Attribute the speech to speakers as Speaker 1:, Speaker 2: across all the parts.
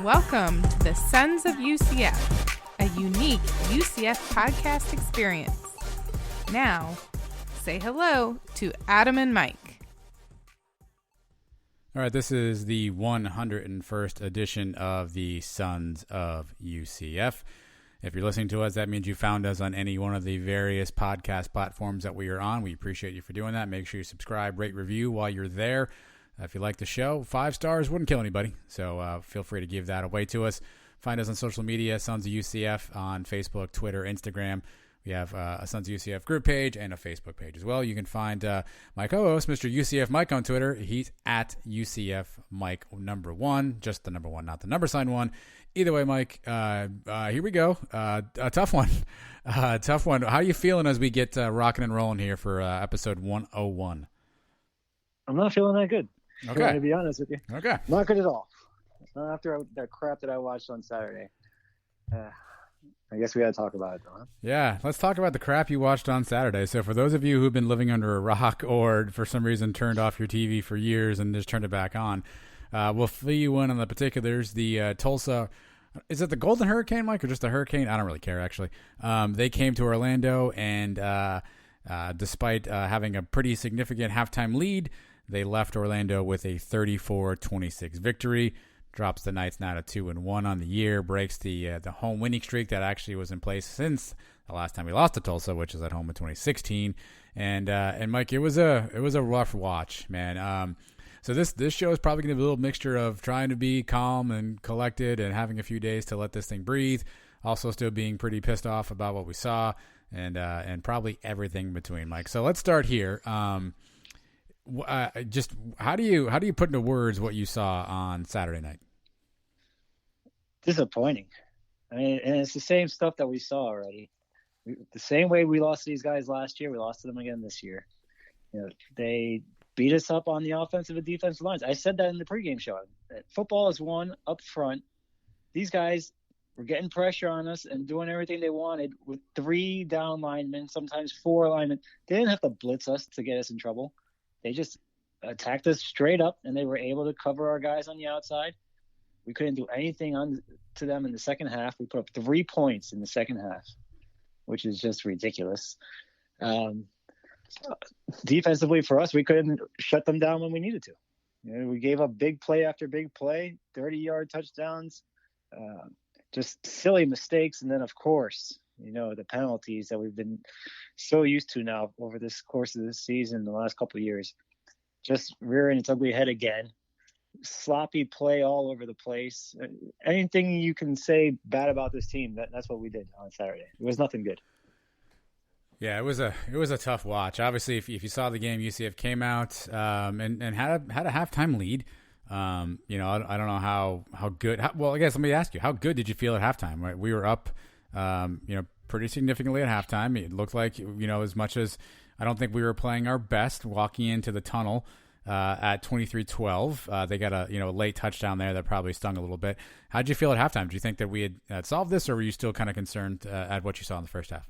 Speaker 1: Welcome to the Sons of UCF, a unique UCF podcast experience. Now, say hello to Adam and Mike.
Speaker 2: All right, this is the 101st edition of the Sons of UCF. If you're listening to us, that means you found us on any one of the various podcast platforms that we are on. We appreciate you for doing that. Make sure you subscribe, rate, review while you're there. If you like the show, 5 stars wouldn't kill anybody, so feel free to give that away to us. Find us on social media, Sons of UCF, on Facebook, Twitter, Instagram. We have a Sons of UCF group page and a Facebook page as well. You can find my co-host, Mr. UCF Mike, on Twitter. He's at UCF Mike number 1, just the number 1, not the number sign 1. Either way, Mike, here we go. A tough one. Tough one. How are you feeling as we get rocking and rolling here for episode 101?
Speaker 3: I'm not feeling that good.
Speaker 2: Okay.
Speaker 3: To be honest with you.
Speaker 2: Okay.
Speaker 3: Not good at all. Not after that crap that I watched on Saturday. I guess we got to talk about it, though. Huh?
Speaker 2: Yeah, let's talk about the crap you watched on Saturday. So for those of you who've been living under a rock or for some reason turned off your TV for years and just turned it back on, we'll fill you in on the particulars. The Tulsa, is it the Golden Hurricane, Mike, or just the Hurricane? I don't really care, actually. They came to Orlando, and despite having a pretty significant halftime lead, they left Orlando with a 34-26 victory. Drops the Knights now to 2-1 on the year. Breaks the home winning streak that actually was in place since the last time we lost to Tulsa, which is at home in 2016. And Mike, it was a rough watch, man. So this show is probably going to be a little mixture of trying to be calm and collected and having a few days to let this thing breathe. Also, still being pretty pissed off about what we saw, and probably everything in between, Mike. So let's start here. Just how do you put into words what you saw on Saturday night?
Speaker 3: Disappointing. I mean, and it's the same stuff that we saw already. The same way we lost to these guys last year, we lost to them again this year. You know, they beat us up on the offensive and defensive lines. I said that in the pregame show. Football is won up front. These guys were getting pressure on us and doing everything they wanted with 3 down linemen, sometimes 4 linemen. They didn't have to blitz us to get us in trouble. They just attacked us straight up, and they were able to cover our guys on the outside. We couldn't do anything to them in the second half. We put up 3 points in the second half, which is just ridiculous. Defensively for us, we couldn't shut them down when we needed to. You know, we gave up big play after big play, 30-yard touchdowns, just silly mistakes. And then, of course, you know, the penalties that we've been so used to now over this course of this season, the last couple of years, just rearing its ugly head again. Sloppy play all over the place. Anything you can say bad about this team, that's what we did on Saturday. It was nothing good.
Speaker 2: Yeah, it was a tough watch. Obviously, if you saw the game, UCF came out and had a halftime lead. You know, I don't know how good. Well, I guess let me ask you, how good did you feel at halftime? Right, we were up, you know, pretty significantly at halftime. It looked like, you know, as much as I don't think we were playing our best walking into the tunnel at 23-12. They got a late touchdown there that probably stung a little bit. How did you feel at halftime? Do you think that we had solved this, or were you still kind of concerned at what you saw in the first half?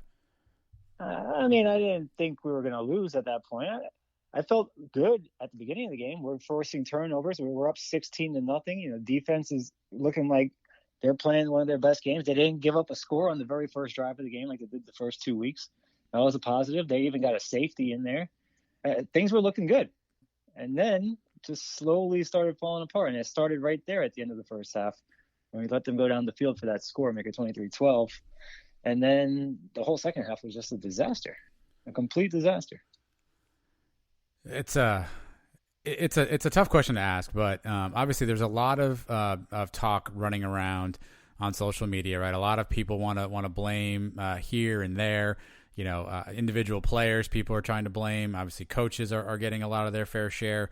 Speaker 3: I mean, I didn't think we were going to lose at that point. I felt good at the beginning of the game. We're forcing turnovers. We were up 16-0. You know, defense is looking like they're playing one of their best games. They didn't give up a score on the very first drive of the game like they did the first 2 weeks. That was a positive. They even got a safety in there. Things were looking good. And then just slowly started falling apart. And it started right there at the end of the first half when we let them go down the field for that score, make it 23-12. And then the whole second half was just a disaster, a complete disaster.
Speaker 2: It's a tough question to ask, but obviously there's a lot of talk running around on social media, right? A lot of people want to blame here and there. You know, individual players, people are trying to blame. Obviously, coaches are getting a lot of their fair share.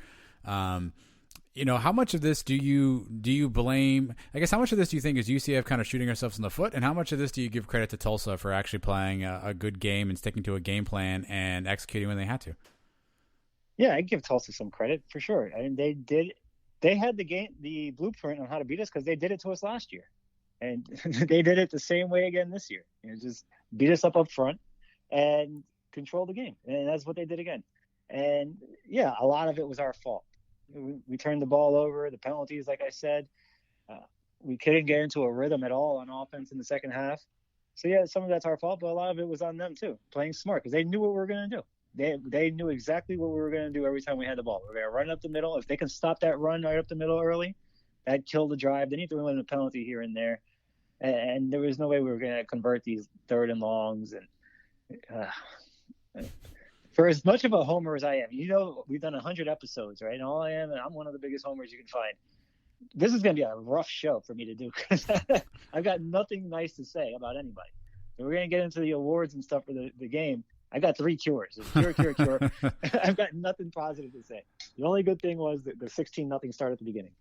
Speaker 2: You know, how much of this do you blame? I guess how much of this do you think is UCF kind of shooting ourselves in the foot, and how much of this do you give credit to Tulsa for actually playing a good game and sticking to a game plan and executing when they had to?
Speaker 3: Yeah, I give Tulsa some credit for sure. I mean, they had the blueprint on how to beat us because they did it to us last year, and they did it the same way again this year. You know, just beat us up front and control the game, and that's what they did again. And yeah, a lot of it was our fault. We turned the ball over, the penalties, like I said. we couldn't get into a rhythm at all on offense in the second half. So yeah, some of that's our fault, but a lot of it was on them too, playing smart because they knew what we were going to do. They knew exactly what we were going to do every time we had the ball. We were going to run up the middle. If they can stop that run right up the middle early, that'd kill the drive. They need to win a penalty here and there, and there was no way we were going to convert these 3rd and longs. And for as much of a homer as I am, we've done 100 episodes, right? And all I am, and I'm one of the biggest homers you can find. This is going to be a rough show for me to do because I've got nothing nice to say about anybody. So we're going to get into the awards and stuff for the game. I got 3 cures. Cure. I've got nothing positive to say. The only good thing was the 16-0 start at the beginning.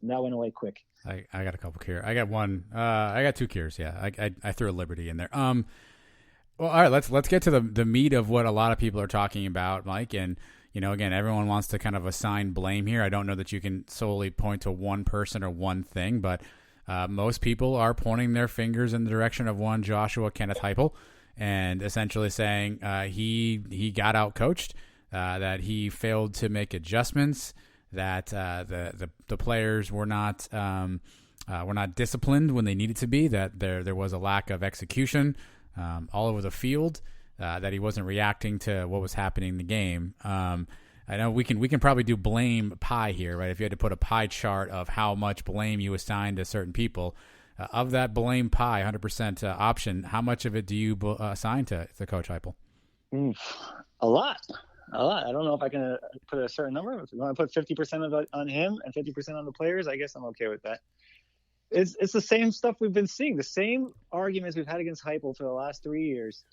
Speaker 3: And that went away quick.
Speaker 2: I got a couple cures. I got one. I got 2 cures. Yeah, I threw a Liberty in there. Well, all right. Let's get to the meat of what a lot of people are talking about, Mike. And again, everyone wants to kind of assign blame here. I don't know that you can solely point to one person or one thing, but most people are pointing their fingers in the direction of one Joshua Kenneth Heupel, and essentially saying he got out coached, that he failed to make adjustments, that the players were not disciplined when they needed to be, that there was a lack of execution all over the field, that he wasn't reacting to what was happening in the game. I know we can probably do blame pie here, right? If you had to put a pie chart of how much blame you assign to certain people, of that blame pie, 100% option, how much of it do you assign to Coach Heupel?
Speaker 3: A lot. I don't know if I can put a certain number. If you want to put 50% of it on him and 50% on the players, I guess I'm okay with that. It's the same stuff we've been seeing, the same arguments we've had against Heupel for the last 3 years.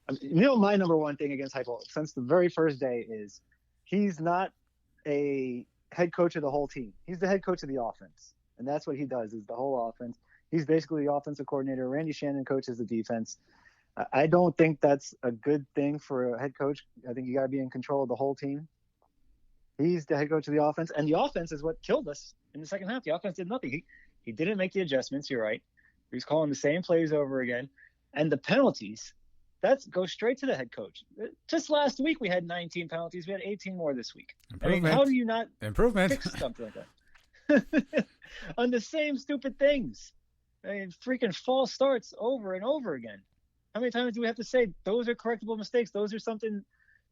Speaker 3: My number one thing against Heupel since the very first day is he's not a head coach of the whole team. He's the head coach of the offense, and that's what he does is the whole offense. He's basically the offensive coordinator. Randy Shannon coaches the defense. I don't think that's a good thing for a head coach. I think you got to be in control of the whole team. He's the head coach of the offense, and the offense is what killed us in the second half. The offense did nothing. He didn't make the adjustments. You're right. He was calling the same plays over again, and the penalties. That goes straight to the head coach. Just last week we had 19 penalties. We had 18 more this week. I mean, how do you not fix something like that? On the same stupid things. I mean, freaking false starts over and over again. How many times do we have to say those are correctable mistakes? Those are something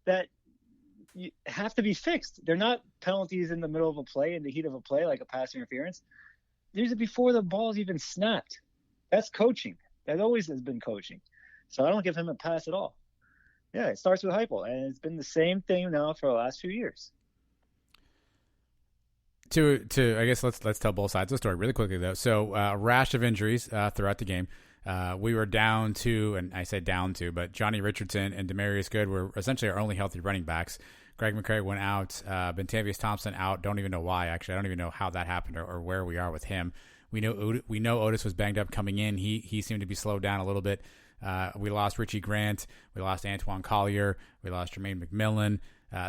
Speaker 3: that you have to be fixed. They're not penalties in the middle of a play, in the heat of a play, like a pass interference. These are before the ball's even snapped. That's coaching. That always has been coaching. So I don't give him a pass at all. Yeah, it starts with Heupel, and it's been the same thing now for the last few years.
Speaker 2: To I guess let's tell both sides of the story really quickly though. So a rash of injuries throughout the game. We were down to, and I say down to, but Johnny Richardson and Demarius Good were essentially our only healthy running backs. Greg McCrae went out. Bentavious Thompson out. Don't even know why. Actually, I don't even know how that happened or where we are with him. We know Otis was banged up coming in. He seemed to be slowed down a little bit. We lost Richie Grant. We lost Antoine Collier. We lost Jermaine McMillan.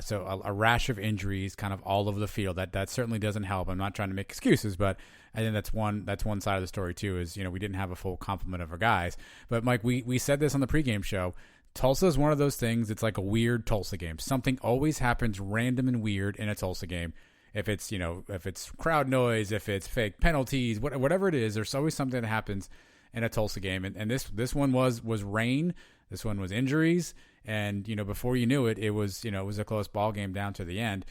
Speaker 2: So a rash of injuries kind of all over the field. That certainly doesn't help. I'm not trying to make excuses, but I think that's one side of the story too, is, we didn't have a full complement of our guys. But Mike, we said this on the pregame show. Tulsa is one of those things. It's like a weird Tulsa game. Something always happens random and weird in a Tulsa game. If it's, if it's crowd noise, if it's fake penalties, whatever it is, there's always something that happens in a Tulsa game. And this one was rain. This one was injuries. And, before you knew it, it was a close ball game down to the end.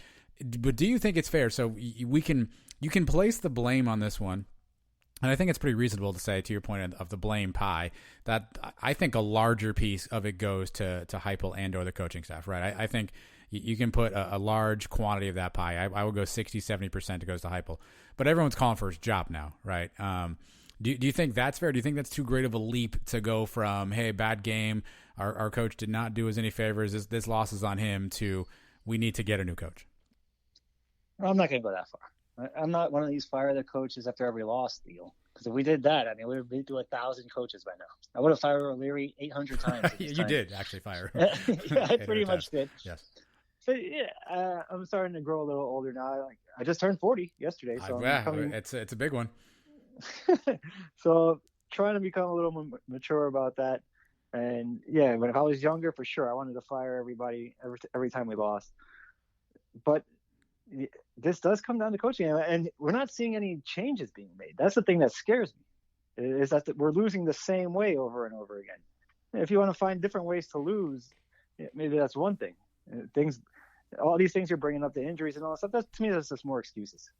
Speaker 2: But do you think it's fair? So you can place the blame on this one. And I think it's pretty reasonable to say, to your point of the blame pie, that I think a larger piece of it goes to Heupel and or the coaching staff, right? I think you can put a large quantity of that pie. I would go 60, 70% it goes to Heupel. But everyone's calling for his job now, right? Do you think that's fair? Do you think that's too great of a leap to go from, hey, bad game, our coach did not do us any favors, this loss is on him, to we need to get a new coach?
Speaker 3: I'm not going to go that far. I'm not one of these fire the coaches after every loss deal. Because if we did that, we would be through 1,000 coaches by now. I would have fired O'Leary 800 times.
Speaker 2: You did actually fire.
Speaker 3: Yeah, I pretty much did.
Speaker 2: Yes.
Speaker 3: So yeah, I'm starting to grow a little older now. I just turned 40 yesterday, so
Speaker 2: it's a big one.
Speaker 3: So trying to become a little more mature about that. And yeah, when I was younger, for sure, I wanted to fire everybody every time we lost. But this does come down to coaching, and we're not seeing any changes being made. That's the thing that scares me, is that we're losing the same way over and over again. If you want to find different ways to lose, maybe that's one thing. All these things you're bringing up, the injuries and all that stuff, to me, that's just more excuses.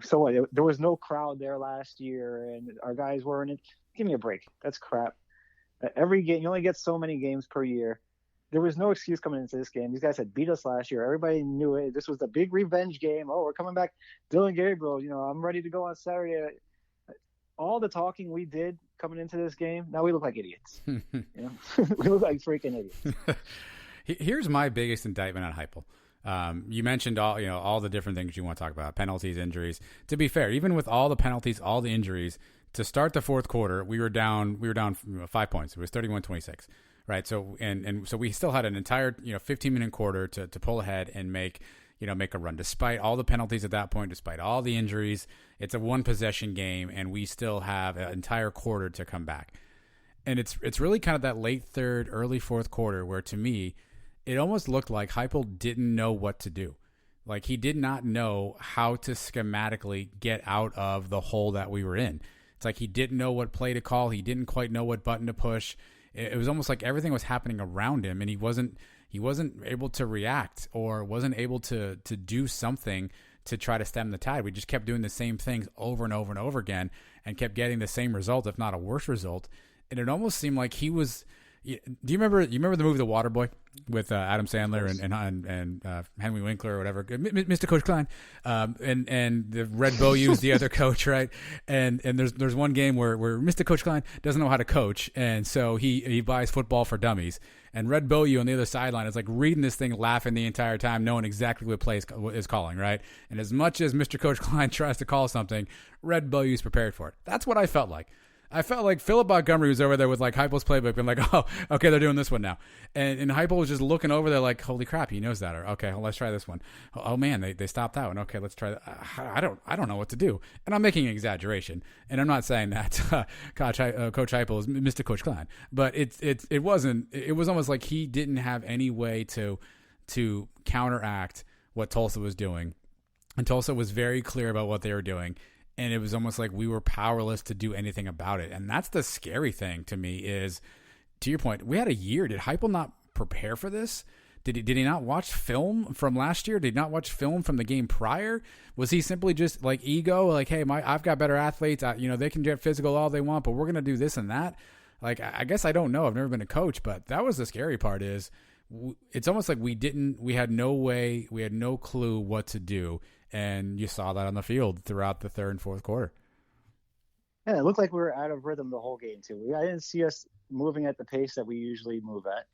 Speaker 3: So what? There was no crowd there last year, and our guys weren't. Give me a break. That's crap. Every game, you only get so many games per year. There was no excuse coming into this game. These guys had beat us last year. Everybody knew it. This was the big revenge game. Oh, we're coming back. Dylan Gabriel, I'm ready to go on Saturday. All the talking we did coming into this game, now we look like idiots. We look like freaking idiots.
Speaker 2: Here's my biggest indictment on Heupel. You mentioned all the different things you want to talk about, penalties, injuries. To be fair, even with all the penalties, all the injuries, to start the fourth quarter, we were down 5 points. It was 31-26. Right. So so we still had an entire 15-minute quarter to pull ahead and make a run, despite all the penalties at that point, despite all the injuries. It's a one possession game, and we still have an entire quarter to come back. And it's really kind of that late third, early fourth quarter where, to me, it almost looked like Heupel didn't know what to do. Like, he did not know how to schematically get out of the hole that we were in. It's like he didn't know what play to call. He didn't quite know what button to push. It was almost like everything was happening around him, and he wasn't able to react or wasn't able to do something to try to stem the tide. We just kept doing the same things over and over and over again, and kept getting the same result, if not a worse result. And it almost seemed like he was. Do you remember the movie The Waterboy with Adam Sandler and Henry Winkler or whatever, Mr. Coach Klein, and the Red Beaulieu is the other coach, right? And there's one game where Mr. Coach Klein doesn't know how to coach, and so he buys Football for Dummies, and Red Beaulieu on the other sideline is like reading this thing, laughing the entire time, knowing exactly what play is calling, right? And as much as Mr. Coach Klein tries to call something, Red Beaulieu is prepared for it. That's what I felt like. I felt like Philip Montgomery was over there with like Heupel's playbook and like, oh, okay, they're doing this one now. And Heupel was just looking over there like, holy crap, he knows that. Or, okay, well, let's try this one. Oh man, they stopped that one. Okay, let's try that. I don't know what to do. And I'm making an exaggeration. And I'm not saying that Coach Heupel is Mr. Coach Klein. But it was almost like he didn't have any way to counteract what Tulsa was doing. And Tulsa was very clear about what they were doing. And it was almost like we were powerless to do anything about it. And that's the scary thing to me is, to your point, we had a year. Did Heupel not prepare for this? Did he not watch film from last year? Did he not watch film from the game prior? Was he simply just like ego? Like, hey, I've got better athletes. They can get physical all they want, but we're going to do this and that. Like, I guess I don't know. I've never been a coach, but that was the scary part is it's almost like we had no clue what to do. And you saw that on the field throughout the third and fourth quarter.
Speaker 3: Yeah, it looked like we were out of rhythm the whole game, too. I didn't see us moving at the pace that we usually move at.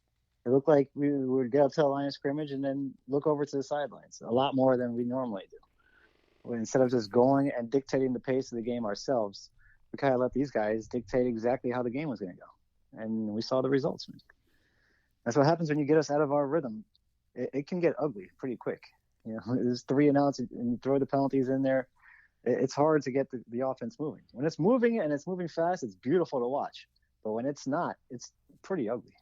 Speaker 3: It looked like we would get up to the line of scrimmage and then look over to the sidelines a lot more than we normally do. Instead of just going and dictating the pace of the game ourselves, we kind of let these guys dictate exactly how the game was going to go. And we saw the results. That's what happens when you get us out of our rhythm. It can get ugly pretty quick. There's 3 and outs, and you throw the penalties in there. It's hard to get the offense moving. When it's moving and it's moving fast, it's beautiful to watch. But when it's not, it's pretty ugly.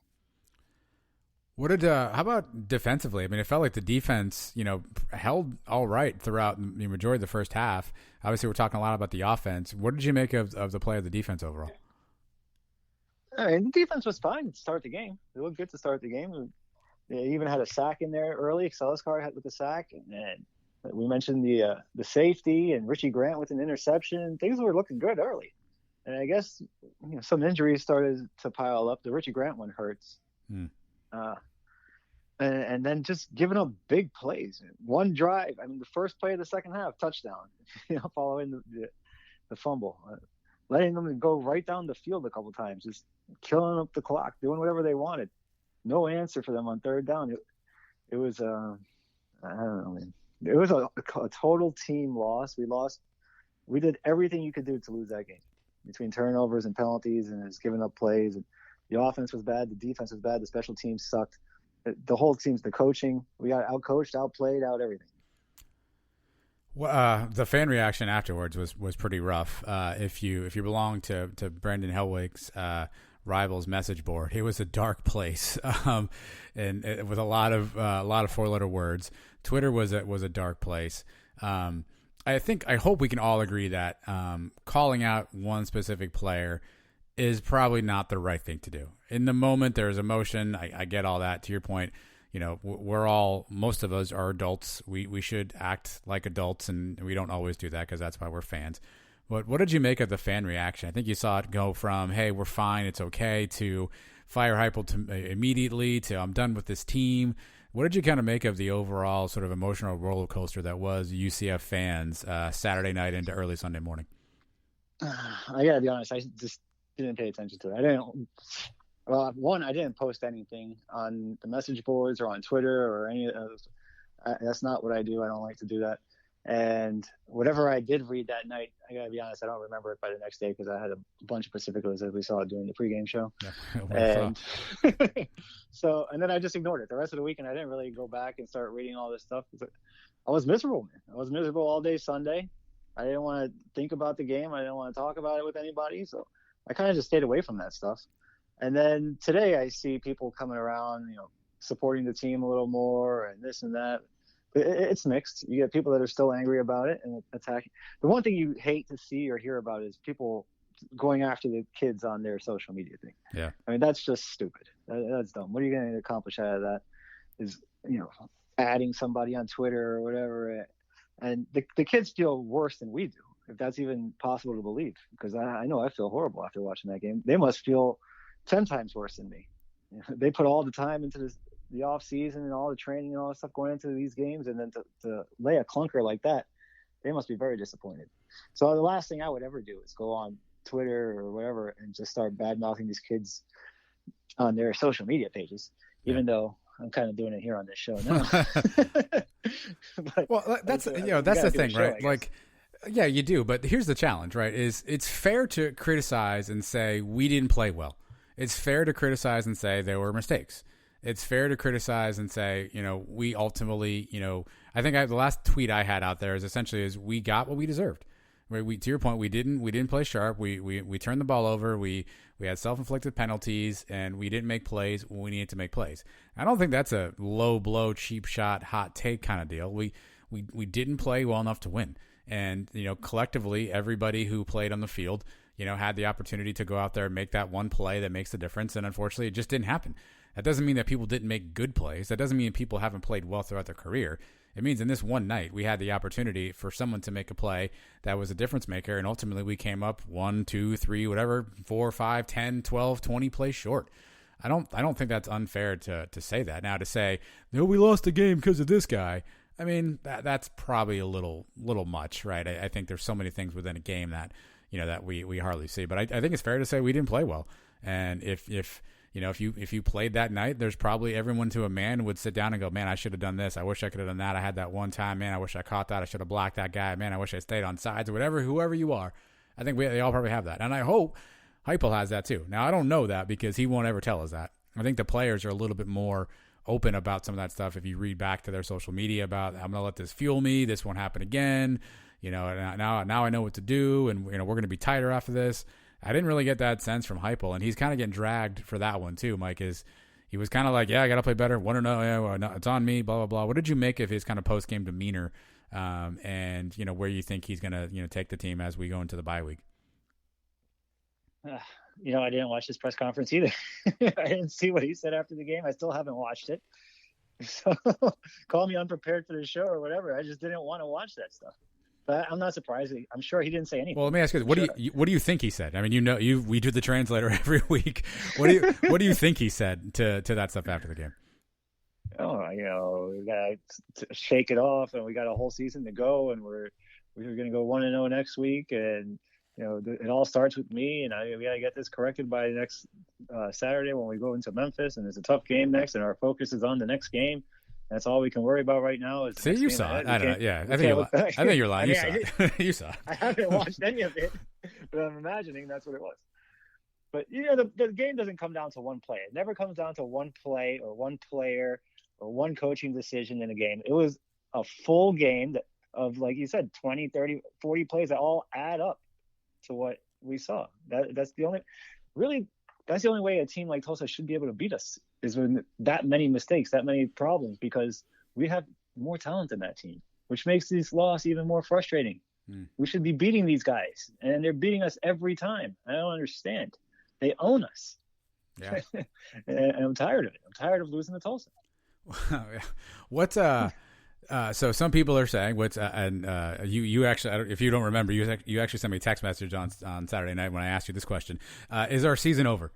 Speaker 2: How about defensively? I mean, it felt like the defense, held all right throughout the majority of the first half. Obviously, we're talking a lot about the offense. What did you make of the play of the defense overall?
Speaker 3: I mean, the defense was fine to start the game. It looked good to start the game. They even had a sack in there early. Celiscar had with the sack, and we mentioned the safety and Richie Grant with an interception. Things were looking good early, and I guess some injuries started to pile up. The Richie Grant one hurts, and then just giving up big plays. One drive, I mean, the first play of the second half, touchdown. Following the fumble, letting them go right down the field a couple times, just killing up the clock, doing whatever they wanted. No answer for them on third down. It was I don't know, man. It was a total team loss. We lost. We did everything you could do to lose that game, between turnovers and penalties and just giving up plays. And the offense was bad. The defense was bad. The special teams sucked. The whole team's the coaching. We got outcoached, outplayed, out everything.
Speaker 2: Well, the fan reaction afterwards was pretty rough. If you belong to Brendan Hellwig's rivals message board. It was a dark place, and with a lot of 4-letter words. Twitter was a dark place. I hope we can all agree that calling out one specific player is probably not the right thing to do. In the moment, there's emotion. I get all that. To your point, most of us are adults. We should act like adults, and we don't always do that because that's why we're fans. But what did you make of the fan reaction? I think you saw it go from, hey, we're fine, it's okay, to fire Heupel to immediately to I'm done with this team. What did you kind of make of the overall sort of emotional roller coaster that was UCF fans Saturday night into early Sunday morning?
Speaker 3: I gotta be honest, I just didn't pay attention to it. I didn't post anything on the message boards or on Twitter or any of those. That's not what I do. I don't like to do that. And whatever I did read that night, I gotta be honest, I don't remember it by the next day because I had a bunch of Pacificos as we saw during the pregame show. Yeah, and and then I just ignored it the rest of the weekend. I didn't really go back and start reading all this stuff. I was miserable, man. I was miserable all day Sunday. I didn't want to think about the game. I didn't want to talk about it with anybody. So I kind of just stayed away from that stuff. And then today I see people coming around, supporting the team a little more and this and that. It's mixed. You get people that are still angry about it and attacking. The one thing you hate to see or hear about is people going after the kids on their social media thing.
Speaker 2: Yeah.
Speaker 3: I mean, that's just stupid. That's dumb. What are you going to accomplish out of that? Is, adding somebody on Twitter or whatever. And the kids feel worse than we do, if that's even possible to believe. Because I know I feel horrible after watching that game. They must feel 10 times worse than me. They put all the time into the off season and all the training and all that stuff going into these games, and then to lay a clunker like that, they must be very disappointed. So the last thing I would ever do is go on Twitter or whatever and just start bad mouthing these kids on their social media pages, even though I'm kind of doing it here on this show now.
Speaker 2: Well, that's the thing, right? Like, yeah, you do. But here's the challenge, right? Is it's fair to criticize and say we didn't play well. It's fair to criticize and say there were mistakes. It's fair to criticize and say, we ultimately, I think the last tweet I had out there is essentially we got what we deserved. Right? To your point, we didn't play sharp. We turned the ball over. We had self-inflicted penalties, and we didn't make plays when we needed to make plays. I don't think that's a low blow, cheap shot, hot take kind of deal. We didn't play well enough to win. And, collectively, everybody who played on the field, had the opportunity to go out there and make that one play that makes the difference. And unfortunately, it just didn't happen. That doesn't mean that people didn't make good plays. That doesn't mean people haven't played well throughout their career. It means in this one night, we had the opportunity for someone to make a play that was a difference maker. And ultimately, we came up 1, 2, 3, whatever, 4, 5, 10, 12, 20 plays short. I don't think that's unfair to say that. Now to say, no, we lost the game because of this guy. I mean, that's probably a little much, right? I think there's so many things within a game that, that we hardly see. But I think it's fair to say we didn't play well. And if you played that night, there's probably everyone to a man would sit down and go, man, I should have done this. I wish I could have done that. I had that one time, man. I wish I caught that. I should have blocked that guy. Man, I wish I stayed on sides or whatever, whoever you are. I think they all probably have that. And I hope Heupel has that too. Now, I don't know that because he won't ever tell us that. I think the players are a little bit more open about some of that stuff. If you read back to their social media about, I'm going to let this fuel me. This won't happen again. Now I know what to do. And, we're going to be tighter after this. I didn't really get that sense from Heupel, and he's kind of getting dragged for that one too, Mike, is he was kind of like, yeah, I got to play better. Want to know, no, it's on me, blah, blah, blah. What did you make of his kind of post-game demeanor and, where you think he's going to, take the team as we go into the bye week?
Speaker 3: I didn't watch his press conference either. I didn't see what he said after the game. I still haven't watched it. So call me unprepared for the show or whatever. I just didn't want to watch that stuff. But I'm not surprised. I'm sure he didn't say anything.
Speaker 2: Well, let me ask you, what do you think he said? I mean, we do the translator every week. What do you think he said to that stuff after the game?
Speaker 3: Oh, we got to shake it off, and we got a whole season to go, and we're going to go 1-0 next week, and it all starts with me, and we got to get this corrected by next Saturday when we go into Memphis, and it's a tough game next, and our focus is on the next game. That's all we can worry about right now.
Speaker 2: See, you saw it. I don't know. Yeah, I think you're lying. You saw it.
Speaker 3: I haven't watched any of it, but I'm imagining that's what it was. But, the game doesn't come down to one play. It never comes down to one play or one player or one coaching decision in a game. It was a full game of, like you said, 20, 30, 40 plays that all add up to what we saw. That's the only – really, that's the only way a team like Tulsa should be able to beat us, is with that many mistakes, that many problems, because we have more talent than that team, which makes this loss even more frustrating. We should be beating these guys, and they're beating us every time. I don't understand. They own us.
Speaker 2: Yeah.
Speaker 3: And I'm tired of it. I'm tired of losing to Tulsa.
Speaker 2: What's so some people are saying you actually, if you don't remember, you actually sent me a text message on Saturday night when I asked you this question. Is our season over?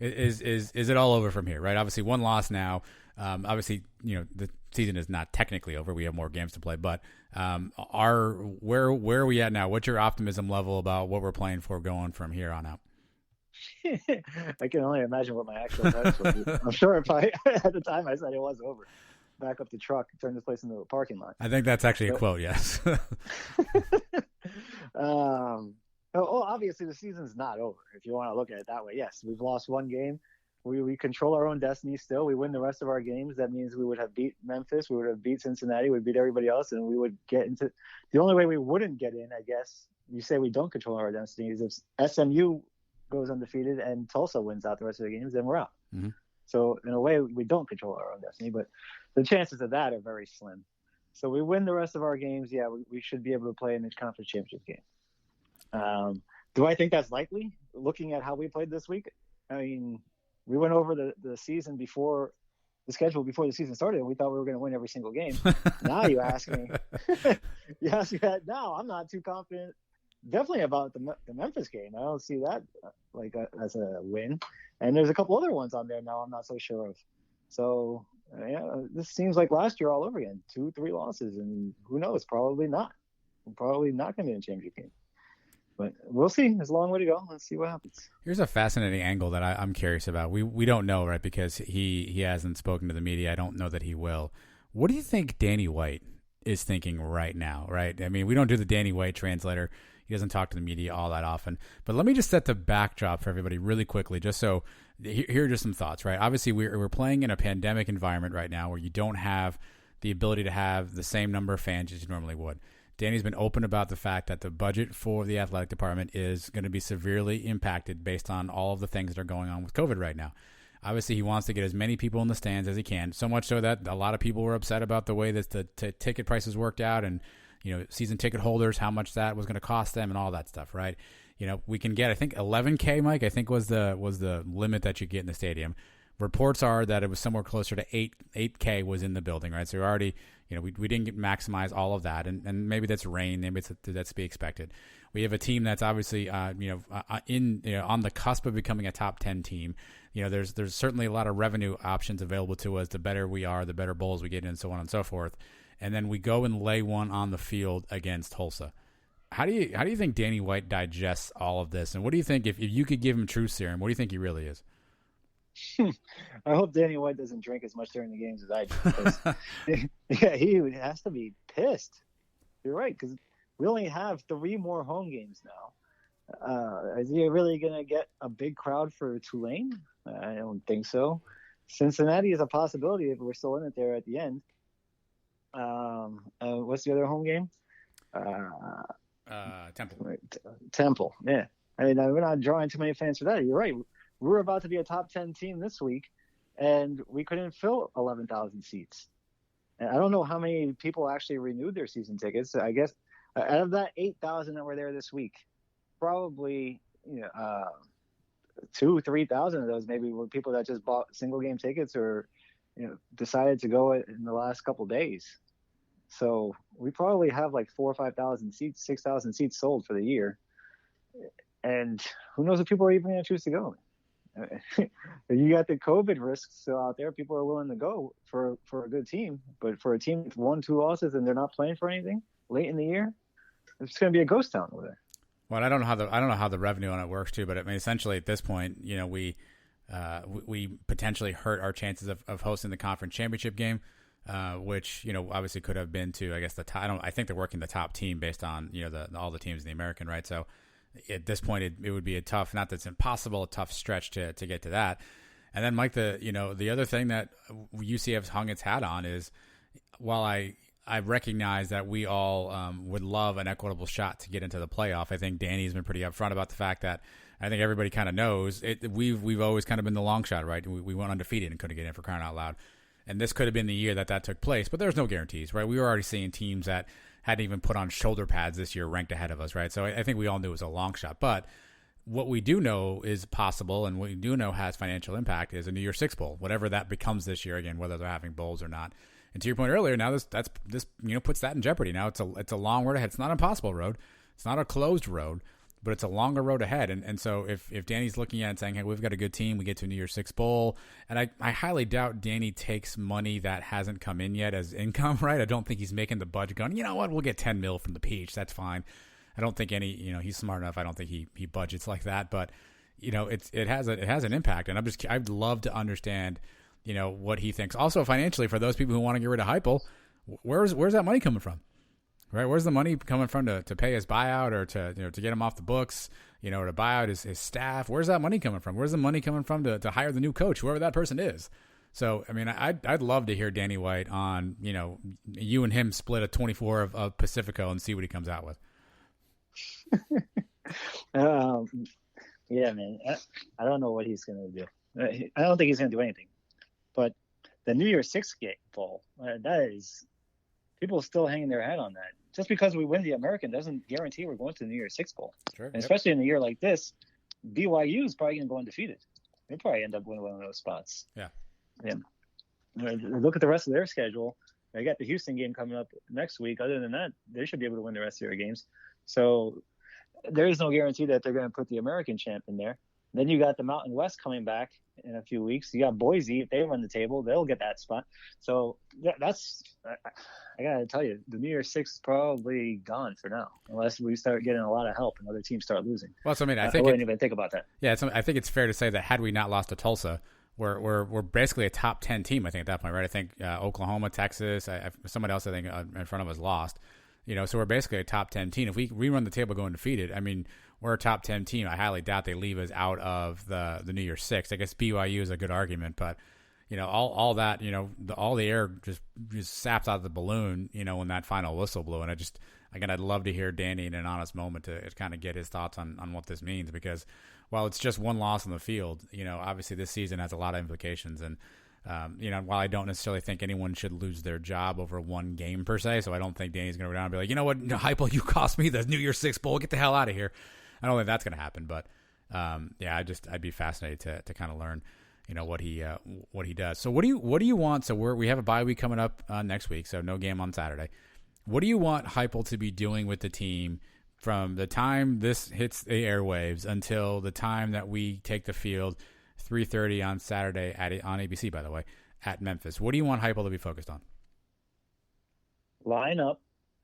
Speaker 2: Is it all over from here? Right. Obviously, one loss now. Obviously, the season is not technically over. We have more games to play, but where are we at now? What's your optimism level about what we're playing for going from here on out?
Speaker 3: I can only imagine what my actual text would be. I'm sure if at the time I said it was over, back up the truck, turn this place into a parking lot.
Speaker 2: I think that's actually a quote. Yes.
Speaker 3: Obviously the season's not over. If you want to look at it that way, yes, we've lost one game. We control our own destiny still. We win the rest of our games. That means we would have beat Memphis. We would have beat Cincinnati. We'd beat everybody else, and we would get into. The only way we wouldn't get in, I guess, you say we don't control our destiny, is if SMU goes undefeated and Tulsa wins out the rest of the games, then we're out. Mm-hmm. So in a way, we don't control our own destiny, but the chances of that are very slim. So we win the rest of our games. Yeah, we should be able to play in the conference championship game. Do I think that's likely? Looking at how we played this week, I mean, we went over the season before the schedule before the season started, and we thought we were going to win every single game. Now you ask me, now I'm not too confident. Definitely about the Memphis game. I don't see that as a win. And there's a couple other ones on there now I'm not so sure of. So this seems like last year all over again. 2-3 losses, and who knows? Probably not. We're probably not going to be in the championship game. But we'll see. There's a long way to go. Let's see what happens.
Speaker 2: Here's a fascinating angle that I'm curious about. We don't know, right? Because he hasn't spoken to the media. I don't know that he will. What do you think Danny White is thinking right now, right? I mean, we don't do the Danny White translator. He doesn't talk to the media all that often. But let me just set the backdrop for everybody really quickly, just so here are just some thoughts, right? Obviously, we're playing in a pandemic environment right now where you don't have the ability to have the same number of fans as you normally would. Danny's been open about the fact that the budget for the athletic department is going to be severely impacted based on all of the things that are going on with COVID right now. Obviously, he wants to get as many people in the stands as he can, so much so that a lot of people were upset about the way that the ticket prices worked out and, season ticket holders, how much that was going to cost them and all that stuff, right? We can get, I think, 11K, Mike, I think was the limit that you get in the stadium. Reports are that it was somewhere closer to 8K was in the building, right? So you're already, we didn't maximize all of that, and maybe that's rain, maybe that's to be expected. We have a team that's obviously, on the cusp of becoming a top 10 team. There's certainly a lot of revenue options available to us. The better we are, the better bowls we get in, and so on and so forth. And then we go and lay one on the field against Tulsa. How do you think Danny White digests all of this? And what do you think if you could give him truth serum? What do you think he really is?
Speaker 3: I hope Danny White doesn't drink as much during the games as I do. Yeah, he has to be pissed. You're right, because we only have 3 more home games now. Is he really going to get a big crowd for Tulane? I don't think so. Cincinnati is a possibility if we're still in it there at the end. What's the other home game?
Speaker 2: Temple.
Speaker 3: Temple, yeah. I mean, we're not drawing too many fans for that. You're right. We were about to be a top 10 team this week, and we couldn't fill 11,000 seats. And I don't know how many people actually renewed their season tickets. I guess out of that 8,000 that were there this week, probably 2,000-3,000 of those maybe were people that just bought single game tickets or decided to go in the last couple of days. So we probably have like 4,000 or 5,000 seats, 6,000 seats sold for the year. And who knows if people are even going to choose to go. You got the COVID risks still out there. People are willing to go for a good team, but for a team with 1-2 losses and they're not playing for anything late in the year, it's going to be a ghost town over there.
Speaker 2: Well, I don't know how the revenue on it works too, but I mean, essentially at this point, we potentially hurt our chances of hosting the conference championship game, which obviously could have been to, I guess, the top. I think they're working the top team based on all the teams in the American, right? So at this point, it would be a tough, not that it's impossible, a tough stretch to get to that. And then, Mike, the other thing that UCF has hung its hat on is, while I recognize that we all would love an equitable shot to get into the playoff, I think Danny's been pretty upfront about the fact that I think everybody kind of knows it. We've always kind of been the long shot, right? We went undefeated and couldn't get in, for crying out loud. And this could have been the year that took place, but there's no guarantees, right? We were already seeing teams that hadn't even put on shoulder pads this year ranked ahead of us, right? So I think we all knew it was a long shot. But what we do know is possible, and what we do know has financial impact, is a New Year's Six Bowl, whatever that becomes this year. Again, whether they're having bowls or not. And to your point earlier, now this puts that in jeopardy. Now it's a long road ahead. It's not an impossible road. It's not a closed road, but it's a longer road ahead. And so if Danny's looking at it and saying, hey, we've got a good team, we get to a New Year's Six Bowl, and I highly doubt Danny takes money that hasn't come in yet as income, right? I don't think he's making the budget going, you know what, we'll get 10 mil from the Peach. That's fine. I don't think he's smart enough. I don't think he budgets like that, but it has an impact. And I'd love to understand, what he thinks. Also financially, for those people who want to get rid of Heupel, where's that money coming from? Right, where's the money coming from to pay his buyout, or to get him off the books, or to buy out his staff? Where's that money coming from? Where's the money coming from to hire the new coach, whoever that person is? So, I mean, I'd love to hear Danny White on, you and him split a 24 of Pacifico and see what he comes out with.
Speaker 3: Yeah, man, I don't know what he's going to do. I don't think he's going to do anything. But the New Year's Six Bowl, that is, people are still hanging their head on that. Just because we win the American doesn't guarantee we're going to the New Year's Six Bowl.
Speaker 2: Sure,
Speaker 3: and especially in a year like this, BYU is probably going to go undefeated. They'll probably end up winning one of those spots.
Speaker 2: Yeah.
Speaker 3: Look at the rest of their schedule. They got the Houston game coming up next week. Other than that, they should be able to win the rest of their games. So there is no guarantee that they're going to put the American champ in there. Then you got the Mountain West coming back in a few weeks. You got Boise. If they run the table, they'll get that spot. So that's I got to tell you, the New Year's Six is probably gone for now, unless we start getting a lot of help and other teams start losing.
Speaker 2: Well, so, I mean,
Speaker 3: I wouldn't even think about that.
Speaker 2: Yeah, I think it's fair to say that had we not lost to Tulsa, we're basically a top 10 team, I think, at that point, right? I think Oklahoma, Texas, somebody else I think in front of us lost. So we're basically a top 10 team. If we rerun the table going undefeated, I mean, we're a top 10 team. I highly doubt they leave us out of the New Year's Six. I guess BYU is a good argument, but all that, all the air just saps out of the balloon, when that final whistle blew. And I'd love to hear Danny in an honest moment to kind of get his thoughts on what this means, because while it's just one loss on the field, obviously this season has a lot of implications. And, while I don't necessarily think anyone should lose their job over one game per se, so I don't think Danny's going to go down and be like, you know what, Heupel, you cost me the New Year's Six Bowl, get the hell out of here. I don't think that's going to happen, but I'd be fascinated to kind of learn, what he does. So what do you want? So we have a bye week coming up next week, so no game on Saturday. What do you want Heupel to be doing with the team from the time this hits the airwaves until the time that we take the field, 3:30 on Saturday on ABC, by the way, at Memphis? What do you want Heupel to be focused on?
Speaker 3: Line up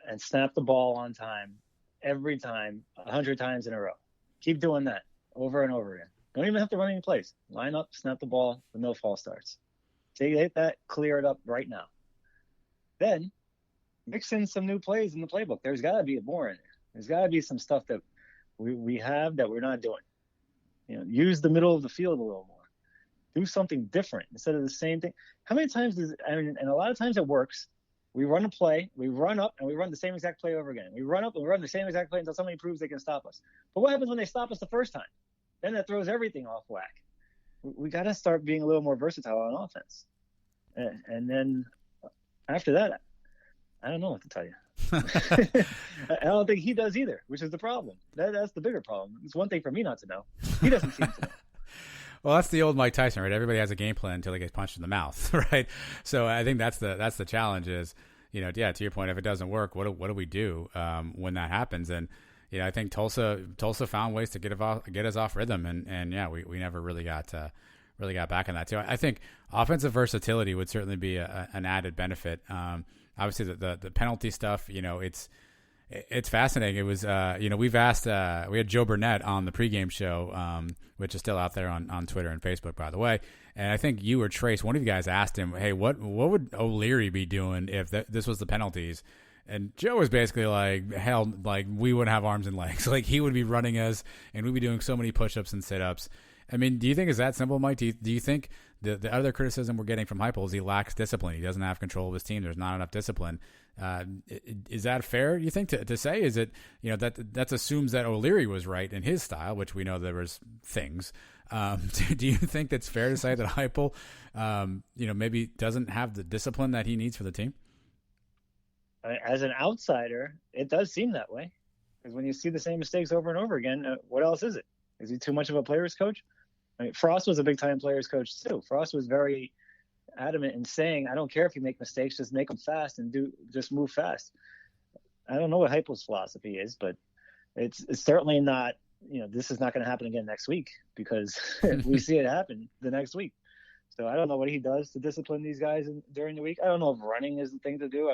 Speaker 3: and snap the ball on time every time, 100 times in a row. Keep doing that over and over again. Don't even have to run any plays. Line up, snap the ball with no false starts. Take that, clear it up right now. Then mix in some new plays in the playbook. There's got to be more in there. There's got to be some stuff that we have that we're not doing. Use the middle of the field a little more. Do something different instead of the same thing. How many times and a lot of times it works. We run a play, we run up, and we run the same exact play over again. We run up and we run the same exact play until somebody proves they can stop us. But what happens when they stop us the first time? Then that throws everything off whack. We got to start being a little more versatile on offense. And then after that, I don't know what to tell you. I don't think he does either, which is the problem. That's the bigger problem. It's one thing for me not to know. He doesn't seem to know.
Speaker 2: Well, that's the old Mike Tyson, right? Everybody has a game plan until they get punched in the mouth, right? So I think that's the challenge is, to your point, if it doesn't work, what do we do when that happens? And I think Tulsa found ways to get us off rhythm, and we never really got back on that too. I think offensive versatility would certainly be an added benefit. Obviously the penalty stuff, it's fascinating. It was, we've asked, we had Joe Burnett on the pregame show, which is still out there on Twitter and Facebook, by the way. And I think you or Trace, one of you guys asked him, hey, what would O'Leary be doing if this was the penalties? And Joe was basically like, hell, like we wouldn't have arms and legs. Like he would be running us and we'd be doing so many push-ups and sit-ups. I mean, do you think it's that simple, Mike? Do you think the other criticism we're getting from Heupel is he lacks discipline? He doesn't have control of his team. There's not enough discipline. Is that fair, you think, to say? Is it, that assumes that O'Leary was right in his style, which we know there was things. Do you think that's fair to say that Heupel, maybe doesn't have the discipline that he needs for the team?
Speaker 3: As an outsider, it does seem that way. Because when you see the same mistakes over and over again, what else is it? Is he too much of a player's coach? I mean, Frost was a big-time player's coach too. Frost was very adamant in saying, I don't care if you make mistakes, just make them fast and just move fast. I don't know what Heupel's philosophy is, but it's certainly not, this is not going to happen again next week, because we see it happen the next week. So I don't know what he does to discipline these guys during the week. I don't know if running is the thing to do.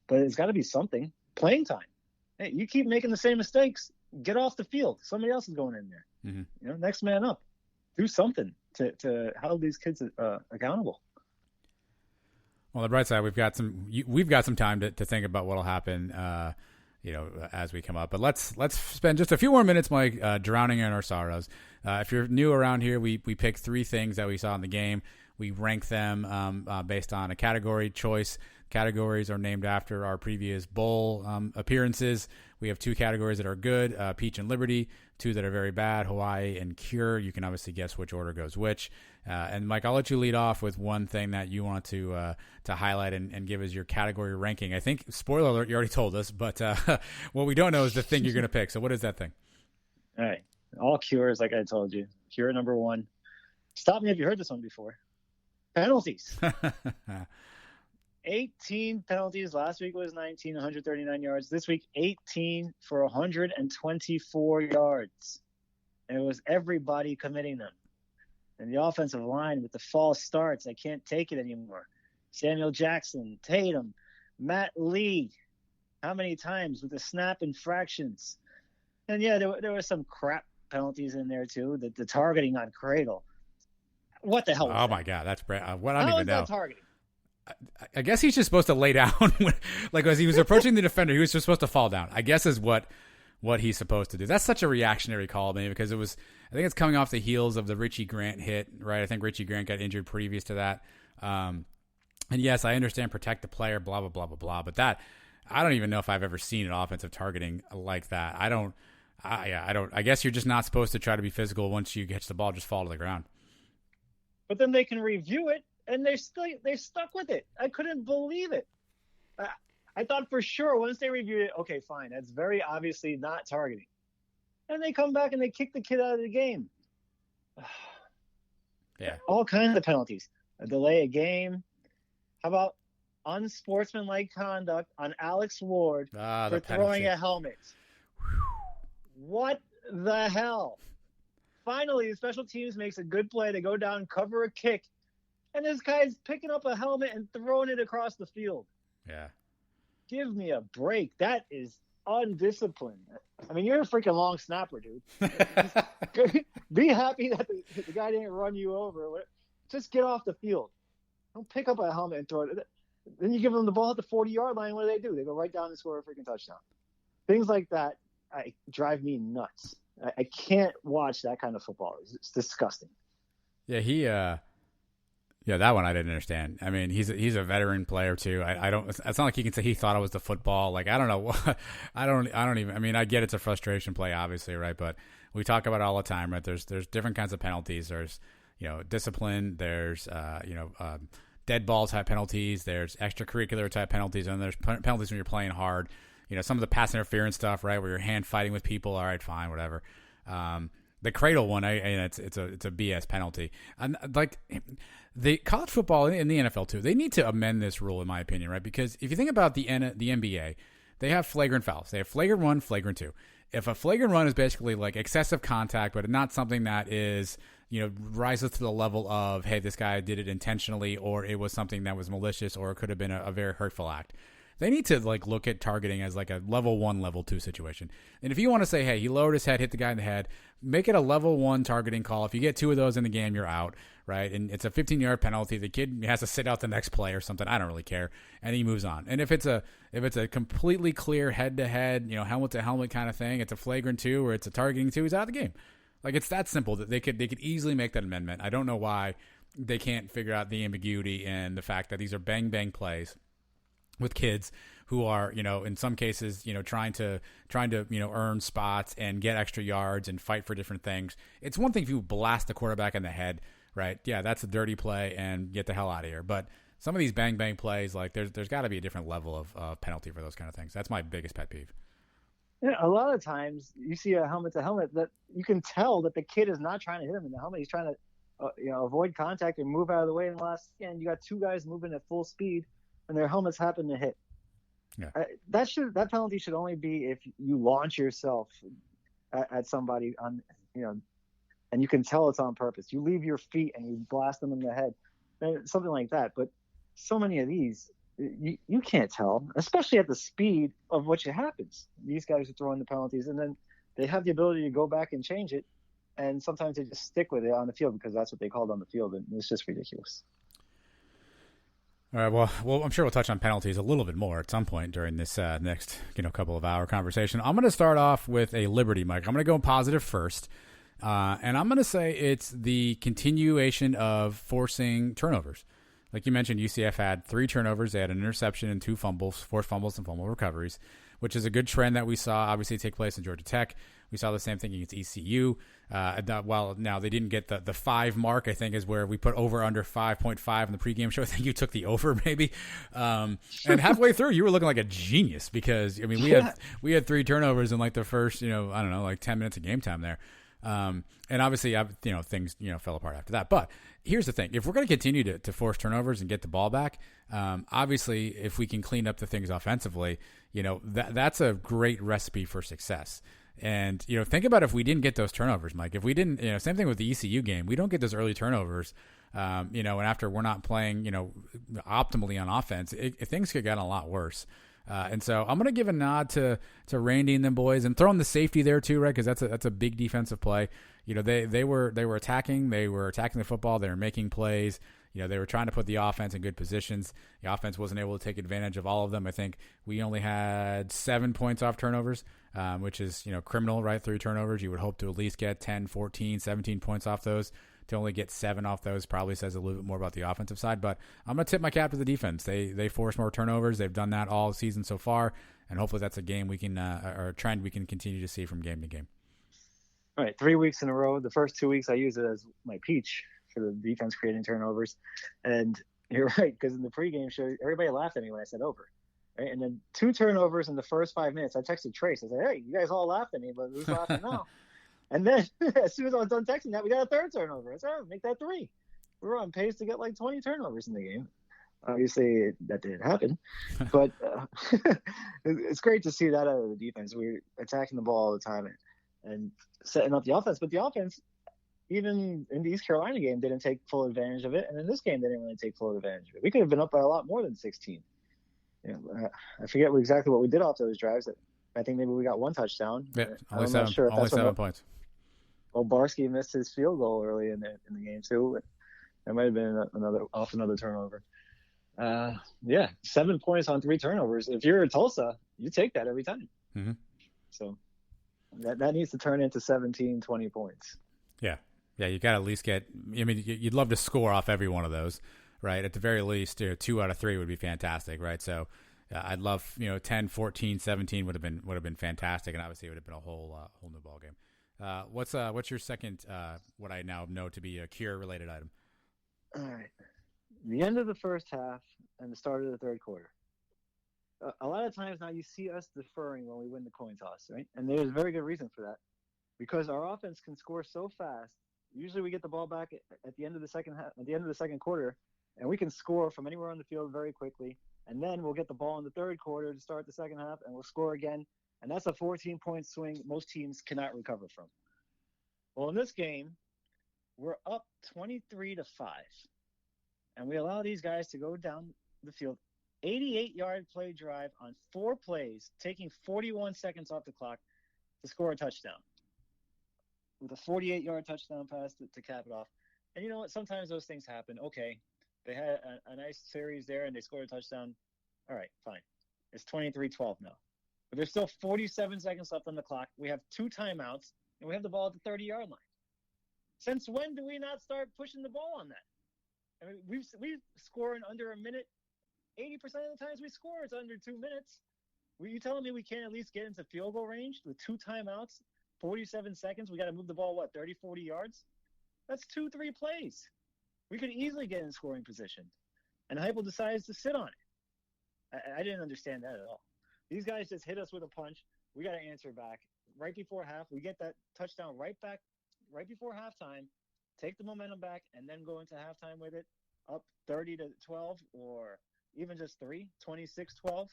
Speaker 3: But it's got to be something. Playing time. Hey, you keep making the same mistakes, get off the field. Somebody else is going in there. Mm-hmm. Next man up. Do something to hold these kids accountable.
Speaker 2: Well, the bright side, we've got some time to think about what'll happen, as we come up. But let's spend just a few more minutes, Mike, drowning in our sorrows. If you're new around here, we pick 3 things that we saw in the game. We rank them based on a category choice. Categories are named after our previous bowl appearances. We have 2 categories that are good, Peach and Liberty, 2 that are very bad, Hawaii and Cure. You can obviously guess which order goes which. And Mike, I'll let you lead off with one thing that you want to highlight and give us your category ranking. I think, spoiler alert, you already told us, but what we don't know is the thing you're going to pick. So what is that thing?
Speaker 3: All right. All Cures, like I told you. Cure number 1. Stop me if you heard this one before. Penalties. 18 penalties. Last week was 19, 139 yards. This week, 18 for 124 yards. And it was everybody committing them. And the offensive line with the false starts, I can't take it anymore. Samuel Jackson, Tatum, Matt Lee. How many times with the snap infractions? And yeah, there were some crap penalties in there too. The targeting on Cradle. What the hell was that?
Speaker 2: My God, that's what I don't
Speaker 3: How
Speaker 2: even
Speaker 3: is
Speaker 2: know.
Speaker 3: that targeting?
Speaker 2: I guess he's just supposed to lay down. Like, as he was approaching the defender, he was just supposed to fall down, I guess, is what he's supposed to do. That's such a reactionary call, man, because I think it's coming off the heels of the Richie Grant hit, right? I think Richie Grant got injured previous to that. And yes, I understand protect the player, blah, blah, blah, blah, blah. But I don't even know if I've ever seen an offensive targeting like that. I guess you're just not supposed to try to be physical. Once you catch the ball, just fall to the ground.
Speaker 3: But then they can review it, and they're stuck with it. I couldn't believe it. I thought for sure once they reviewed it, okay, fine, that's very obviously not targeting. And they come back and they kick the kid out of the game.
Speaker 2: Yeah.
Speaker 3: All kinds of penalties. A delay a game. How about unsportsmanlike conduct on Alex Ward for throwing a helmet? What the hell? Finally, the special teams makes a good play. They go down, cover a kick, and this guy's picking up a helmet and throwing it across the field.
Speaker 2: Yeah.
Speaker 3: Give me a break. That is undisciplined. I mean, you're a freaking long snapper, dude. Be happy that the guy didn't run you over. Just get off the field. Don't pick up a helmet and throw it. Then you give them the ball at the 40-yard line. What do? They go right down and score a freaking touchdown. Things like that drive me nuts. I can't watch that kind of football. It's disgusting.
Speaker 2: Yeah, that one I didn't understand. I mean, he's a veteran player too. I don't. It's not like he can say he thought it was the football. Like, I don't know what. I don't even. I mean, I get it's a frustration play, obviously, right? But we talk about it all the time, right? There's different kinds of penalties. There's discipline. There's dead ball type penalties. There's extracurricular type penalties, and there's penalties when you're playing hard. Some of the pass interference stuff, right, where you're hand fighting with people. All right, fine, whatever. The Cradle one, it's a BS penalty. And like the college football and the NFL too, they need to amend this rule, in my opinion, right? Because if you think about the NBA, they have flagrant fouls. They have flagrant 1, flagrant 2. If a flagrant run is basically like excessive contact, but not something that is rises to the level of, hey, this guy did it intentionally, or it was something that was malicious, or it could have been a very hurtful act. They need to look at targeting as like a level 1, level 2 situation. And if you want to say, hey, he lowered his head, hit the guy in the head, make it a level 1 targeting call. If you get 2 of those in the game, you're out, right? And it's a 15-yard penalty. The kid has to sit out the next play or something. I don't really care, and he moves on. And if it's a completely clear head-to-head, helmet-to-helmet kind of thing, it's a flagrant 2 or it's a targeting 2, he's out of the game. Like, it's that simple that they could easily make that amendment. I don't know why they can't figure out the ambiguity and the fact that these are bang bang plays with kids who are, in some cases, trying to earn spots and get extra yards and fight for different things. It's one thing if you blast the quarterback in the head, right? Yeah, that's a dirty play and get the hell out of here. But some of these bang bang plays, like there's got to be a different level of penalty for those kind of things. That's my biggest pet peeve.
Speaker 3: Yeah, a lot of times you see a helmet to helmet that you can tell that the kid is not trying to hit him in the helmet. He's trying to avoid contact and move out of the way. In the last second, you got two guys moving at full speed, and their helmets happen to hit.
Speaker 2: Yeah.
Speaker 3: That penalty should only be if you launch yourself at somebody on, and you can tell it's on purpose. You leave your feet and you blast them in the head, something like that. But so many of these, you can't tell, especially at the speed of what happens. These guys are throwing the penalties, and then they have the ability to go back and change it. And sometimes they just stick with it on the field because that's what they called on the field, and it's just ridiculous.
Speaker 2: All right. Well, I'm sure we'll touch on penalties a little bit more at some point during this next, couple of hour conversation. I'm going to start off with a liberty, Mike. I'm going to go positive first, and I'm going to say it's the continuation of forcing turnovers. Like you mentioned, UCF had 3 turnovers. They had an interception and 2 fumbles, 4 fumbles and fumble recoveries, which is a good trend that we saw obviously take place in Georgia Tech. We saw the same thing against ECU. Well, now they didn't get the 5 mark, I think, is where we put over under 5.5 in the pregame show. I think you took the over maybe. And halfway through, you were looking like a genius because, we had 3 turnovers in like the first, 10 minutes of game time there. And obviously, things, fell apart after that. But here's the thing. If we're going to continue to force turnovers and get the ball back, obviously, if we can clean up the things offensively, that's a great recipe for success. And, think about if we didn't get those turnovers, Mike. If we didn't, same thing with the ECU game. We don't get those early turnovers, and after we're not playing, optimally on offense, things could get a lot worse. And so I'm going to give a nod to Randy and them boys and throw in the safety there too, right? Because that's a big defensive play. They were attacking. They were attacking the football. They were making plays. They were trying to put the offense in good positions. The offense wasn't able to take advantage of all of them. I think we only had 7 points off turnovers, which is, criminal, right? 3 turnovers. You would hope to at least get 10, 14, 17 points off those. To only get 7 off those probably says a little bit more about the offensive side. But I'm going to tip my cap to the defense. They force more turnovers. They've done that all season so far. And hopefully that's a game we can, or a trend we can continue to see from game to game.
Speaker 3: All right, 3 weeks in a row. The first 2 weeks I use it as my peach for the defense creating turnovers. And you're right, because in the pregame show, everybody laughed at me when I said over. Right? And then 2 turnovers in the first 5 minutes. I texted Trace. I said, hey, you guys all laughed at me, but who's laughing now? And then as soon as I was done texting that, we got a 3rd turnover. I said, oh, make that 3. We were on pace to get like 20 turnovers in the game. Obviously, that didn't happen. But it's great to see that out of the defense. We're attacking the ball all the time and setting up the offense. But the offense, even in the East Carolina game, didn't take full advantage of it. And in this game, they didn't really take full advantage of it. We could have been up by a lot more than 16. I forget exactly what we did off those drives. I think maybe we got 1 touchdown.
Speaker 2: Yeah, only 7 points.
Speaker 3: Well, Barsky missed his field goal early in the game too. That might have been another turnover. 7 points on 3 turnovers. If you're Tulsa, you take that every time.
Speaker 2: Mm-hmm.
Speaker 3: So that needs to turn into 17, 20 points.
Speaker 2: Yeah, you got to at least get. I mean, you'd love to score off every one of those, right? At the very least, 2 out of 3 would be fantastic, right? So. I'd love 10, 14, 17 would have been fantastic, and obviously it would have been a whole new ball game. What's your second what I now know to be a cure related item?
Speaker 3: All right, the end of the first half and the start of the 3rd quarter. A lot of times now you see us deferring when we win the coin toss, right? And there's a very good reason for that, because our offense can score so fast. Usually we get the ball back at the end of the second half, at the end of the 2nd quarter, and we can score from anywhere on the field very quickly. And then we'll get the ball in the 3rd quarter to start the 2nd half, and we'll score again. And that's a 14-point swing most teams cannot recover from. Well, in this game, we're up 23-5, and we allow these guys to go down the field. 88-yard play drive on 4 plays, taking 41 seconds off the clock to score a touchdown. With a 48-yard touchdown pass to cap it off. And you know what? Sometimes those things happen. Okay. They had a nice series there, and they scored a touchdown. All right, fine. It's 23-12 now. But there's still 47 seconds left on the clock. We have 2 timeouts, and we have the ball at the 30-yard line. Since when do we not start pushing the ball on that? I mean, we've scored in under a minute. 80% of the times we score, it's under 2 minutes. Were you telling me we can't at least get into field goal range with 2 timeouts, 47 seconds? We got to move the ball, 30, 40 yards? That's 2-3 plays. We could easily get in scoring position. And Heupel decides to sit on it. I didn't understand that at all. These guys just hit us with a punch. We got to answer back. Right before half, we get that touchdown right before halftime, take the momentum back, and then go into halftime with it, up 30-12, or even just 26-12.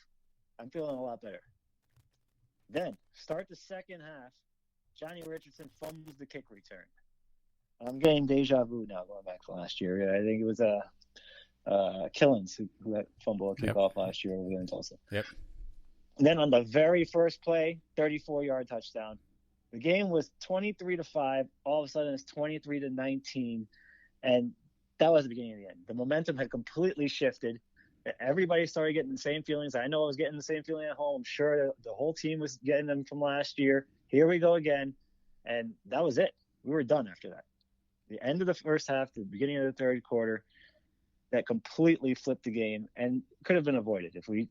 Speaker 3: I'm feeling a lot better. Then, start the second half, Johnny Richardson fumbles the kick return. I'm getting deja vu now going back to last year. I think it was Killens who had fumbled a kickoff last year over there in Tulsa.
Speaker 2: Yep.
Speaker 3: And then on the very first play, 34-yard touchdown. The game was 23-5. All of a sudden, it's 23-19. And that was the beginning of the end. The momentum had completely shifted. Everybody started getting the same feelings. I know I was getting the same feeling at home. I'm sure the whole team was getting them from last year. Here we go again. And that was it. We were done after that. The end of the first half, the beginning of the third quarter, that completely flipped the game and could have been avoided if we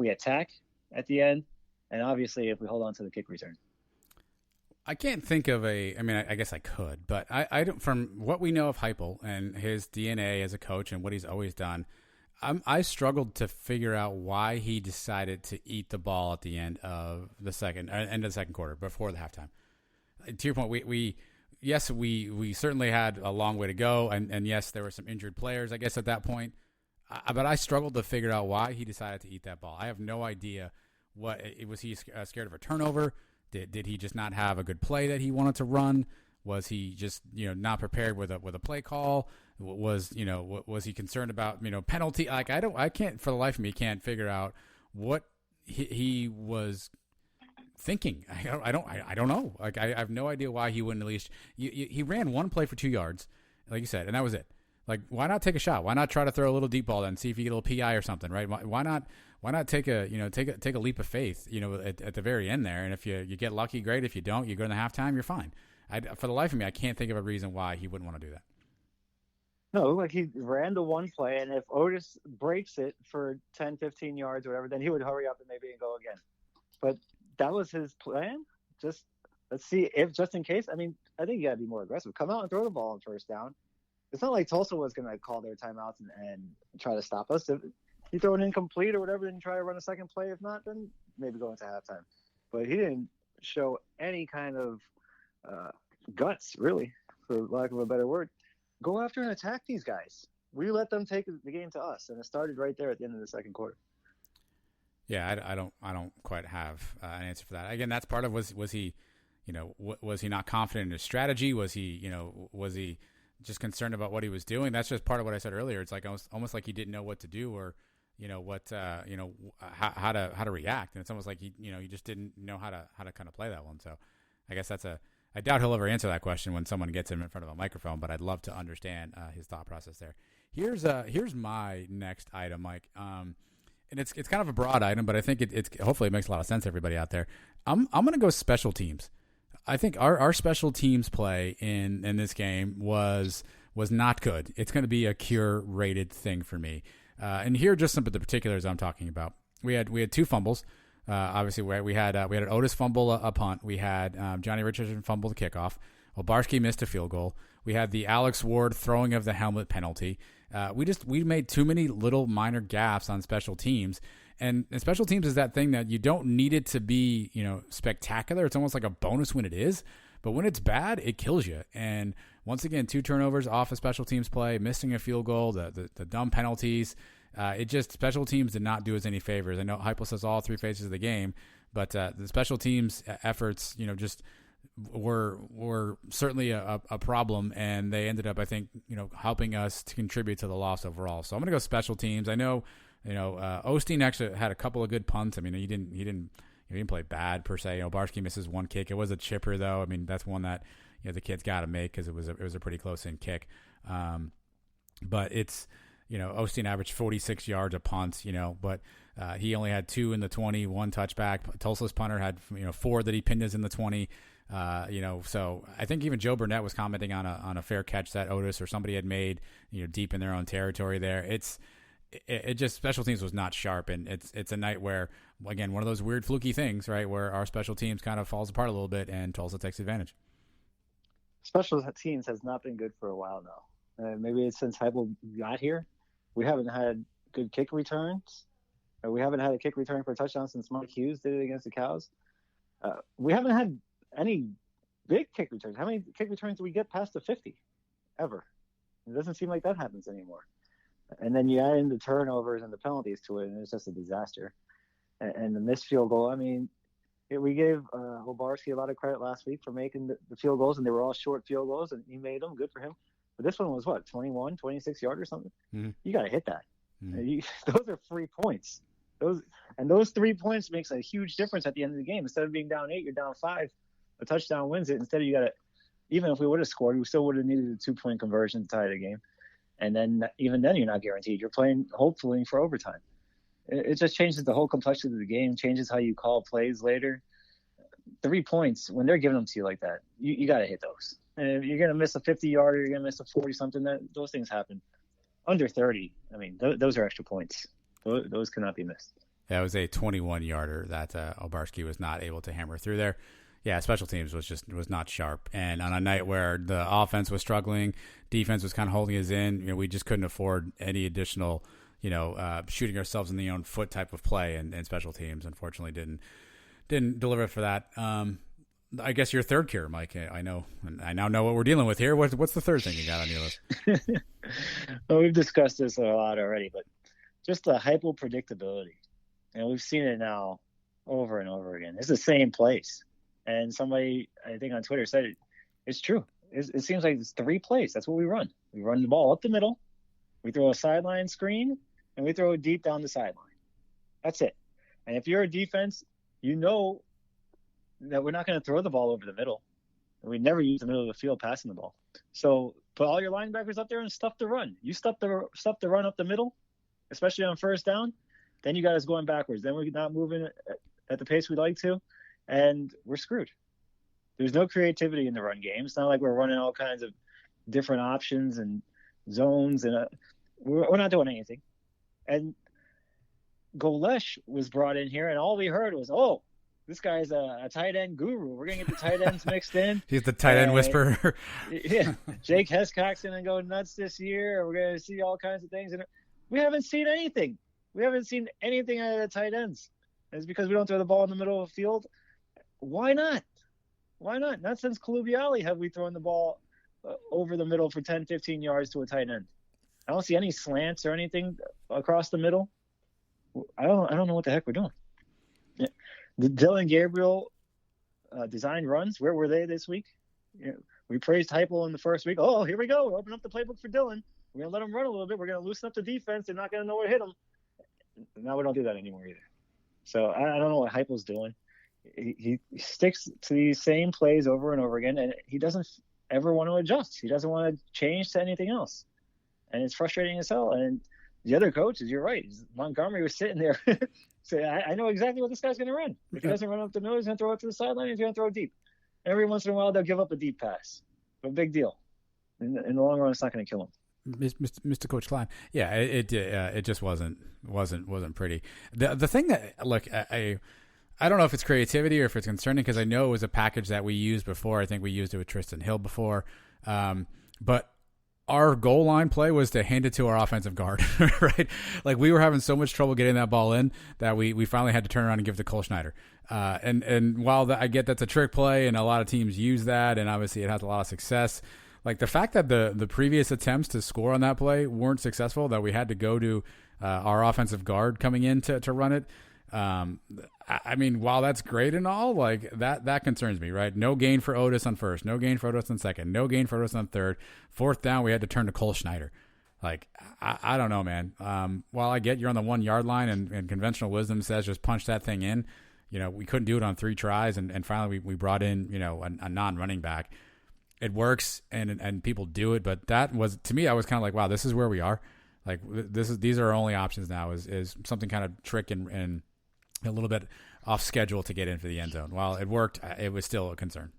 Speaker 3: attack at the end, and obviously if we hold on to the kick return.
Speaker 2: I can't think of I guess I could, but I don't, from what we know of Heupel and his DNA as a coach and what he's always done, I struggled to figure out why he decided to eat the ball at the end of the second quarter before the halftime. To your point, we certainly had a long way to go, and yes, there were some injured players, I guess, at that point. But I struggled to figure out why he decided to eat that ball. I have no idea. Was he scared of a turnover? Did he just not have a good play that he wanted to run? Was he just not prepared with a play call? Was he concerned about penalty? Like I can't for the life of me can't figure out what he was thinking. I don't know. Like I have no idea why he wouldn't at least. He ran one play for 2 yards, like you said, and that was it. Like, why not take a shot? Why not try to throw a little deep ball and see if you get a little PI or something, right? Why not take a leap of faith, at the very end there? And if you get lucky, great. If you don't, you go in the halftime, you're fine. For the life of me, I can't think of a reason why he wouldn't want to do that.
Speaker 3: No, like he ran the one play, and if Otis breaks it for 10, 15 yards or whatever, then he would hurry up and maybe go again. But that was his plan. Just let's see if just in case. I mean, I think you got to be more aggressive. Come out and throw the ball on first down. It's not like Tulsa was going to call their timeouts and try to stop us. If you throw an incomplete or whatever, then try to run a second play. If not, then maybe go into halftime. But he didn't show any kind of guts, really, for lack of a better word. Go after and attack these guys. We let them take the game to us, and it started right there at the end of the second quarter.
Speaker 2: Yeah, I don't quite have an answer for that. Again, that's part of was he not confident in his strategy? Was he just concerned about what he was doing? That's just part of what I said earlier. It's like almost like he didn't know what to do or how to react, and it's almost like he just didn't know how to kind of play that one. So I guess I doubt he'll ever answer that question when someone gets him in front of a microphone, but I'd love to understand his thought process there. Here's my next item, Mike. And it's kind of a broad item, but I think it's hopefully it makes a lot of sense to everybody out there. I'm going to go special teams. I think our special teams play in this game was not good. It's going to be a cure-rated thing for me. And here are just some of the particulars I'm talking about. We had 2 fumbles. Obviously, we had an Otis fumble a punt. We had Johnny Richardson fumble the kickoff. Obarski missed a field goal. We had the Alex Ward throwing of the helmet penalty. We made too many little minor gaffes on special teams. And special teams is that thing that you don't need it to be, spectacular. It's almost like a bonus when it is. But when it's bad, it kills you. And once again, 2 turnovers off a special teams play, missing a field goal, the dumb penalties. Special teams did not do us any favors. I know Heupel says all 3 phases of the game, but the special teams efforts, just were certainly a problem, and they ended up, I think, helping us to contribute to the loss overall. So I'm going to go special teams. I know, Osteen actually had a couple of good punts. I mean, he didn't play bad per se. Barsky misses 1 kick. It was a chipper though. I mean, that's one that the kid's got to make because it was a pretty close in kick. But it's Osteen averaged 46 yards a punt. But he only had 2 in the 20, 1 touchback. Tulsa's punter had 4 that he pinned us in the 20. So I think even Joe Burnett was commenting on a fair catch that Otis or somebody had made, deep in their own territory there. It just, special teams was not sharp, and it's a night where, again, one of those weird fluky things, right, where our special teams kind of falls apart a little bit and Tulsa takes advantage.
Speaker 3: Special teams has not been good for a while now. Maybe it's since Heupel got here. We haven't had good kick returns. We haven't had a kick return for a touchdown since Mark Hughes did it against the Cows. We haven't had any big kick returns. How many kick returns do we get past the 50 ever? It doesn't seem like that happens anymore. And then you add in the turnovers and the penalties to it, and it's just a disaster. And the missed field goal, we gave Obarski a lot of credit last week for making the field goals, and they were all short field goals, and he made them. Good for him. But this one was, 21, 26 yards or something? Mm-hmm. You got to hit that. Mm-hmm. Those are 3 points. Those 3 points makes a huge difference at the end of the game. Instead of being down 8, you're down 5. A touchdown wins it. Instead, you got to, even if we would have scored, we still would have needed a 2-point conversion to tie the game. And then even then, you're not guaranteed. You're playing, hopefully, for overtime. It just changes the whole complexity of the game, changes how you call plays later. 3 points, when they're giving them to you like that, you got to hit those. And if you're going to miss a 50-yarder, you're going to miss a 40-something, those things happen. Under 30, those are extra points. Those cannot be missed.
Speaker 2: Yeah, it was a 21-yarder that Obarski was not able to hammer through there. Yeah, special teams was not sharp. And on a night where the offense was struggling, defense was kind of holding us in, we just couldn't afford any additional, shooting ourselves in the own foot type of play. And special teams, unfortunately, didn't deliver for that. I guess your third cure, Mike. I now know what we're dealing with here. What's the third thing you got on your list?
Speaker 3: Well, we've discussed this a lot already, but just the hypo predictability. And we've seen it now over and over again. It's the same place. And somebody, I think on Twitter, said it's true. It seems like it's 3 plays. That's what we run. We run the ball up the middle. We throw a sideline screen, and we throw it deep down the sideline. That's it. And if you're a defense, you know that we're not going to throw the ball over the middle. We never use the middle of the field passing the ball. So put all your linebackers up there and stuff the run. You stuff the run up the middle, especially on first down. Then you got us going backwards. Then we're not moving at the pace we'd like to, and we're screwed. There's no creativity in the run game. It's not like we're running all kinds of different options and zones, and we're not doing anything. And Golesh was brought in here, and all we heard was, "Oh, this guy's a tight end guru. We're gonna get the tight ends mixed in."
Speaker 2: He's the tight end whisperer.
Speaker 3: Yeah, Jake Hescock's gonna go nuts this year. We're gonna see all kinds of things, and we haven't seen anything. We haven't seen anything out of the tight ends. It's because we don't throw the ball in the middle of the field. Why not? Why not? Not since Colubiali have we thrown the ball over the middle for 10, 15 yards to a tight end. I don't see any slants or anything across the middle. I don't know what the heck we're doing. Yeah. The Dylan Gabriel designed runs, where were they this week? We praised Heupel in the first week. Oh, here we go. We're opening up the playbook for Dylan. We're going to let him run a little bit. We're going to loosen up the defense. They're not going to know where to hit him. Now we don't do that anymore either. So I don't know what Heupel's doing. He sticks to these same plays over and over again, and he doesn't ever want to adjust. He doesn't want to change to anything else. And it's frustrating as hell. And the other coaches, you're right. Montgomery was sitting there saying, I know exactly what this guy's going to run. If he doesn't run up the middle, he's going to throw it to the sideline. He's going to throw it deep. Every once in a while, they'll give up a deep pass. But big deal. In the long run, it's not going to kill him.
Speaker 2: Mr. Coach Klein, yeah, it just wasn't pretty. The thing that, look, I don't know if it's creativity or if it's concerning, because I know it was a package that we used before. I think we used it with Tristan Hill before, but our goal line play was to hand it to our offensive guard, right? Like, we were having so much trouble getting that ball in that we finally had to turn around and give it to Cole Schneider. And while I get that's a trick play and a lot of teams use that, and obviously it has a lot of success. Like, the fact that the previous attempts to score on that play weren't successful, that we had to go to our offensive guard coming in to run it. I mean, while that's great and all, like, that concerns me, right? No gain for Otis on first, no gain for Otis on second, no gain for Otis on third. Fourth down, we had to turn to Cole Schneider. Like, I don't know, man. While I get you're on the 1 yard line and conventional wisdom says just punch that thing in, we couldn't do it on 3 tries, and finally we brought in, a non-running back. It works and people do it, but that was, to me, I was kind of like, wow, this is where we are. Like, these are our only options now is something kind of trick and a little bit off schedule to get in for the end zone. While it worked, it was still a concern.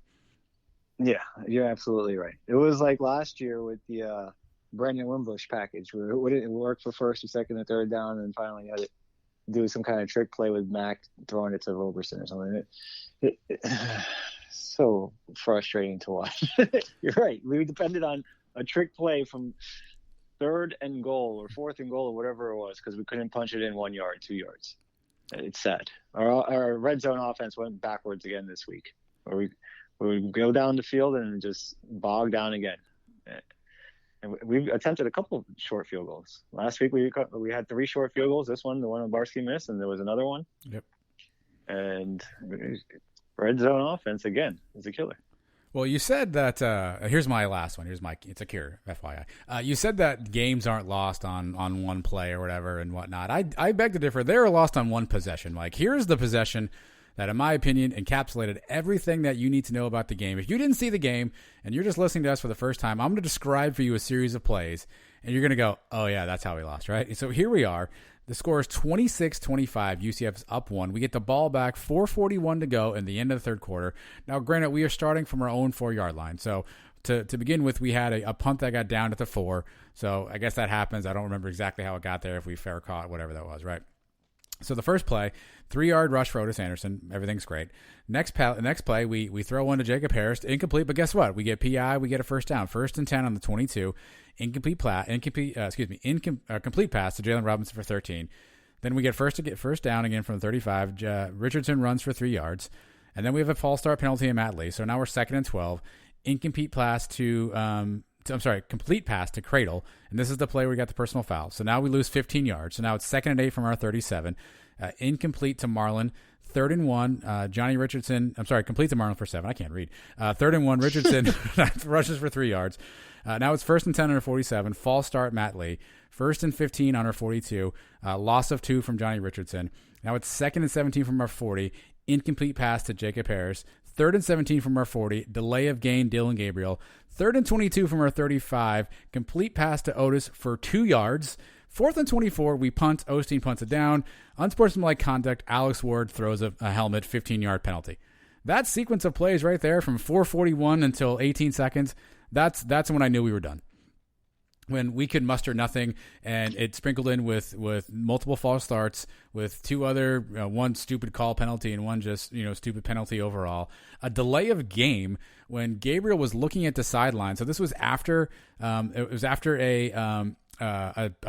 Speaker 3: Yeah, you're absolutely right. It was like last year with the Brandon Wimbush package where it worked for first or second or third down, and finally you had to do some kind of trick play with Mac throwing it to Roberson or something. So frustrating to watch. You're right. We depended on a trick play from third and goal or fourth and goal or whatever it was because we couldn't punch it in 1 yard, 2 yards. It's sad. Our red zone offense went backwards again this week, where we go down the field and just bog down again. And we attempted a couple short field goals. Last week we had 3 short field goals. This one, the one Barsky missed, and there was another one.
Speaker 2: Yep.
Speaker 3: And red zone offense again is a killer.
Speaker 2: Well, you said that. Here's my last one. It's a cure, FYI. You said that games aren't lost on one play or whatever and whatnot. I beg to differ. They're lost on one possession. Like, here's the possession that, in my opinion, encapsulated everything that you need to know about the game. If you didn't see the game and you're just listening to us for the first time, I'm going to describe for you a series of plays, and you're going to go, oh, yeah, that's how we lost, right? So here we are. The score is 26-25. UCF is up 1. We get the ball back, 4:41 to go in the end of the third quarter. Now, granted, we are starting from our own 4-yard line. So to begin with, we had a punt that got down at the 4. So I guess that happens. I don't remember exactly how it got there, if we fair caught, whatever that was, right? So the first play, 3-yard rush for Otis Anderson. Everything's great. Next play, we throw one to Jacob Harris, incomplete. But guess what? We get PI. We get a first down, 1st and 10 on the 22. Complete pass to Jalen Robinson for 13. Then we get first down again from the 35. Richardson runs for 3 yards, and then we have a false start penalty in Matt Lee. So now we're 2nd and 12. Complete pass to Cradle, and this is the play where we got the personal foul. So now we lose 15 yards. So now it's 2nd and 8 from our 37. Incomplete to Marlon. 3rd and 1. Johnny Richardson. Complete to Marlon for 7. I can't read. 3rd and 1. Richardson rushes for 3 yards. Now it's 1st and 10 on our 47. False start Matt Lee. 1st and 15 on our 42. Loss of 2 from Johnny Richardson. Now it's 2nd and 17 from our 40. Incomplete pass to Jacob Harris. 3rd and 17 from our 40. Delay of gain, Dylan Gabriel. 3rd and 22 from our 35. Complete pass to Otis for 2 yards. 4th and 24, we punt. Osteen punts it down. Unsportsmanlike conduct. Alex Ward throws a helmet, 15-yard penalty. That sequence of plays right there from 4:41 until 18 seconds, that's when I knew we were done. When we could muster nothing, and it sprinkled in with multiple false starts, with 2 other, one stupid call penalty and one just stupid penalty overall. A delay of game when Gabriel was looking at the sideline. So this was after a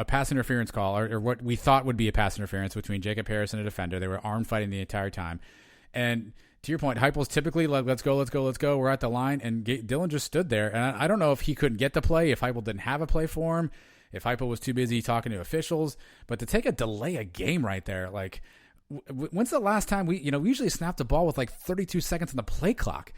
Speaker 2: pass interference call, or what we thought would be a pass interference between Jacob Harris and a defender. They were arm fighting the entire time, and to your point, Heupel's typically like, let's go. We're at the line. And Dylan just stood there. And I don't know if he couldn't get the play, if Heupel didn't have a play for him, if Heupel was too busy talking to officials. But to take a delay a game right there, like, when's the last time we usually snap the ball with like 32 seconds on the play clock,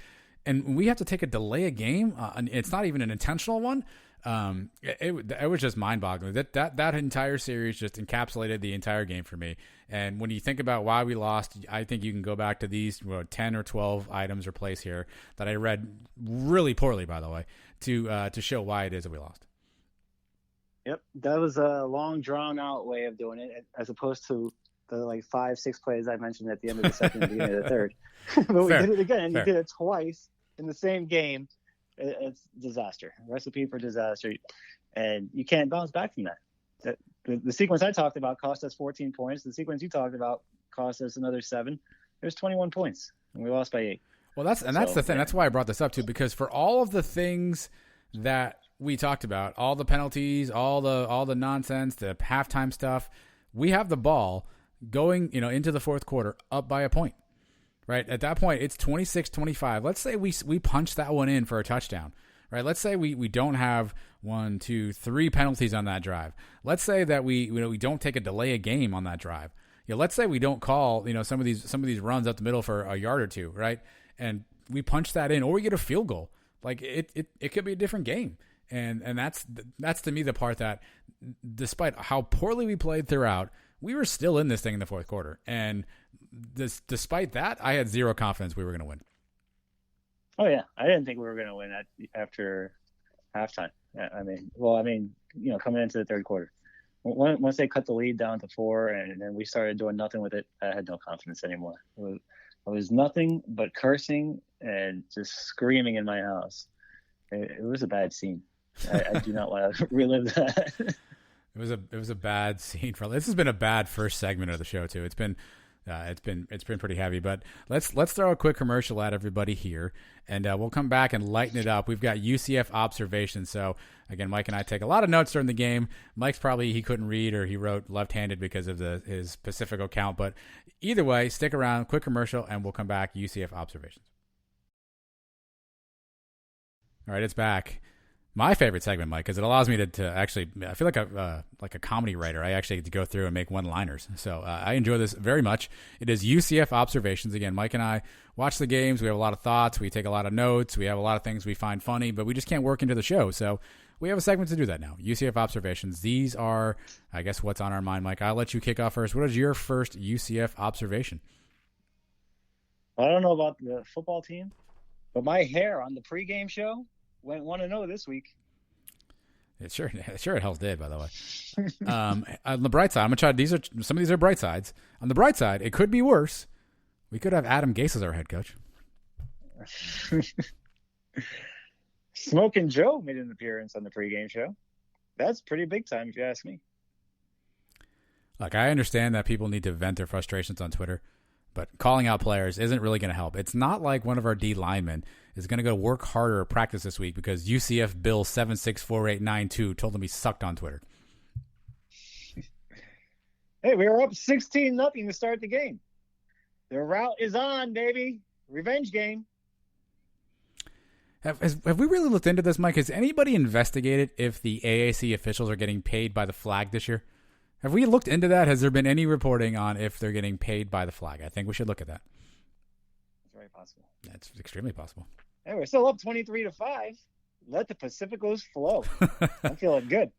Speaker 2: and we have to take a delay a game? And it's not even an intentional one. It was just mind-boggling. That entire series just encapsulated the entire game for me. And when you think about why we lost, I think you can go back to these 10 or 12 items or plays here that I read really poorly, by the way, to show why it is that we lost.
Speaker 3: Yep, that was a long, drawn-out way of doing it, as opposed to the 5-6 plays I mentioned at the end of the second and beginning of the third. But we did it again, and you did it twice in the same game. It's disaster, recipe for disaster, and you can't bounce back from that. The sequence I talked about cost us 14 points. The sequence you talked about cost us another 7. There's 21 points, and we lost by 8.
Speaker 2: Well, that's the thing. That's why I brought this up too, because for all of the things that we talked about, all the penalties, all the nonsense, the halftime stuff, we have the ball going, into the fourth quarter up by a point. Right at that point, it's 26-25. Let's say we punch that one in for a touchdown. Right. Let's say we don't have 1, 2, 3 penalties on that drive. Let's say that we don't take a delay a game on that drive. Let's say we don't call some of these runs up the middle for a yard or 2. Right. And we punch that in, or we get a field goal. Like it could be a different game. And that's to me the part that, despite how poorly we played throughout, we were still in this thing in the fourth quarter. And despite that, I had zero confidence we were going to win.
Speaker 3: Oh yeah, I didn't think we were going to win after halftime. Coming into the third quarter, Once they cut the lead down to 4, and then we started doing nothing with it, I had no confidence anymore. It was nothing but cursing and just screaming in my house. It was a bad scene. I do not want to relive that.
Speaker 2: It was a bad scene for. This has been a bad first segment of the show too. It's been pretty heavy. But let's throw a quick commercial at everybody here, and we'll come back and lighten it up. We've got UCF observations. So again, Mike and I take a lot of notes during the game. Mike's probably he couldn't read or he wrote left-handed because of his Pacifico count. But either way, stick around. Quick commercial, and we'll come back. UCF observations. All right, it's back. My favorite segment, Mike, because it allows me to actually, I feel like a comedy writer. I actually get to go through and make one-liners. So I enjoy this very much. It is UCF Observations. Again, Mike and I watch the games. We have a lot of thoughts. We take a lot of notes. We have a lot of things we find funny, but we just can't work into the show. So we have a segment to do that now. UCF Observations. These are, I guess, what's on our mind, Mike. I'll let you kick off first. What is your first UCF observation?
Speaker 3: I don't know about the football team, but my hair on the pregame show went 1-0 this week.
Speaker 2: It sure it hell did, by the way. On the bright side, I'm gonna try. Some of these are bright sides. On the bright side, it could be worse. We could have Adam Gase as our head coach.
Speaker 3: Smoking Joe made an appearance on the pregame show. That's pretty big time, if you ask me.
Speaker 2: Look, I understand that people need to vent their frustrations on Twitter, but calling out players isn't really going to help. It's not like one of our D linemen is going to go work harder at practice this week because UCF Bill 764892 told him he sucked on Twitter.
Speaker 3: Hey, we were up 16-0 to start the game. The route is on, baby. Revenge game.
Speaker 2: Have we really looked into this, Mike? Has anybody investigated if the AAC officials are getting paid by the flag this year? Have we looked into that? Has there been any reporting on if they're getting paid by the flag? I think we should look at that.
Speaker 3: It's very possible.
Speaker 2: That's extremely possible.
Speaker 3: Hey, we're still up 23-5. Let the Pacificos flow. I'm feeling good.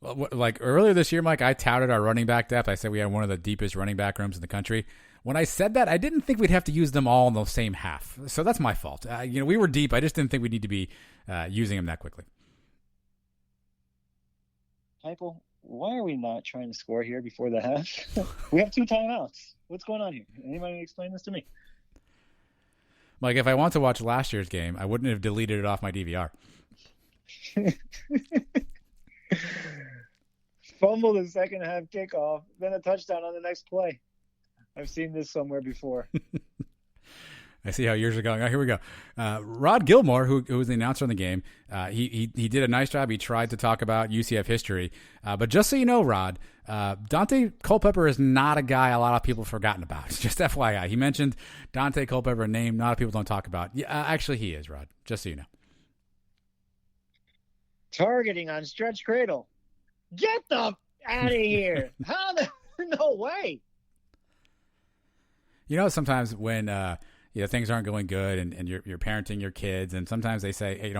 Speaker 2: Well, like earlier this year, Mike, I touted our running back depth. I said we had one of the deepest running back rooms in the country. When I said that, I didn't think we'd have to use them all in the same half. So that's my fault. We were deep. I just didn't think we need to be using them that quickly.
Speaker 3: Michael, why are we not trying to score here before the half? We have 2 timeouts. What's going on here? Anybody explain this to me?
Speaker 2: Mike, if I want to watch last year's game, I wouldn't have deleted it off my DVR.
Speaker 3: Fumble the second half kickoff, then a touchdown on the next play. I've seen this somewhere before.
Speaker 2: I see how yours are going. Oh, here we go. Rod Gilmore, who was the announcer on the game, he did a nice job. He tried to talk about UCF history. But just so you know, Rod, Dante Culpepper is not a guy a lot of people have forgotten about. Just FYI. He mentioned Dante Culpepper, a name not a lot of people don't talk about. Yeah, actually, he is, Rod. Just so you know.
Speaker 3: Targeting on stretch cradle. Get the out of here. No way.
Speaker 2: You know, sometimes when things aren't going good and you're parenting your kids, and sometimes they say, hey,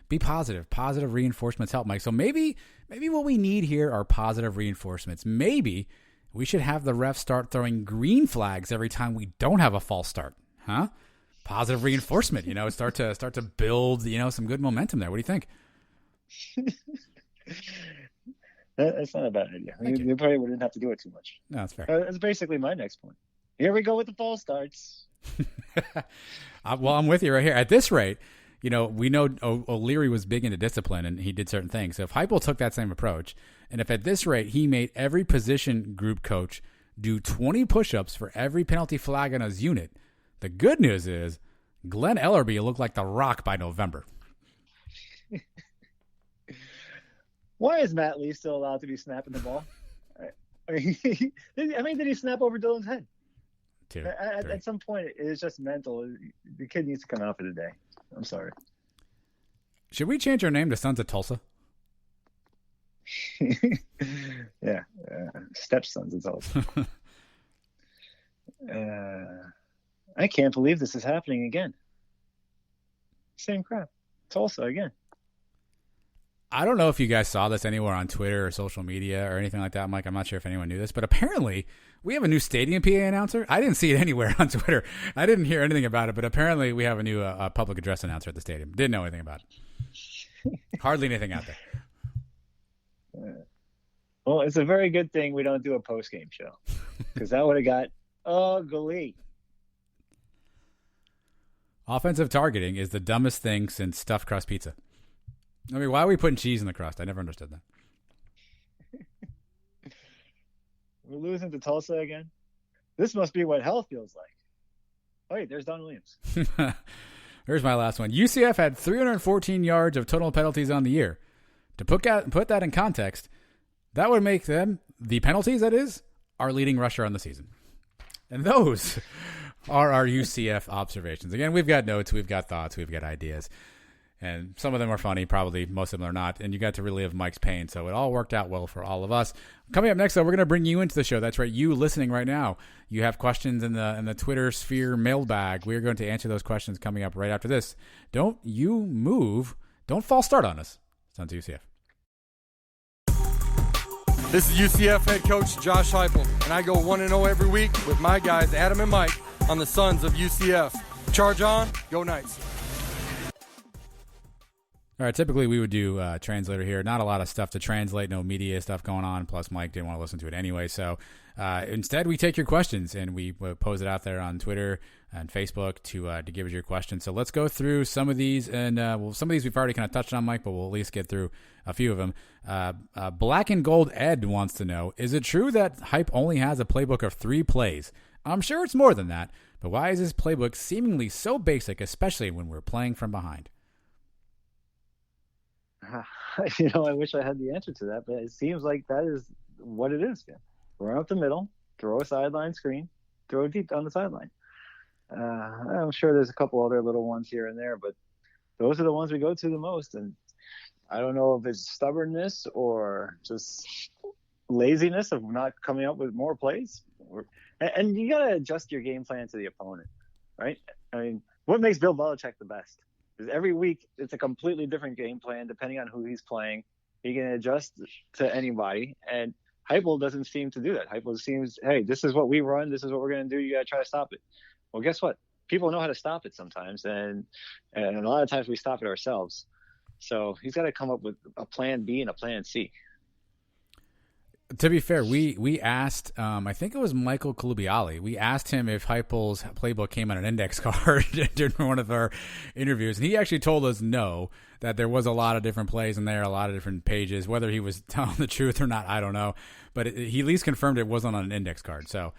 Speaker 2: be positive. Positive reinforcements help, Mike. So maybe what we need here are positive reinforcements. Maybe we should have the refs start throwing green flags every time we don't have a false start. Huh? Positive reinforcement, start to build, some good momentum there. What do you think?
Speaker 3: That's not a bad idea. You probably wouldn't have to do it too much.
Speaker 2: No, that's fair.
Speaker 3: That's basically my next point. Here we go with the false starts.
Speaker 2: Well, I'm with you right here. At this rate, we know O'Leary was big into discipline and he did certain things. So if Heupel took that same approach, and if at this rate he made every position group coach do 20 push-ups for every penalty flag on his unit, the good news is Glenn Ellerby looked like the Rock by November.
Speaker 3: Why is Matt Lee still allowed to be snapping the ball? Did he snap over Dylan's head? At some point, it's just mental. The kid needs to come out for the day. I'm sorry.
Speaker 2: Should we change our name to Sons of Tulsa?
Speaker 3: Yeah. Stepsons of Tulsa. I can't believe this is happening again. Same crap. Tulsa again.
Speaker 2: I don't know if you guys saw this anywhere on Twitter or social media or anything like that, Mike. I'm not sure if anyone knew this, but apparently we have a new stadium PA announcer. I didn't see it anywhere on Twitter. I didn't hear anything about it, but apparently we have a new public address announcer at the stadium. Didn't know anything about it. Hardly anything out there.
Speaker 3: Well, it's a very good thing we don't do a post-game show because that would have got ugly.
Speaker 2: Offensive targeting is the dumbest thing since stuffed crust pizza. I mean, why are we putting cheese in the crust? I never understood that.
Speaker 3: We're losing to Tulsa again. This must be what hell feels like. Oh, wait, there's Don Williams.
Speaker 2: Here's my last one. UCF had 314 yards of total penalties on the year. To put that in context, that would make them, the penalties that is, our leading rusher on the season. And those are our UCF observations. Again, we've got notes, we've got thoughts, we've got ideas. And some of them are funny, probably most of them are not. And you got to relive Mike's pain. So it all worked out well for all of us. Coming up next, though, we're going to bring you into the show. That's right. You listening right now. You have questions in the Twitter sphere mailbag. We're going to answer those questions coming up right after this. Don't you move. Don't false start on us. Sons of UCF.
Speaker 4: This is UCF head coach Josh Heupel, and I go 1-0 every week with my guys Adam and Mike on the Sons of UCF. Charge on, go Knights.
Speaker 2: All right, typically we would do translator here. Not a lot of stuff to translate, no media stuff going on, plus Mike didn't want to listen to it anyway. So instead we take your questions, and we pose it out there on Twitter and Facebook to give us your questions. So let's go through some of these, and some of these we've already kind of touched on, Mike, but we'll at least get through a few of them. Black and Gold Ed wants to know, is it true that Hype only has a playbook of 3 plays? I'm sure it's more than that, but why is this playbook seemingly so basic, especially when we're playing from behind?
Speaker 3: I wish I had the answer to that, but it seems like that is what it is. Run up the middle, throw a sideline screen, throw it deep down the sideline. I'm sure there's a couple other little ones here and there, but those are the ones we go to the most. And I don't know if it's stubbornness or just laziness of not coming up with more plays. And you got to adjust your game plan to the opponent, right? I mean, what makes Bill Belichick the best? Because every week it's a completely different game plan depending on who he's playing. He can adjust to anybody, and Heupel doesn't seem to do that. Heupel seems, hey, this is what we run. This is what we're going to do. You got to try to stop it. Well, guess what? People know how to stop it sometimes, and a lot of times we stop it ourselves. So he's got to come up with a plan B and a plan C.
Speaker 2: To be fair, we asked, I think it was Michael Colubiali. We asked him if Heupel's playbook came on an index card during one of our interviews, and he actually told us no, that there was a lot of different plays in there, a lot of different pages. Whether he was telling the truth or not, I don't know. But he at least confirmed it wasn't on an index card. So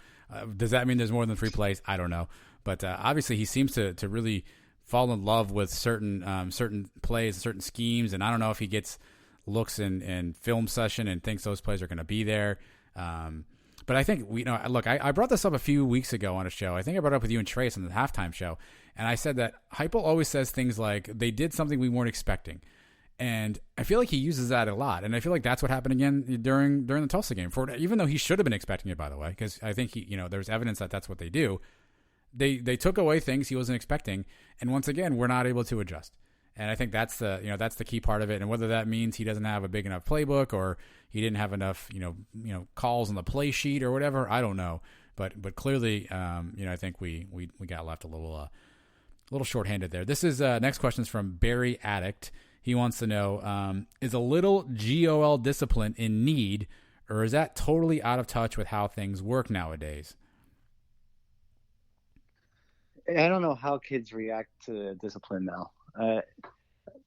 Speaker 2: does that mean there's more than 3 plays? I don't know. But obviously he seems to really fall in love with certain plays, certain schemes, and I don't know if he gets looks in film session and thinks those plays are going to be there. But I think look, I brought this up a few weeks ago on a show. I think I brought it up with you and Trace on the halftime show. And I said that Heupel always says things like, they did something we weren't expecting. And I feel like he uses that a lot. And I feel like that's what happened again during the Tulsa game. Even though he should have been expecting it, by the way, because I think there's evidence that that's what they do. They took away things he wasn't expecting. And once again, we're not able to adjust. And I think that's the key part of it. And whether that means he doesn't have a big enough playbook or he didn't have enough, calls on the play sheet or whatever, I don't know. But clearly, I think we got left a little shorthanded there. This is next question is from Barry Addict. He wants to know, is a little GOL discipline in need, or is that totally out of touch with how things work nowadays?
Speaker 3: I don't know how kids react to discipline now.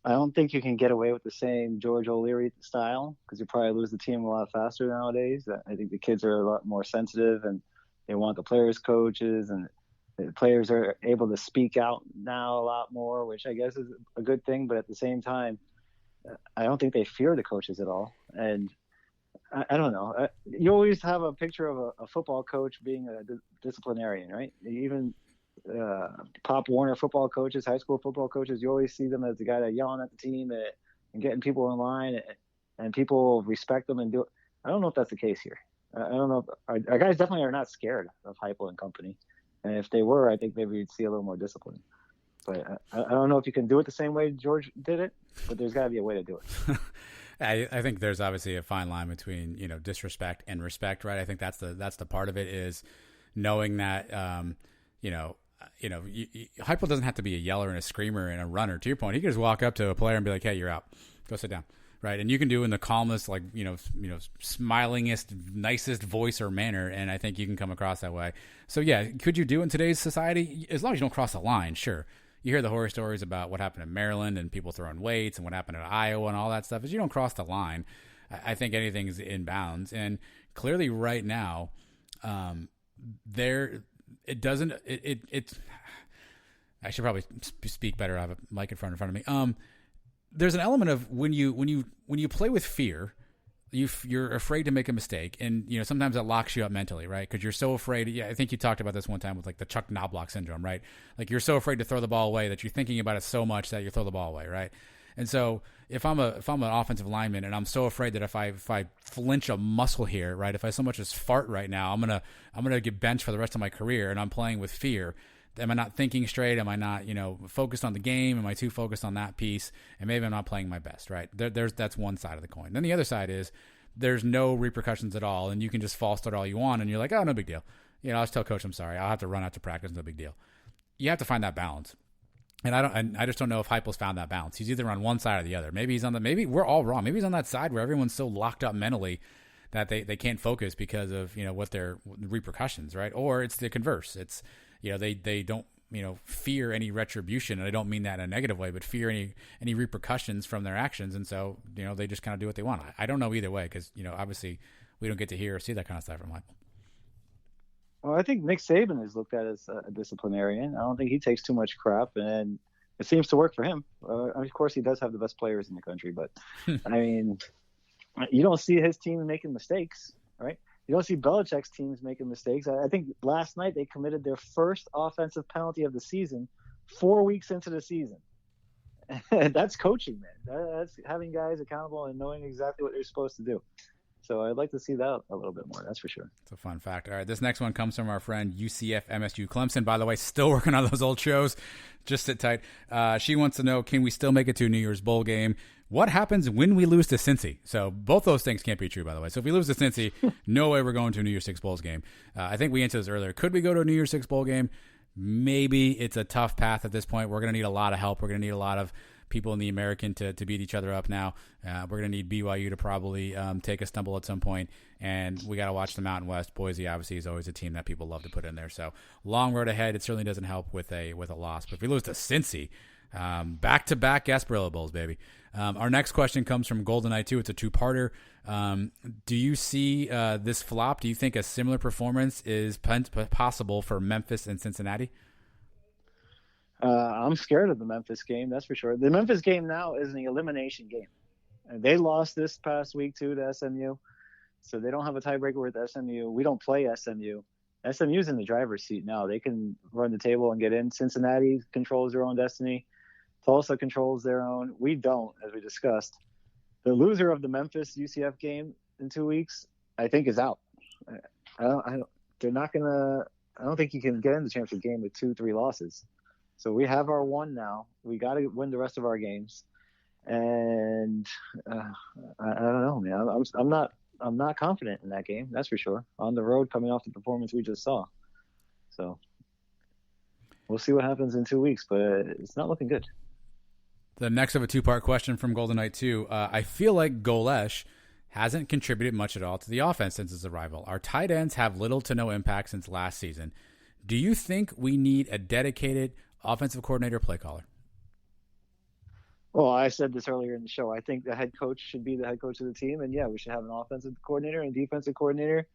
Speaker 3: I don't think you can get away with the same George O'Leary style because you probably lose the team a lot faster nowadays. I think the kids are a lot more sensitive and they want the players, coaches, and the players are able to speak out now a lot more, which I guess is a good thing. But at the same time, I don't think they fear the coaches at all. And I don't know. You always have a picture of a football coach being a disciplinarian, right? Even Pop Warner football coaches, high school football coaches, you always see them as the guy that yelling at the team and getting people in line, and people respect them and do it. I don't know if that's the case here. I don't know. Our guys definitely are not scared of Heupel and company. And if they were, I think maybe we'd see a little more discipline. But I don't know if you can do it the same way George did it, but there's got to be a way to do it.
Speaker 2: I think there's obviously a fine line between disrespect and respect, right? I think that's the part of it is knowing that Heupel doesn't have to be a yeller and a screamer and a runner. To your point, he can just walk up to a player and be like, "Hey, you're out. Go sit down." right? And you can do it in the calmest, like, smilingest, nicest voice or manner, and I think you can come across that way. So yeah, could you do it in today's society? As long as you don't cross the line, sure. You hear the horror stories about what happened in Maryland and people throwing weights and what happened in Iowa and all that stuff. As you don't cross the line, I think anything's in bounds. And clearly right now, it doesn't, I should probably speak better. I have a mic in front of me. There's an element of when you play with fear, you're afraid to make a mistake, and sometimes that locks you up mentally, right? Because you're so afraid. Yeah, I think you talked about this one time with like the Chuck Knobloch syndrome, right? Like you're so afraid to throw the ball away that you're thinking about it so much that you throw the ball away, right? And so if I'm an offensive lineman and I'm so afraid that if I flinch a muscle here, right, if I so much as fart right now, I'm gonna get benched for the rest of my career, and I'm playing with fear. Am I not thinking straight? Am I not, focused on the game? Am I too focused on that piece? And maybe I'm not playing my best, right? That's one side of the coin. Then the other side is there's no repercussions at all, and you can just false start all you want, and you're like, oh, no big deal. I'll just tell coach I'm sorry. I'll have to run out to practice. No big deal. You have to find that balance. And I just don't know if Heupel's found that balance. He's either on one side or the other. Maybe maybe we're all wrong. Maybe he's on that side where everyone's so locked up mentally that they can't focus because of, what their repercussions, right? Or it's the converse. It's, they don't, fear any retribution. And I don't mean that in a negative way, but fear any repercussions from their actions. And so, they just kind of do what they want. I don't know either way because, obviously we don't get to hear or see that kind of stuff from Heupel.
Speaker 3: Well, I think Nick Saban is looked at as a disciplinarian. I don't think he takes too much crap, and it seems to work for him. Of course, he does have the best players in the country, but I mean, you don't see his team making mistakes, right? You don't see Belichick's teams making mistakes. I think last night they committed their first offensive penalty of the season 4 weeks into the season. That's coaching, man. That's having guys accountable and knowing exactly what they're supposed to do. So I'd like to see that a little bit more. That's for sure.
Speaker 2: It's a fun fact. All right, this next one comes from our friend UCF MSU Clemson. By the way, still working on those old shows. Just sit tight. She wants to know, can we still make it to a New Year's Bowl game? What happens when we lose to Cincy? So both those things can't be true, by the way. So if we lose to Cincy, no way we're going to a New Year's Six Bowls game. I think we answered this earlier. Could we go to a New Year's Six Bowl game? Maybe. It's a tough path at this point. We're going to need a lot of help. We're going to need a lot of people in the American to beat each other up now. We're going to need BYU to probably take a stumble at some point, and we got to watch the Mountain West. Boise obviously is always a team that people love to put in there. So long road ahead. It certainly doesn't help with a loss. But if we lose to Cincy, back-to-back Gasparilla Bowls, baby. Our next question comes from Golden Eye 2. It's a two-parter. Do you see this flop? Do you think a similar performance is possible for Memphis and Cincinnati?
Speaker 3: I'm scared of the Memphis game, that's for sure. The Memphis game now is an elimination game. And they lost this past week, too, to SMU. So they don't have a tiebreaker with SMU. We don't play SMU. SMU's in the driver's seat now. They can run the table and get in. Cincinnati controls their own destiny. Tulsa controls their own. We don't, as we discussed. The loser of the Memphis UCF game in 2 weeks, I think, is out. They're not going to – I don't think you can get in the championship game with 2-3 losses. So we have our one now. We got to win the rest of our games, and I don't know, man. I'm not confident in that game. That's for sure. On the road, coming off the performance we just saw, so we'll see what happens in 2 weeks. But it's not looking good.
Speaker 2: The next of a two-part question from Golden Knight 2. I feel like Golesh hasn't contributed much at all to the offense since his arrival. Our tight ends have little to no impact since last season. Do you think we need a dedicated offensive coordinator, play caller?
Speaker 3: Well, I said this earlier in the show. I think the head coach should be the head coach of the team, and yeah, we should have an offensive coordinator and defensive coordinator.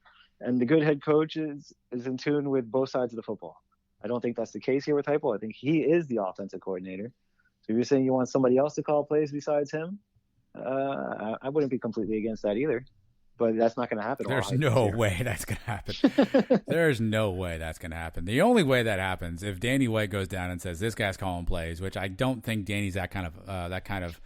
Speaker 3: And the good head coach is in tune with both sides of the football. I don't think that's the case here with Heupel. I think he is the offensive coordinator. So if you're saying you want somebody else to call plays besides him, I wouldn't be completely against that either. But that's not going to happen.
Speaker 2: There's no way that's going to happen. There's no way that's going to happen. The only way that happens if Danny White goes down and says this guy's calling plays, which I don't think Danny's that kind of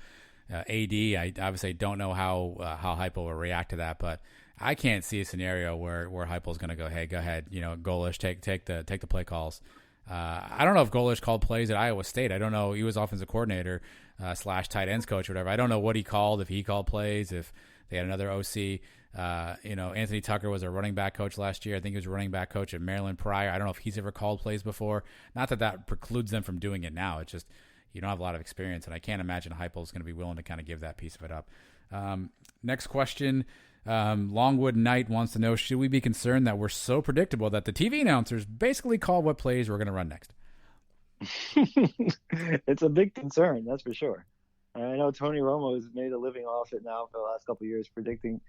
Speaker 2: AD. I obviously don't know how Heupel will react to that, but I can't see a scenario where Heupel's going to go, hey, go ahead, Golesh, take the play calls. I don't know if Golesh called plays at Iowa State. I don't know. He was offensive coordinator / tight ends coach, or whatever. I don't know what he called, if he called plays, if they had another OC. Anthony Tucker was a running back coach last year. I think he was a running back coach at Maryland prior. I don't know if he's ever called plays before. Not that precludes them from doing it now. It's just you don't have a lot of experience, and I can't imagine Heupel is going to be willing to kind of give that piece of it up. Next question. Longwood Knight wants to know, should we be concerned that we're so predictable that the TV announcers basically call what plays we're going to run next?
Speaker 3: It's a big concern, that's for sure. I know Tony Romo has made a living off it now for the last couple of years, predicting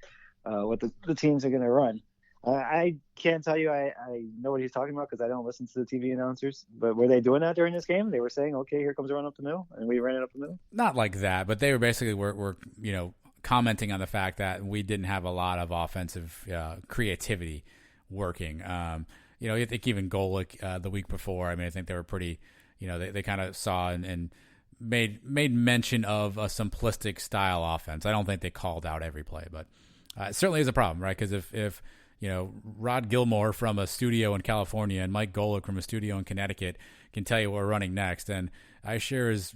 Speaker 3: what the teams are going to run. I can't tell you I know what he's talking about because I don't listen to the TV announcers. But were they doing that during this game? They were saying, okay, here comes a run up the middle, and we ran it up the middle? Not
Speaker 2: like that, but they were basically were commenting on the fact that we didn't have a lot of offensive creativity working. I think even Golick the week before, I think they were pretty, they kind of saw and made mention of a simplistic style offense. I don't think they called out every play, but it certainly is a problem, right? Because if Rod Gilmore from a studio in California and Mike Golick from a studio in Connecticut can tell you what we're running next, and I sure as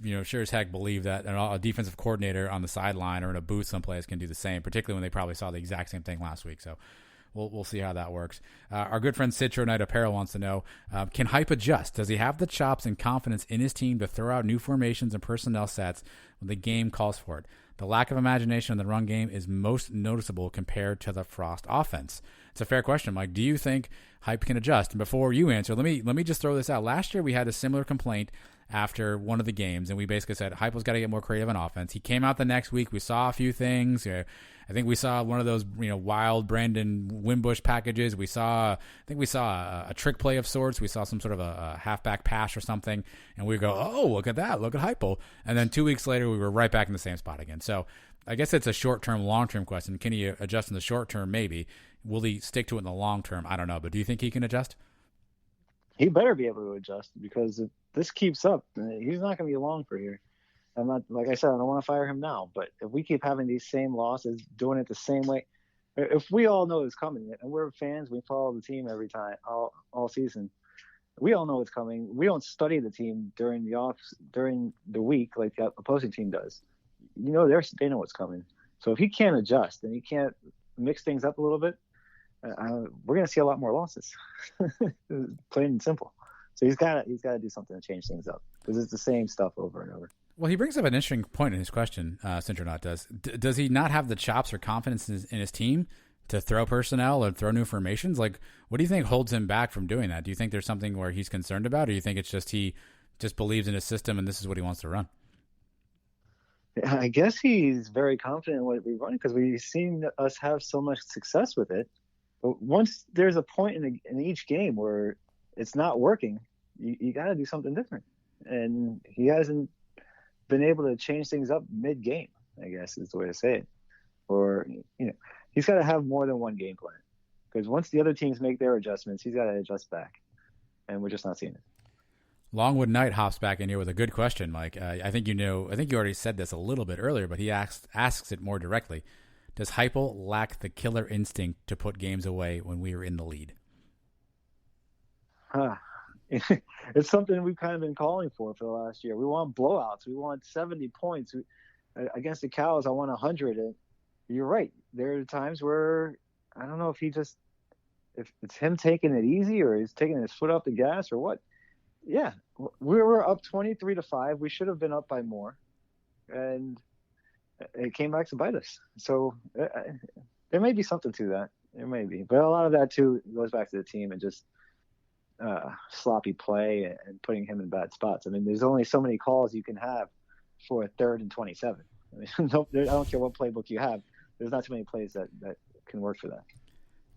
Speaker 2: heck believe that a defensive coordinator on the sideline or in a booth someplace can do the same, particularly when they probably saw the exact same thing last week. So we'll see how that works. Our good friend Citro Knight Apparel wants to know, can Hype adjust? Does he have the chops and confidence in his team to throw out new formations and personnel sets when the game calls for it? The lack of imagination in the run game is most noticeable compared to the Frost offense. It's a fair question, Mike. Do you think Hype can adjust? And before you answer, let me just throw this out. Last year we had a similar complaint after one of the games, and we basically said Hype was got to get more creative on offense. He came out the next week. We saw a few things. I think we saw one of those wild Brandon Wimbush packages. I think we saw a trick play of sorts. We saw some sort of a halfback pass or something, and we go, oh, look at that, look at Hype. And then 2 weeks later, we were right back in the same spot again. So I guess it's a short-term, long-term question. Can he adjust in the short term? Maybe. Will he stick to it in the long term? I don't know. But do you think he can adjust?
Speaker 3: He better be able to adjust, because if this keeps up, he's not going to be long for here. I'm not, like I said, I don't want to fire him now, but if we keep having these same losses, doing it the same way, if we all know it's coming, and we're fans, we follow the team every time, all season, we all know it's coming. We don't study the team during the week like the opposing team does. They know what's coming. So if he can't adjust and he can't mix things up a little bit, we're going to see a lot more losses. Plain and simple. So he's got to do something to change things up, because it's the same stuff over and over.
Speaker 2: Well, he brings up an interesting point in his question, Cintronaut does. Does he not have the chops or confidence in his team to throw personnel or throw new formations? Like, what do you think holds him back from doing that? Do you think there's something where he's concerned about, or do you think it's just he just believes in his system and this is what he wants to run?
Speaker 3: I guess he's very confident in what we run, because we've seen us have so much success with it. But once there's a point in each game where it's not working, you got to do something different. And he hasn't been able to change things up mid-game, I guess is the way to say it. Or, he's got to have more than one game plan, because once the other teams make their adjustments, he's got to adjust back. And we're just not seeing it.
Speaker 2: Longwood Knight hops back in here with a good question, Mike. I think you already said this a little bit earlier, but he asks it more directly. Does Heupel lack the killer instinct to put games away when we are in the lead?
Speaker 3: It's something we've kind of been calling for the last year. We want blowouts. We want 70 points. Against the Cows, I want 100. And you're right. There are times where I don't know if it's him taking it easy, or he's taking his foot off the gas, or what. Yeah, we were up 23-5. We should have been up by more, and it came back to bite us. So there may be something to that. There may be, but a lot of that too goes back to the team and just sloppy play and putting him in bad spots. There's only so many calls you can have for a 3rd and 27. I don't care what playbook you have. There's not too many plays that can work for that.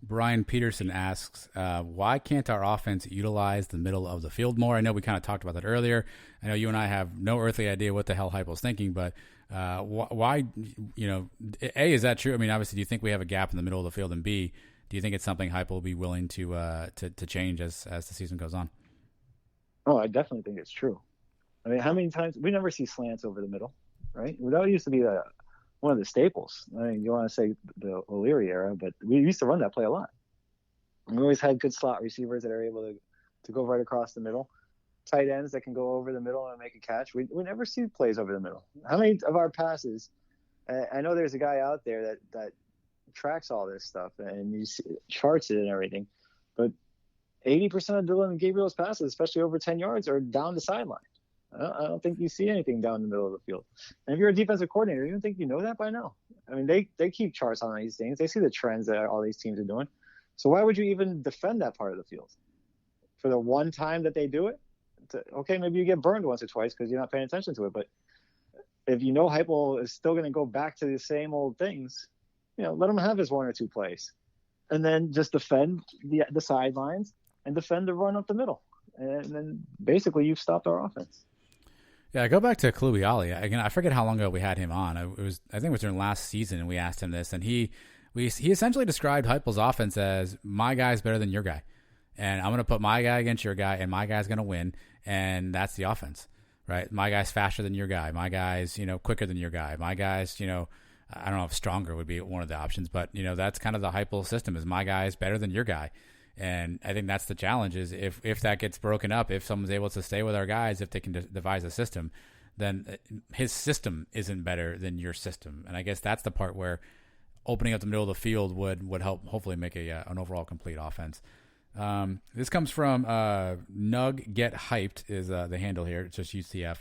Speaker 2: Brian Peterson asks, why can't our offense utilize the middle of the field more? I know we kind of talked about that earlier. I know you and I have no earthly idea what the hell Heupel's thinking, but why, A, is that true? Obviously, do you think we have a gap in the middle of the field? And B, do you think it's something Heupel will be willing to change as the season goes on?
Speaker 3: Oh, I definitely think it's true. How many times we never see slants over the middle, right? That used to be one of the staples. You want to say the O'Leary era, but we used to run that play a lot. We always had good slot receivers that are able to go right across the middle, tight ends that can go over the middle and make a catch. We never see plays over the middle. How many of our passes? I know there's a guy out there that tracks all this stuff and you see, charts it and everything, but 80% of Dylan and Gabriel's passes, especially over 10 yards, are down the sideline. I don't think you see anything down the middle of the field. And if you're a defensive coordinator, you don't think you know that by now? I mean, they keep charts on these things. They see the trends that all these teams are doing. So why would you even defend that part of the field? For the one time that they do it, okay, maybe you get burned once or twice because you're not paying attention to it. But if you know Heupel is still going to go back to the same old things, let him have his one or two plays, and then just defend the sidelines and defend the run up the middle, and then basically you've stopped our offense.
Speaker 2: Yeah, I go back to Kluiali. Again, I forget how long ago we had him on. I think it was during last season, and we asked him this, and he essentially described Heupel's offense as my guy's better than your guy, and I'm going to put my guy against your guy, and my guy's going to win, and that's the offense, right? My guy's faster than your guy. My guy's quicker than your guy. My guy's I don't know if stronger would be one of the options, but that's kind of the Heupel system: is my guy is better than your guy. And I think that's the challenge, is if that gets broken up, if someone's able to stay with our guys, if they can devise a system, then his system isn't better than your system. And I guess that's the part where opening up the middle of the field would help hopefully make an overall complete offense. This comes from Nug Get Hyped is the handle here. It's just UCF.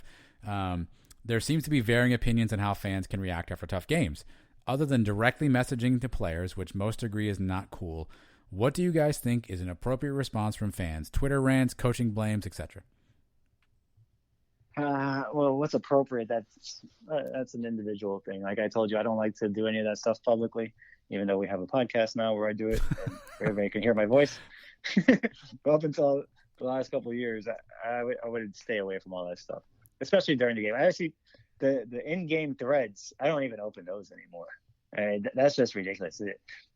Speaker 2: There seems to be varying opinions on how fans can react after tough games. Other than directly messaging to players, which most agree is not cool, what do you guys think is an appropriate response from fans? Twitter rants, coaching blames, etc.
Speaker 3: Well, what's appropriate? That's an individual thing. Like I told you, I don't like to do any of that stuff publicly, even though we have a podcast now where I do it and everybody can hear my voice. But up until the last couple of years, I would stay away from all that stuff, especially during the game. I actually, the in-game threads, I don't even open those anymore. And that's just ridiculous.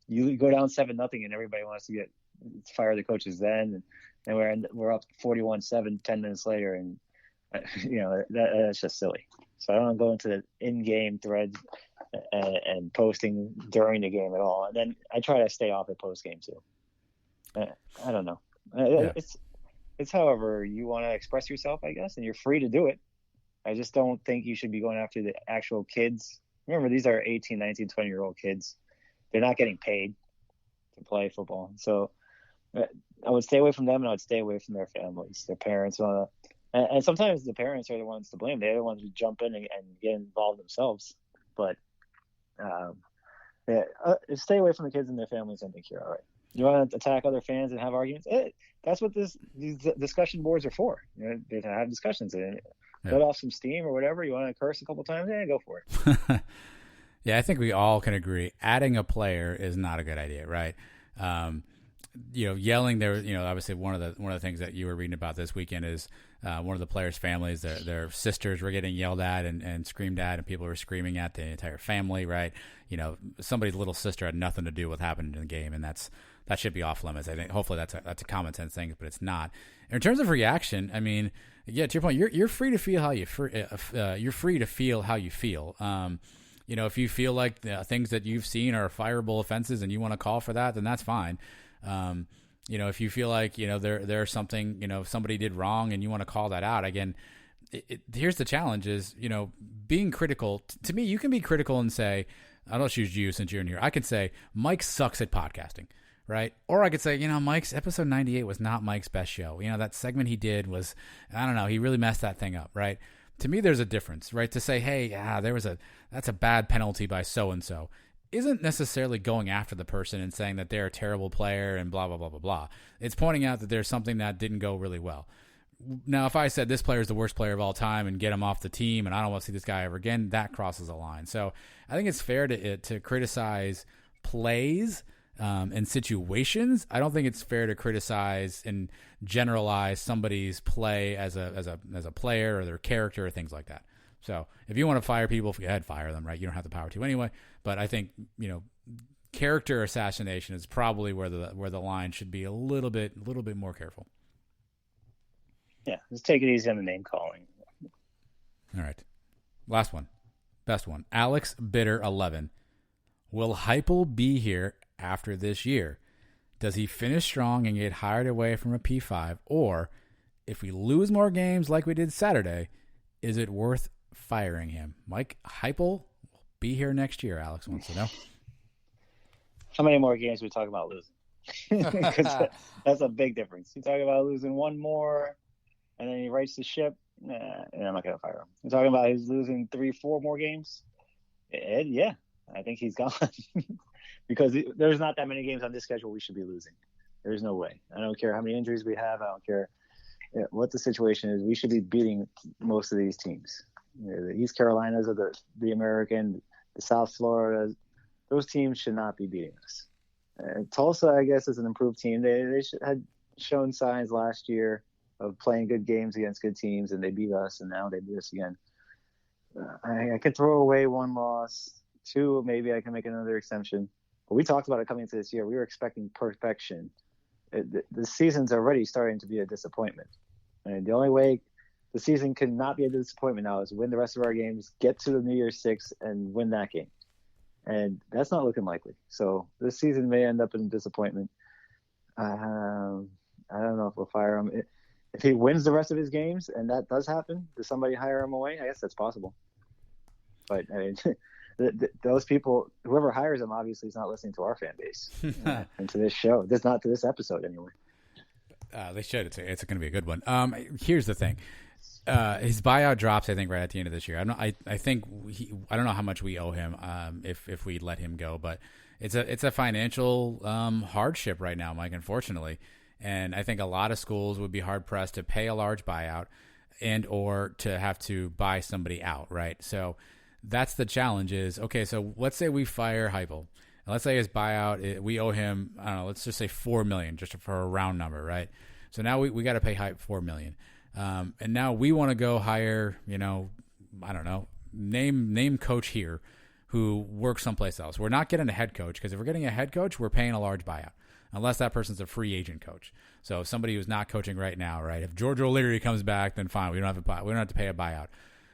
Speaker 3: You go down 7-0 and everybody wants to fire the coaches then, and we're up 41-7 10 minutes later, and that's just silly. So I don't go into the in-game threads and posting during the game at all. And then I try to stay off it post-game too. I don't know.
Speaker 2: Yeah.
Speaker 3: It's however you want to express yourself, I guess, and you're free to do it. I just don't think you should be going after the actual kids. Remember, these are 18, 19, 20-year-old kids. They're not getting paid to play football. So I would stay away from them, and I would stay away from their families, their parents. And sometimes the parents are the ones to blame. They're the ones who jump in and get involved themselves. But stay away from the kids and their families, and think you're all right. You want to attack other fans and have arguments? That's what these discussion boards are for. They have discussions and let off some steam or whatever. You want to curse a couple times? Go for it.
Speaker 2: Yeah, I think we all can agree. Adding a player is not a good idea, right? Yelling there. Obviously one of the things that you were reading about this weekend is one of the players' families. Their sisters were getting yelled at and screamed at, and people were screaming at the entire family, right? Somebody's little sister had nothing to do with what happened in the game, and that should be off limits. I think hopefully that's a common sense thing, but it's not. In terms of reaction, I mean, yeah, to your point, you're free to feel how you're free to feel how you feel. If you feel like things that you've seen are fireable offenses and you want to call for that, then that's fine. If you feel like there's something somebody did wrong and you want to call that out, again, here's the challenge: is being critical. To me, you can be critical and say, I don't choose you since you're in here. I could say Mike sucks at podcasting. Right. Or I could say, Mike's episode 98 was not Mike's best show. That segment he did was, I don't know, he really messed that thing up. Right. To me, there's a difference, right? To say, hey, that's a bad penalty by so-and-so isn't necessarily going after the person and saying that they're a terrible player and blah, blah, blah, blah, blah. It's pointing out that there's something that didn't go really well. Now, if I said this player is the worst player of all time and get him off the team and I don't want to see this guy ever again, that crosses a line. So I think it's fair to criticize plays in situations. I don't think it's fair to criticize and generalize somebody's play as a player or their character or things like that. So if you want to fire people, go ahead, fire them, right? You don't have the power to anyway. But I think character assassination is probably where the line should be a little bit more careful.
Speaker 3: Yeah, just take it easy on the name calling.
Speaker 2: All right, last one, best one. Alex Bitter 11. Will Heupel be here after this year? Does he finish strong and get hired away from a P5? Or if we lose more games like we did Saturday, is it worth firing him? Mike, Heupel will be here next year, Alex wants to know.
Speaker 3: How many more games are we talking about losing? Because that's a big difference. You talk about losing one more, and then he rights the ship. Nah, I'm not going to fire him. You're talking about he's losing 3-4 more games? Yeah. I think he's gone because there's not that many games on this schedule we should be losing. There's no way. I don't care how many injuries we have. I don't care what the situation is. We should be beating most of these teams. The East Carolinas of the American, the South Florida, those teams should not be beating us. Tulsa, I guess, is an improved team. They had shown signs last year of playing good games against good teams, and they beat us, and now they beat us again. I could throw away one loss. Two, maybe I can make another exemption. But we talked about it coming into this year. We were expecting perfection. The season's already starting to be a disappointment. And the only way the season can not be a disappointment now is win the rest of our games, get to the New Year's Six, and win that game. And that's not looking likely. So this season may end up in disappointment. I don't know if we'll fire him. If he wins the rest of his games and that does happen, does somebody hire him away? I guess that's possible. But I mean, those people, whoever hires him, obviously is not listening to our fan base and to this show. That's not to this episode anyway.
Speaker 2: They should. It's going to be a good one. Here's the thing. His buyout drops, I think, right at the end of this year. I think I don't know how much we owe him if we let him go, but it's a financial hardship right now, Mike, unfortunately. And I think a lot of schools would be hard pressed to pay a large buyout and or to have to buy somebody out, right? So that's the challenge is, okay, so let's say we fire Heupel. Let's say his buyout, we owe him, I don't know, let's just say $4 million, just for a round number, right? So now we got to pay Hype $4 million. And now we want to go hire, I don't know, name coach here who works someplace else. We're not getting a head coach because if we're getting a head coach, we're paying a large buyout. Unless that person's a free agent coach. So somebody who's not coaching right now, right? If George O'Leary comes back, then fine. We don't have to pay a buyout.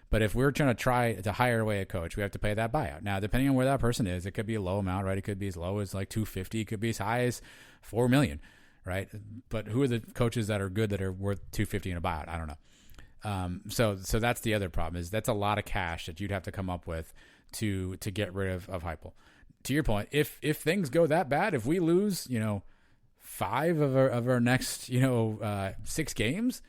Speaker 2: But if we're trying to try to hire away a coach, we have to pay that buyout. Now, depending on where that person is, it could be a low amount, right? It could be as low as like $250. It could be as high as $4 million, right? But who are the coaches that are good that are worth $250 in a buyout? I don't know. So that's the other problem is that's a lot of cash that you'd have to come up with to get rid of Heupel. To your point, if things go that bad, if we lose, 5 of our next, 6 games,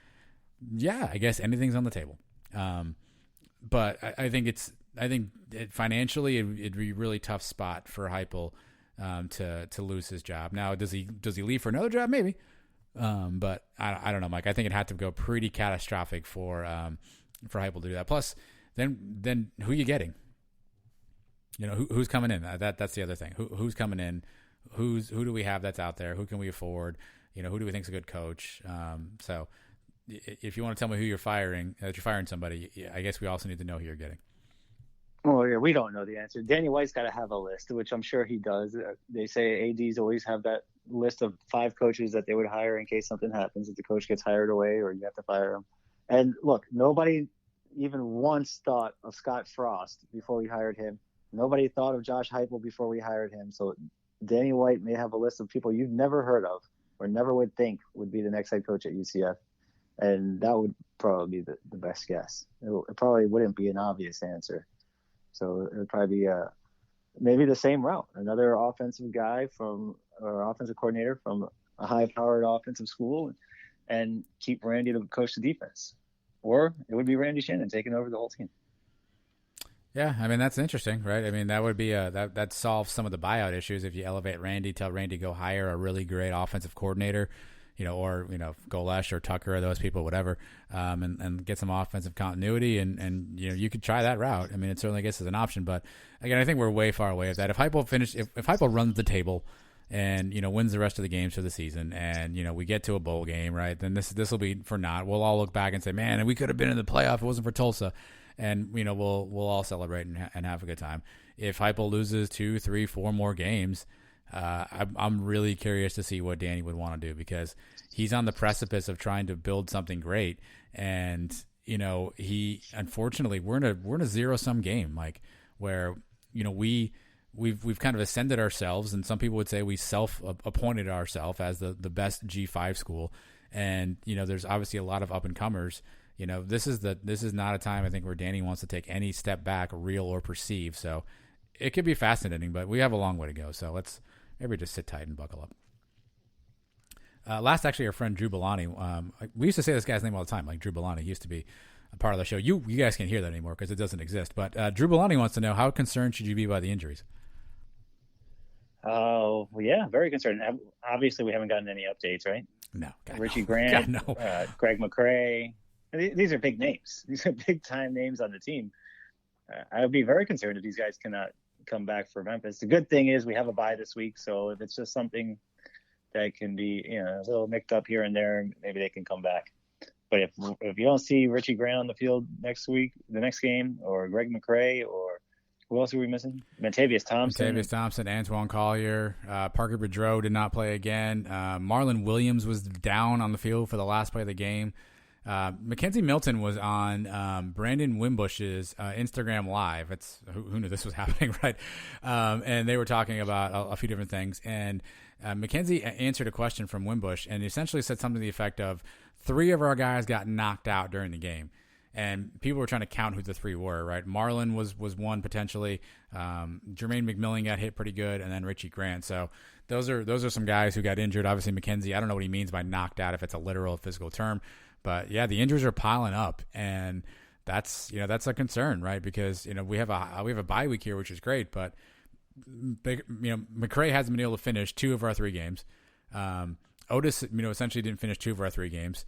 Speaker 2: yeah, I guess anything's on the table. But I think financially it'd be a really tough spot for Heupel to lose his job. Now, does he leave for another job? Maybe. But I don't know, Mike. I think it'd have to go pretty catastrophic for Heupel to do that. Plus, then who are you getting? Who's coming in? That's the other thing. Who's coming in? Who do we have that's out there? Who can we afford? Who do we think's a good coach? So if you want to tell me who you're firing, that you're firing somebody, I guess we also need to know who you're getting.
Speaker 3: Well, yeah, we don't know the answer. Danny White's got to have a list, which I'm sure he does. They say ADs always have that list of 5 coaches that they would hire in case something happens, if the coach gets hired away or you have to fire him. And look, nobody even once thought of Scott Frost before we hired him. Nobody thought of Josh Heupel before we hired him. So Danny White may have a list of people you've never heard of or never would think would be the next head coach at UCF. And that would probably be the best guess. It probably wouldn't be an obvious answer. So it would probably be maybe the same route. Another offensive guy or offensive coordinator from a high-powered offensive school and keep Randy to coach the defense. Or it would be Randy Shannon taking over the whole team.
Speaker 2: Yeah, I mean, that's interesting, right? I mean, that would be that solves some of the buyout issues if you elevate Randy, tell Randy to go hire a really great offensive coordinator, or Golesh or Tucker or those people, whatever, and get some offensive continuity, and you could try that route. I mean, it certainly I guess is an option, but again, I think we're way far away of that. If Heupel runs the table and wins the rest of the games for the season, and we get to a bowl game, right? Then this will be for naught. We'll all look back and say, man, we could have been in the playoff if it wasn't for Tulsa. And we'll all celebrate and have a good time. If Heupel loses 2, 3, 4 more games, I'm really curious to see what Danny would want to do because he's on the precipice of trying to build something great. And he unfortunately we're in a 0-sum game, like where we've kind of ascended ourselves, and some people would say we self-appointed ourselves as the best G5 school. And there's obviously a lot of up and comers. This is not a time I think where Danny wants to take any step back, real or perceived. So it could be fascinating, but we have a long way to go. So let's maybe just sit tight and buckle up. Last, actually, our friend Drew Bellani. We used to say this guy's name all the time, like Drew Bellani. He used to be part of the show. You guys can't hear that anymore because it doesn't exist. But Drew Belani wants to know, how concerned should you be by the injuries?
Speaker 3: Oh, yeah, very concerned. Obviously, we haven't gotten any updates, right?
Speaker 2: No. God,
Speaker 3: Richie
Speaker 2: no.
Speaker 3: Grant,
Speaker 2: God, no.
Speaker 3: Greg McCrae. These are big names. These are big-time names on the team. I would be very concerned if these guys cannot come back for Memphis. The good thing is we have a bye this week, so if it's just something that can be, a little mixed up here and there, maybe they can come back. But if you don't see Richie Grant on the field next week, the next game, or Greg McCrae, or who else are we missing? Montavious Thompson,
Speaker 2: Antoine Collier, Parker Boudreaux did not play again. Marlon Williams was down on the field for the last play of the game. Mackenzie Milton was on Brandon Wimbush's Instagram Live. Who knew this was happening, right? And they were talking about a few different things. And Mackenzie answered a question from Wimbush and essentially said something to the effect of, 3 of our guys got knocked out during the game. And people were trying to count who the 3 were, right? Marlon was one potentially. Jermaine McMillan got hit pretty good, and then Richie Grant. So those are some guys who got injured. Obviously, Mackenzie, I don't know what he means by knocked out, if it's a literal physical term. But yeah, the injuries are piling up, and that's a concern, right? Because we have a bye week here, which is great, but McCrae hasn't been able to finish 2 of our 3 games. Otis, essentially didn't finish 2 of our 3 games.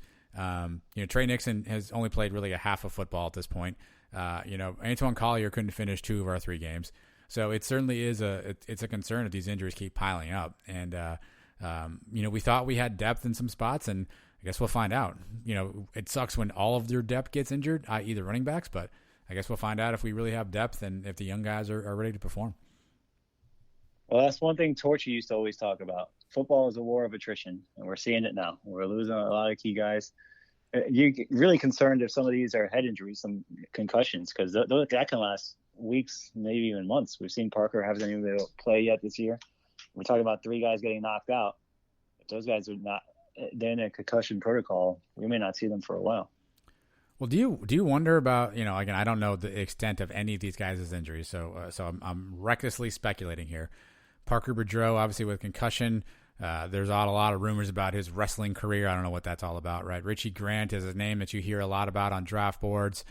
Speaker 2: Trey Nixon has only played really a half of football at this point. Antoine Collier couldn't finish 2 of our 3 games. So it certainly is it's a concern if these injuries keep piling up. And, we thought we had depth in some spots, and I guess we'll find out. It sucks when all of your depth gets injured, i.e. the running backs, but I guess we'll find out if we really have depth and if the young guys are ready to perform.
Speaker 3: Well, that's one thing Torchy used to always talk about. Football is a war of attrition, and we're seeing it now. We're losing a lot of key guys. You're really concerned if some of these are head injuries, some concussions, because that can last weeks, maybe even months. We've seen Parker hasn't even been able to play yet this year. We're talking about 3 guys getting knocked out. If those guys are not they're in a concussion protocol, we may not see them for a while.
Speaker 2: Well, do you wonder about, again, I don't know the extent of any of these guys' injuries, so I'm recklessly speculating here. Parker Boudreaux, obviously with concussion, there's a lot of rumors about his wrestling career. I don't know what that's all about, right? Richie Grant is a name that you hear a lot about on draft boards.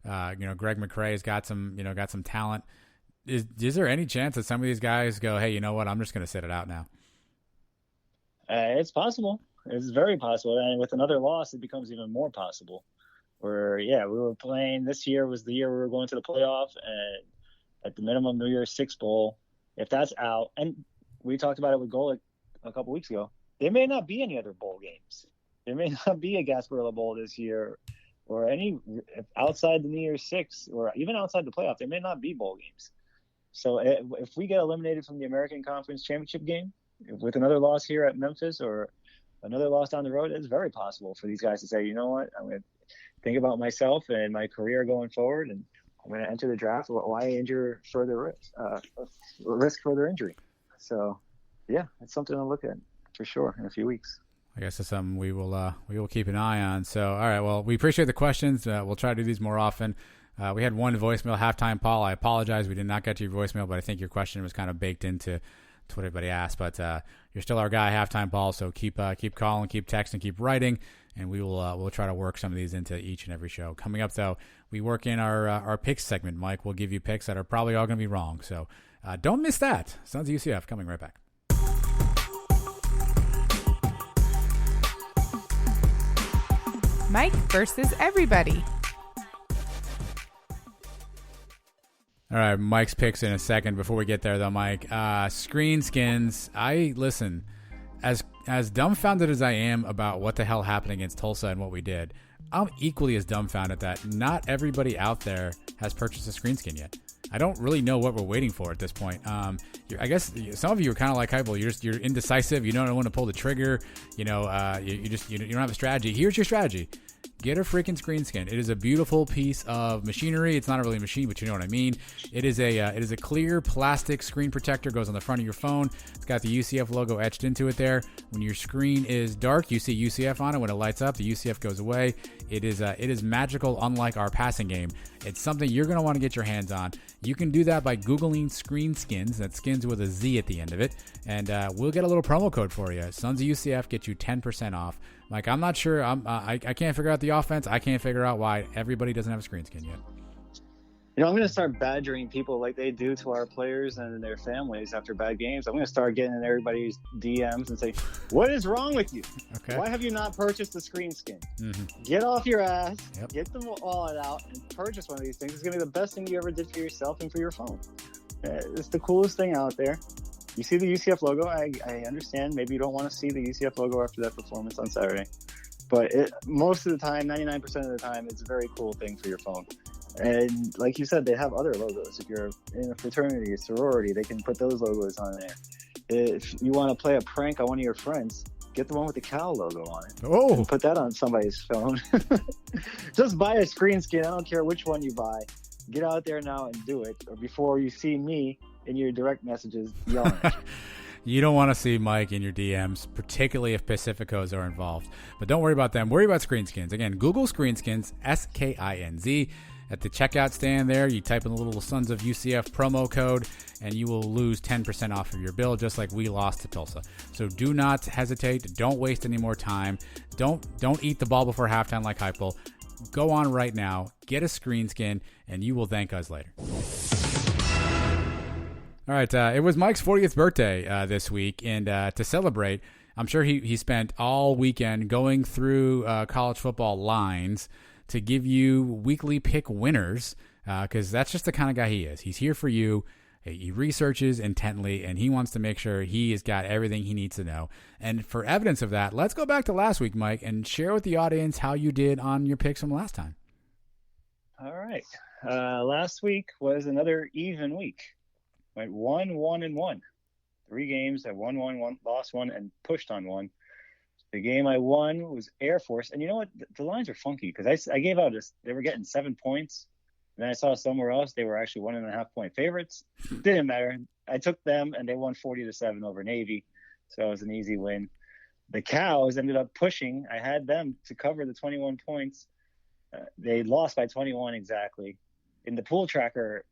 Speaker 2: Greg McCrae has got some talent. Is there any chance that some of these guys go, hey, you know what, I'm just going to sit it out now?
Speaker 3: It's possible. It's very possible. And with another loss, it becomes even more possible. We were playing, this year was the year we were going to the playoff, and at the minimum New Year's Six Bowl. If that's out, and we talked about it with Golick a couple weeks ago, there may not be any other bowl games. There may not be a Gasparilla Bowl this year, or any outside the New Year's Six, or even outside the playoff. There may not be bowl games. So if we get eliminated from the American Conference Championship game with another loss here at Memphis or another loss down the road, it's very possible for these guys to say, you know what, I'm going to think about myself and my career going forward, and I'm going to enter the draft. Why injure further risk further injury? So, yeah, it's something to look at for sure in a few weeks.
Speaker 2: I guess it's something we will keep an eye on. So, all right, well, we appreciate the questions. We'll try to do these more often. We had one voicemail, Halftime Paul. I apologize, we did not get to your voicemail, but I think your question was kind of baked into what everybody asked. But you're still our guy, Halftime Paul. So keep calling, keep texting, keep writing, and we'll try to work some of these into each and every show. Coming up, though, we work in our picks segment. Mike will give you picks that are probably all going to be wrong. So don't miss that. Sons of UCF coming right back.
Speaker 1: Mike versus everybody.
Speaker 2: All right, Mike's picks in a second. Before we get there, though, Mike, screen skins. Listen, as dumbfounded as I am about what the hell happened against Tulsa and what we did, I'm equally as dumbfounded that not everybody out there has purchased a screen skin yet. I don't really know what we're waiting for at this point. I guess some of you are kind of like Heupel. You're indecisive. You don't want to pull the trigger. You don't have a strategy. Here's your strategy. Get a freaking screen skin. It is a beautiful piece of machinery. It's not really a machine, but you know what I mean. It is a clear plastic screen protector. Goes on the front of your phone. It's got the UCF logo etched into it there. When your screen is dark, you see UCF on it. When it lights up, the UCF goes away. It is magical, unlike our passing game. It's something you're going to want to get your hands on. You can do that by Googling screen skins. That's skins with a Z at the end of it. And we'll get a little promo code for you. Sons of UCF get you 10% off. Like, I'm not sure. I can't figure out the offense. I can't figure out why everybody doesn't have a screen skin yet.
Speaker 3: You know, I'm going to start badgering people like they do to our players and their families after bad games. I'm going to start getting in everybody's DMs and say, what is wrong with you?
Speaker 2: Okay.
Speaker 3: Why have you not purchased the screen skin?
Speaker 2: Mm-hmm.
Speaker 3: Get off your ass,
Speaker 2: Yep.
Speaker 3: get the wallet out, and purchase one of these things. It's going to be the best thing you ever did for yourself and for your phone. It's the coolest thing out there. You see the UCF logo. I understand. Maybe you don't want to see the UCF logo after that performance on Saturday. But most of the time, 99% of the time, it's a very cool thing for your phone. And like you said, they have other logos. If you're in a fraternity, a sorority, they can put those logos on there. If you want to play a prank on one of your friends, get the one with the cow logo on it.
Speaker 2: Oh,
Speaker 3: And put that on somebody's phone. Just buy a screen skin. I don't care which one you buy. Get out there now and do it, or before you see me in your direct messages yelling at you.
Speaker 2: you don't want to see Mike in your DMs, particularly if Pacificos are involved. But don't worry about them. Worry about screen skins. Again, Google screen skins, SKINZ. At the checkout stand there, you type in the little Sons of UCF promo code, and you will lose 10% off of your bill, just like we lost to Tulsa. So do not hesitate. Don't waste any more time. Don't eat the ball before halftime like Heupel. Go on right now, get a screen skin, and you will thank us later. All right, it was Mike's 40th birthday this week, and to celebrate, I'm sure he spent all weekend going through college football lines to give you weekly pick winners, because that's just the kind of guy he is. He's here for you. He researches intently, and he wants to make sure he has got everything he needs to know. And for evidence of that, let's go back to last week, Mike, and share with the audience how you did on your picks from last time.
Speaker 3: All right. Last week was another even week. Went 1-1-1. 3 games. I won one, lost one, and pushed on one. The game I won was Air Force. And you know what? The lines are funky because I gave out they were getting 7 points. And then I saw somewhere else they were actually 1.5 point favorites. Didn't matter. I took them, and they won 40-7 over Navy. So it was an easy win. The Cows ended up pushing. I had them to cover the 21 points. They lost by 21 exactly. In the pool tracker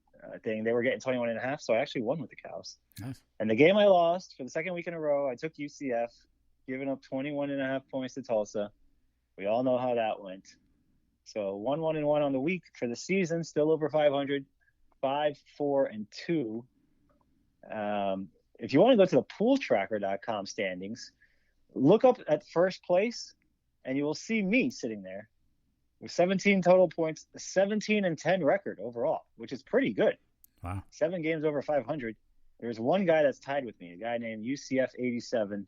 Speaker 3: thing, they were getting 21.5, so I actually won with the Cows.
Speaker 2: Nice. And
Speaker 3: the game I lost for the second week in a row, I took UCF, giving up 21.5 points to Tulsa. We all know how that went. So 1-1-1 on the week for the season, still over 500, 5-4-2. If you want to go to the pooltracker.com standings, look up at first place, and you will see me sitting there with 17 total points, a 17-10 record overall, which is pretty good.
Speaker 2: Wow. 7
Speaker 3: games over 500. There's one guy that's tied with me, a guy named UCF 87.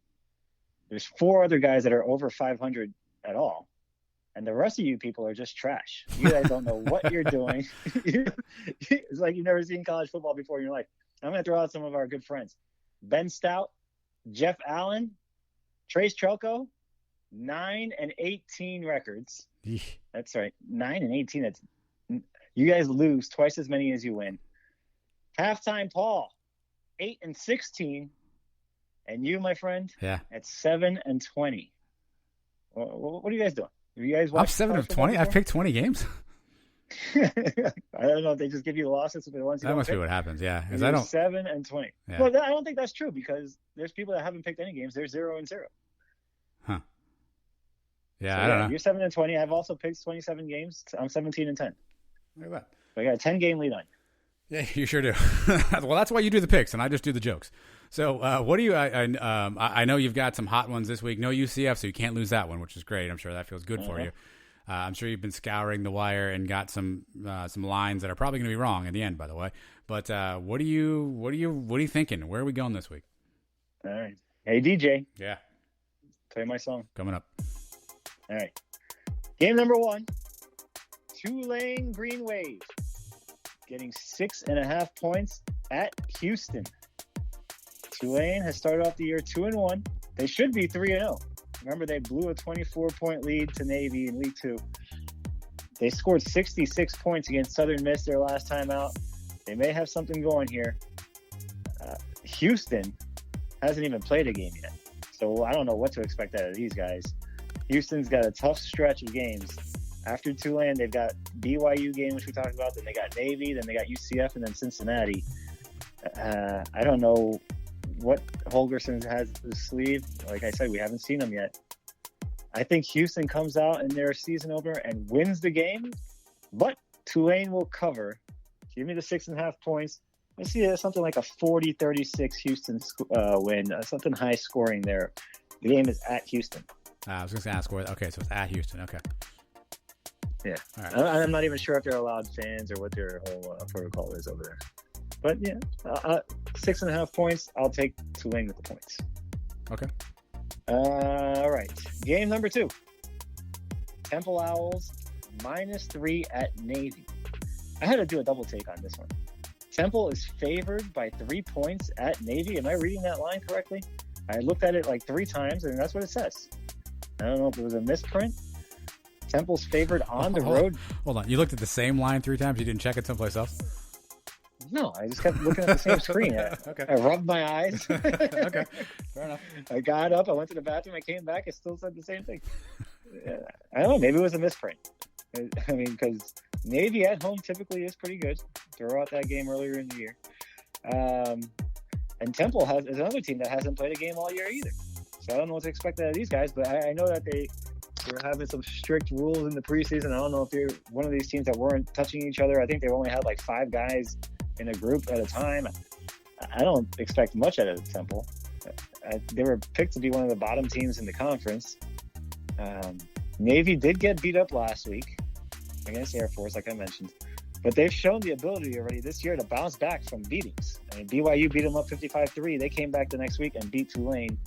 Speaker 3: There's 4 other guys that are over 500 at all. And the rest of you people are just trash. You guys don't know what you're doing. It's like you've never seen college football before in your life. I'm going to throw out some of our good friends. Ben Stout, Jeff Allen, Trace Trelko, 9-18 records.
Speaker 2: Eesh.
Speaker 3: That's right. 9-18. You guys lose twice as many as you win. Halftime Paul, 8-16. And you, my friend,
Speaker 2: Yeah.
Speaker 3: at 7-20. What are you guys doing? Have you guys
Speaker 2: I'm
Speaker 3: watched
Speaker 2: 7 of 20. I've picked 20 games.
Speaker 3: I don't know if they just give you the losses for the ones you
Speaker 2: That
Speaker 3: don't
Speaker 2: must
Speaker 3: pick.
Speaker 2: be what happens. Yeah, because
Speaker 3: You're
Speaker 2: I don't.
Speaker 3: 7-20.
Speaker 2: Yeah.
Speaker 3: Well, I don't think that's true because there's people that haven't picked any games. They're 0-0.
Speaker 2: Huh. Yeah,
Speaker 3: So,
Speaker 2: I don't know.
Speaker 3: You're 7-20. I've also picked 27 games. I'm 17-10.
Speaker 2: Look at that.
Speaker 3: So I got a 10-game lead on you.
Speaker 2: Yeah, you sure do. Well, that's why you do the picks, and I just do the jokes. So, what do you? I know you've got some hot ones this week. No UCF, so you can't lose that one, which is great. I'm sure that feels good for you. I'm sure you've been scouring the wire and got some lines that are probably going to be wrong in the end, by the way. But what are you thinking? Where are we going this week?
Speaker 3: All right. Hey DJ,
Speaker 2: Yeah,
Speaker 3: play my song.
Speaker 2: coming up.
Speaker 3: All right. Game number 1. Tulane Green Wave getting 6.5 points at Houston. Tulane has started off the year 2-1. They should be 3-0. Remember, they blew a 24-point lead to Navy in week 2. They scored 66 points against Southern Miss their last time out. They may have something going here. Houston hasn't even played a game yet. So I don't know what to expect out of these guys. Houston's got a tough stretch of games. After Tulane, they've got BYU game, which we talked about. Then they got Navy. Then they got UCF, and then Cincinnati. I don't know what Holgerson has in his sleeve. Like I said, we haven't seen him yet. I think Houston comes out in their season opener and wins the game, but Tulane will cover. Give me the 6.5 points. I see something like a 40-36 Houston win, something high scoring there. The game is at Houston.
Speaker 2: I was going to ask where. Okay, so it's at Houston. Okay.
Speaker 3: Yeah.
Speaker 2: All right.
Speaker 3: I'm not even sure if they're allowed fans or what their whole protocol is over there. But yeah, 6.5 points. I'll take Tulane with the points.
Speaker 2: Okay.
Speaker 3: All right. Game number 2. Temple Owls -3 at Navy. I had to do a double take on this one. Temple is favored by 3 points at Navy. Am I reading that line correctly? I looked at it like 3 times, and that's what it says. I don't know if it was a misprint. Temple's favored on the road.
Speaker 2: Hold on. You looked at the same line 3 times? You didn't check it someplace else?
Speaker 3: No, I just kept looking at the same screen.
Speaker 2: Okay.
Speaker 3: I rubbed my eyes.
Speaker 2: Okay. Fair enough.
Speaker 3: I got up. I went to the bathroom. I came back. It still said the same thing. I don't know. Maybe it was a misprint. I mean, because Navy at home typically is pretty good. Throw out that game earlier in the year. And Temple is another team that hasn't played a game all year either. So I don't know what to expect out of these guys, but I know that they're having some strict rules in the preseason. I don't know if they're one of these teams that weren't touching each other. I think they only had like 5 guys in a group at a time. I don't expect much out of Temple. They were picked to be one of the bottom teams in the conference. Navy did get beat up last week against Air Force, like I mentioned. But they've shown the ability already this year to bounce back from beatings. I mean, BYU beat them up 55-3. They came back the next week and beat Tulane.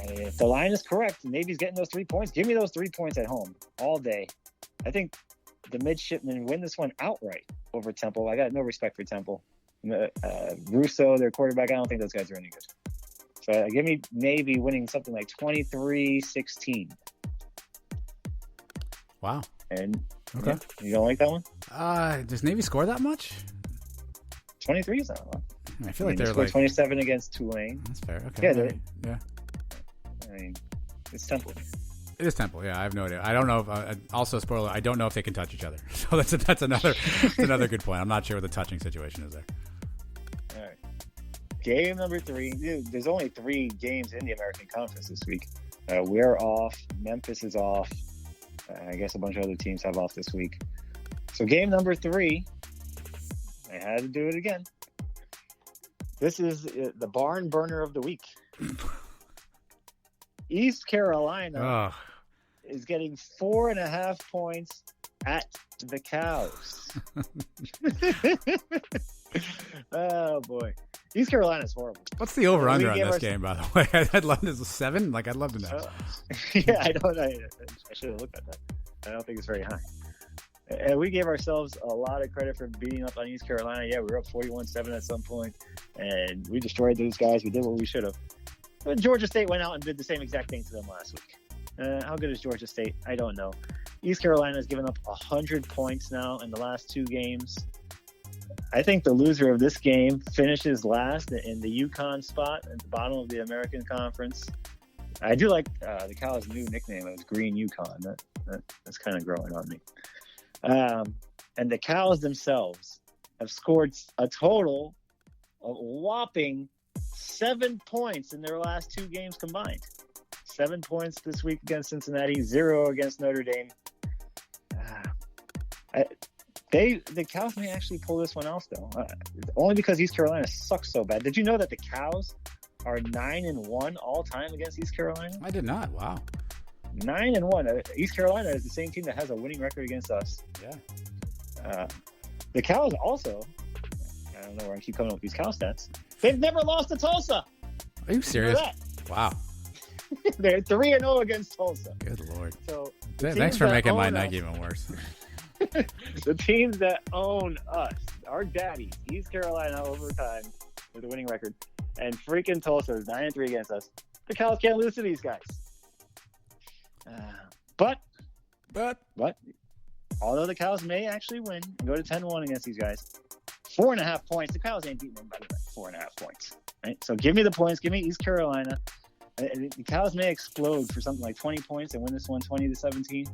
Speaker 3: If the line is correct, Navy's getting those 3 points. Give me those 3 points at home all day. I think the midshipmen win this one outright over Temple. I got no respect for Temple. Russo, their quarterback, I don't think those guys are any good. So give me Navy winning something like 23-16.
Speaker 2: Wow.
Speaker 3: And
Speaker 2: okay.
Speaker 3: You don't like that one?
Speaker 2: Does Navy score that much?
Speaker 3: 23 is not a lot.
Speaker 2: I feel like they're
Speaker 3: scored
Speaker 2: like
Speaker 3: 27 against Tulane.
Speaker 2: That's fair. Okay. Yeah.
Speaker 3: I mean, it's Temple.
Speaker 2: It is Temple. Yeah, I have no idea. I don't know if. Also, spoiler. I don't know if they can touch each other. So that's another good point. I'm not sure what the touching situation is there.
Speaker 3: All right. Game number 3. Dude, there's only 3 games in the American Conference this week. We're off. Memphis is off. I guess a bunch of other teams have off this week. So game number 3, I had to do it again. This is the barn burner of the week. East Carolina is getting 4.5 points at the Cows. Oh, boy. East Carolina's horrible.
Speaker 2: What's the over-under on this game, by the way? I'd love to 7. Like, I'd love to know.
Speaker 3: Yeah, I should have looked at that. I don't think it's very high. And we gave ourselves a lot of credit for beating up on East Carolina. Yeah, we were up 41-7 at some point, and we destroyed those guys. We did what we should have. But Georgia State went out and did the same exact thing to them last week. How good is Georgia State? I don't know. East Carolina has given up 100 points now in the last 2 games. I think the loser of this game finishes last in the UConn spot at the bottom of the American Conference. I do like the Cows' new nickname. It was Green UConn. That's kind of growing on me. And the Cows themselves have scored a total of whopping 7 points in their last 2 games combined. 7 points this week against Cincinnati, 0 against Notre Dame. The Cows may actually pull this one off, though. Only because East Carolina sucks so bad. Did you know that the Cows are 9-1 all time against East Carolina?
Speaker 2: I did not. Wow.
Speaker 3: 9-1. East Carolina is the same team that has a winning record against us.
Speaker 2: Yeah.
Speaker 3: The Cows also, I don't know where I keep coming up with these Cow stats. They've never lost to Tulsa.
Speaker 2: Are you serious? Wow.
Speaker 3: They're 3-0 against Tulsa.
Speaker 2: Good Lord.
Speaker 3: So
Speaker 2: thanks for making my night even worse.
Speaker 3: The teams that own us, our daddies, East Carolina overtime with a winning record, and freaking Tulsa is 9-3 against us. The Cows can't lose to these guys. But although the Cows may actually win and go to 10-1 against these guys, 4.5 points. The Cows ain't beating them by the way. 4.5 points. Right? So give me the points. Give me East Carolina. The Cows may explode for something like 20 points and win this one 20-17,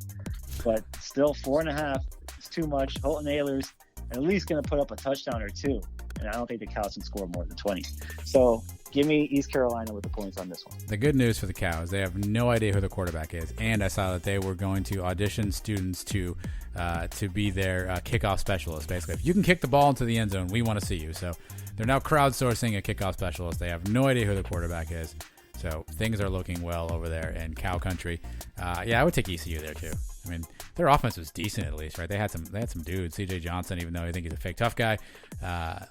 Speaker 3: but still 4.5 is too much. Holton Ahlers at least going to put up a touchdown or 2, and I don't think the Cows can score more than 20. So Give me East Carolina with the points on this one.
Speaker 2: The good news for the Cows, they have no idea who the quarterback is, and I saw that they were going to audition students to be their kickoff specialist. Basically, if you can kick the ball into the end zone, we want to see you. So they're now crowdsourcing a kickoff specialist. They have no idea who the quarterback is. So things are looking well over there in Cow Country. I would take ECU there too. I mean, their offense was decent at least, right? They had some dudes. C.J. Johnson, even though I think he's a fake tough guy.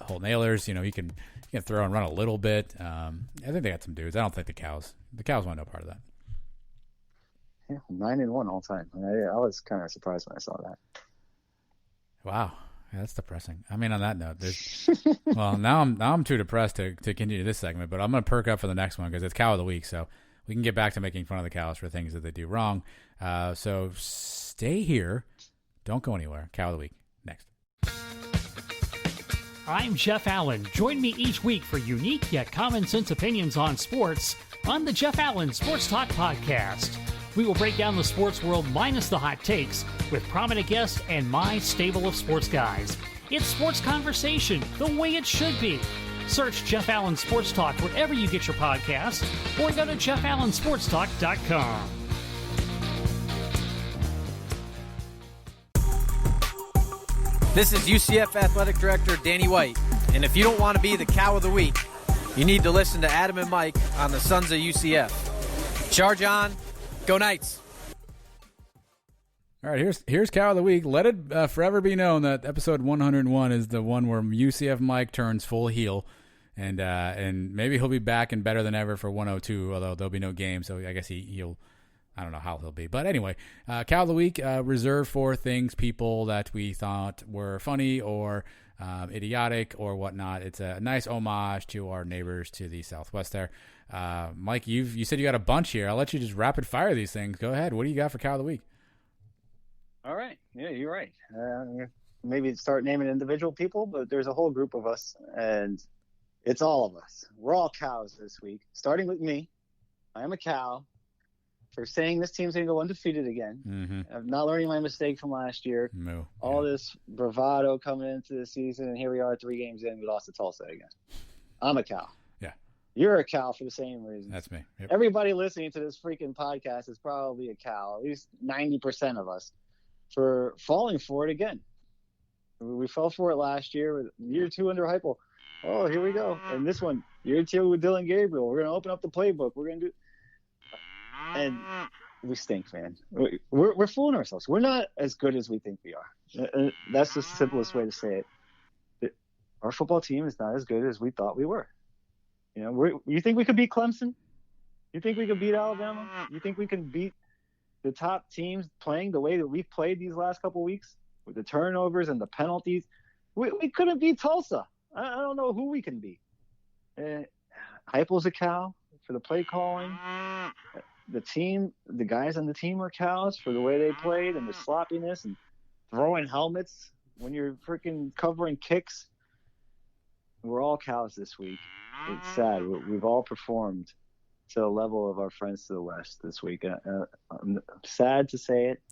Speaker 2: Holt Nailers, he can throw and run a little bit. I think they got some dudes. I don't think the Cows want no part of that.
Speaker 3: Yeah, 9-1 all time. I was kind of surprised when I saw that.
Speaker 2: Wow. Yeah, that's depressing. I mean, on that note, now I'm too depressed to continue this segment, but I'm going to perk up for the next one because it's Cow of the Week, so we can get back to making fun of the Cows for things that they do wrong. So stay here. Don't go anywhere. Cow of the Week, next.
Speaker 5: I'm Jeff Allen. Join me each week for unique yet common sense opinions on sports on the Jeff Allen Sports Talk Podcast. We will break down the sports world minus the hot takes with prominent guests and my stable of sports guys. It's sports conversation the way it should be. Search Jeff Allen Sports Talk wherever you get your podcasts or go to JeffAllenSportsTalk.com.
Speaker 6: This is UCF Athletic Director Danny White, and if you don't want to be the Cow of the Week, you need to listen to Adam and Mike on the Sons of UCF. Charge on. Go Knights.
Speaker 2: All right, here's Cow of the Week. Let it forever be known that episode 101 is the one where UCF Mike turns full heel, and maybe he'll be back and better than ever for 102, although there'll be no game, so I guess he'll I don't know how he'll be. But anyway, Cow of the Week reserved for people that we thought were funny or idiotic or whatnot. It's a nice homage to our neighbors to the southwest there. Mike, you said you got a bunch here. I'll let you just rapid fire these things. Go ahead. What do you got for Cow of the Week?
Speaker 3: All right. Yeah, you're right. Maybe start naming individual people, but there's a whole group of us, and it's all of us. We're all cows this week, starting with me. I am a cow for saying this team's going to go undefeated again. Mm-hmm. I'm not learning my mistake from last year.
Speaker 2: No.
Speaker 3: All this bravado coming into the season, and here we are 3 games in. We lost to Tulsa again. I'm a cow.
Speaker 2: Yeah.
Speaker 3: You're a cow for the same reason.
Speaker 2: That's me. Yep.
Speaker 3: Everybody listening to this freaking podcast is probably a cow, at least 90% of us, for falling for it again. We fell for it last year with year 2 under Heupel. Oh, here we go. And this one, year 2 with Dylan Gabriel. We're going to open up the playbook. We're going to do – and we stink, man. We're fooling ourselves. We're not as good as we think we are. That's the simplest way to say it. Our football team is not as good as we thought we were. You think we could beat Clemson? You think we could beat Alabama? You think we can beat the top teams playing the way that we've played these last couple weeks with the turnovers and the penalties? We couldn't beat Tulsa. I don't know who we can beat. Heupel's a cow for the play calling. The team, the guys on the team are cows for the way they played and the sloppiness and throwing helmets when you're freaking covering kicks. We're all cows this week. It's sad. We've all performed to the level of our friends to the west this week. I'm sad to say it.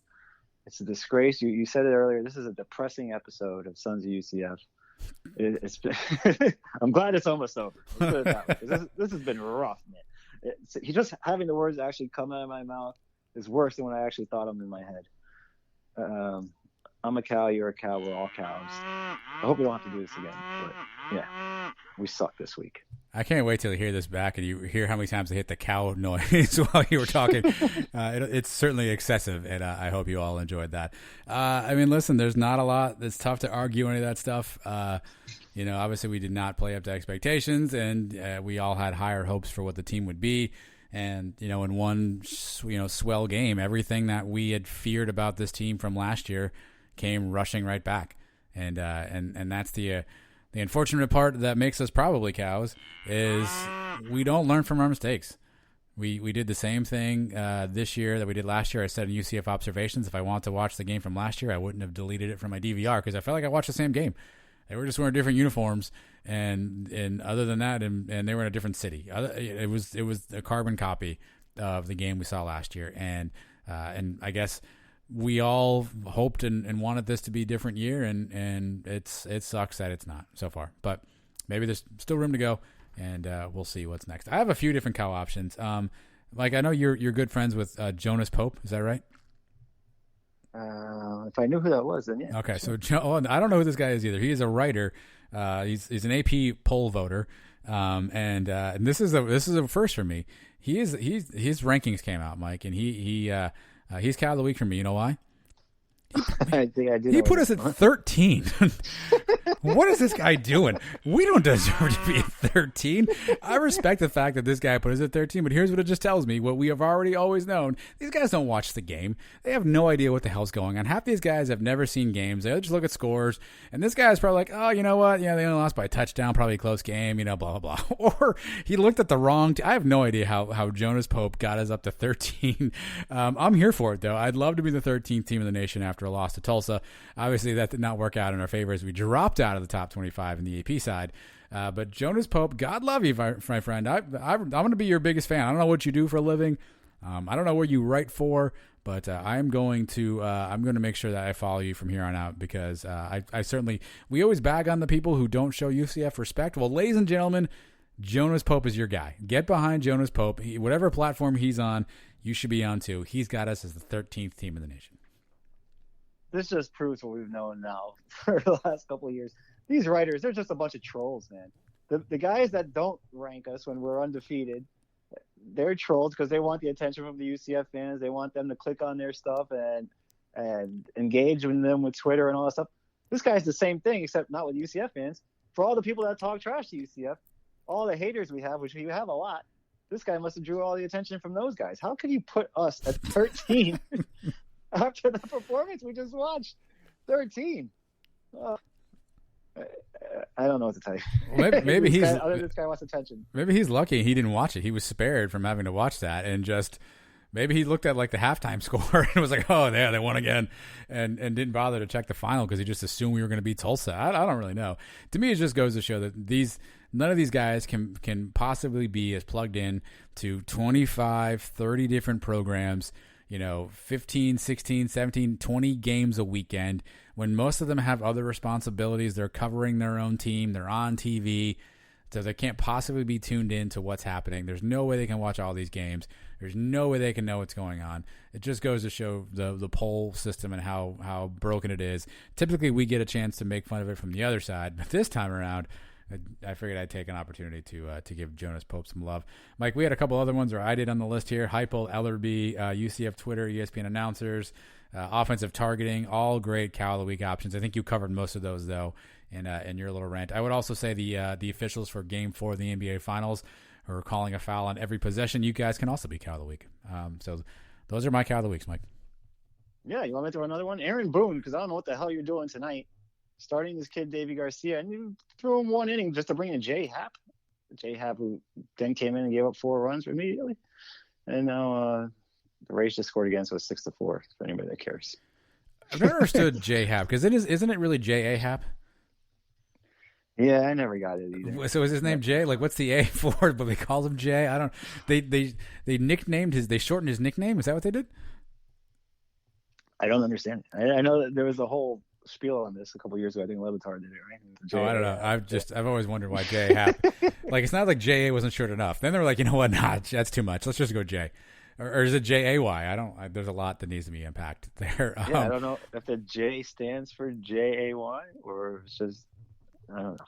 Speaker 3: It's a disgrace. You said it earlier. This is a depressing episode of Sons of UCF. It's been I'm glad it's almost over. Let's put it that way. This has been rough, man. Just having the words actually come out of my mouth is worse than when I actually thought them in my head. I'm a cow, you're a cow, we're all cows. I hope we don't have to do this again. But yeah, we suck this week.
Speaker 2: I can't wait till you hear this back and you hear how many times I hit the cow noise while you were talking. It's certainly excessive, and I hope you all enjoyed that. Listen, there's not a lot. It's tough to argue any of that stuff. Obviously we did not play up to expectations, and we all had higher hopes for what the team would be. And, in one, swell game, everything that we had feared about this team from last year came rushing right back. And that's the unfortunate part that makes us probably cows is we don't learn from our mistakes. We did the same thing this year that we did last year. I said in UCF Observations, if I wanted to watch the game from last year, I wouldn't have deleted it from my DVR because I felt like I watched the same game. They were just wearing different uniforms, and other than that, and they were in a different city. It was a carbon copy of the game we saw last year, and I guess we all hoped and wanted this to be a different year, and it sucks that it's not so far. But maybe there's still room to go. and we'll see what's next. I have a few different Cal options. Like I know you're good friends with Jonas Pope. Is that right?
Speaker 3: If I knew who that was, then yeah.
Speaker 2: Okay,
Speaker 3: sure.
Speaker 2: so I don't know who this guy is either. He is a writer. He's an AP poll voter, and this is a first for me. His rankings came out, Mike, and he's Cal of the Week for me. You know why?
Speaker 3: I think I did.
Speaker 2: He put us at 13. What is this guy doing? We don't deserve to be at 13. I respect the fact that this guy put us at 13, but here's what it just tells me, what we have already always known. These guys don't watch the game. They have no idea what the hell's going on. Half these guys have never seen games. They just look at scores, and this guy's probably like, oh, you know what? Yeah, they only lost by a touchdown, probably a close game, blah, blah, blah. Or he looked at the wrong I have no idea how Jonas Pope got us up to 13. I'm here for it, though. I'd love to be the 13th team in the nation after a loss to Tulsa. Obviously, that did not work out in our favor as we dropped out of the top 25 in the AP side. But Jonas Pope, God love you, my friend. I'm going to be your biggest fan. I don't know what you do for a living. I don't know where you write for, but I'm going to make sure that I follow you from here on out because I certainly, we always bag on the people who don't show UCF respect. Well, ladies and gentlemen, Jonas Pope is your guy. Get behind Jonas Pope. Whatever platform he's on, you should be on too. He's got us as the 13th team in the nation.
Speaker 3: This just proves what we've known now for the last couple of years. These writers, they're just a bunch of trolls, man. The guys that don't rank us when we're undefeated, they're trolls because they want the attention from the UCF fans. They want them to click on their stuff and engage with them with Twitter and all that stuff. This guy's the same thing, except not with UCF fans. For all the people that talk trash to UCF, all the haters we have, which we have a lot, this guy must have drew all the attention from those guys. How can you put us at 13 after the performance we just watched? 13. I don't know what to tell you.
Speaker 2: Well, maybe
Speaker 3: this guy wants attention.
Speaker 2: Maybe he's lucky he didn't watch it. He was spared from having to watch that, and just maybe he looked at like the halftime score and was like, "Oh, yeah, they won again," and didn't bother to check the final because he just assumed we were going to beat Tulsa. I don't really know. To me, it just goes to show that none of these guys can possibly be as plugged in to 25, 30 different programs. 15, 16, 17, 20 games a weekend when most of them have other responsibilities. They're covering their own team. They're on TV. So they can't possibly be tuned in to what's happening. There's no way they can watch all these games. There's no way they can know what's going on. It just goes to show the poll system and how broken it is. Typically, we get a chance to make fun of it from the other side. But this time around, I figured I'd take an opportunity to give Jonas Pope some love. Mike, we had a couple other ones, or I did on the list here. Heupel, Ellerby, UCF Twitter, ESPN announcers, offensive targeting, all great Cal of the Week options. I think you covered most of those, though, in your little rant. I would also say the officials for Game 4 of the NBA Finals who are calling a foul on every possession. You guys can also be Cal of the Week. So those are my Cal of the Weeks, Mike.
Speaker 3: Yeah, you want me to throw another one? Aaron Boone, because I don't know what the hell you're doing tonight. Starting this kid, Davey Garcia, and you threw him one inning just to bring in Jay Happ. Jay Happ, who then came in and gave up 4 runs immediately. And now the Rays just scored again, so it's 6-4 for anybody that cares.
Speaker 2: I've never understood Jay Happ, because isn't it really J.A. Happ?
Speaker 3: Yeah, I never got it either.
Speaker 2: So is his name Jay? Like, what's the A for? But they call him Jay? I don't. They nicknamed they shortened his nickname? Is that what they did?
Speaker 3: I don't understand it. I know that there was a whole spiel on this a couple years ago. I think Levitar did it, right?
Speaker 2: I don't know. I've always wondered why Jay Happ. Like, it's not like J.A. wasn't short enough. Then they were like, you know what? Nah, that's too much. Let's just go Jay. Or is it J-A-Y? There's a lot that needs to be impacted there.
Speaker 3: Yeah, I don't know if the J stands for J-A-Y or it's just, I don't know.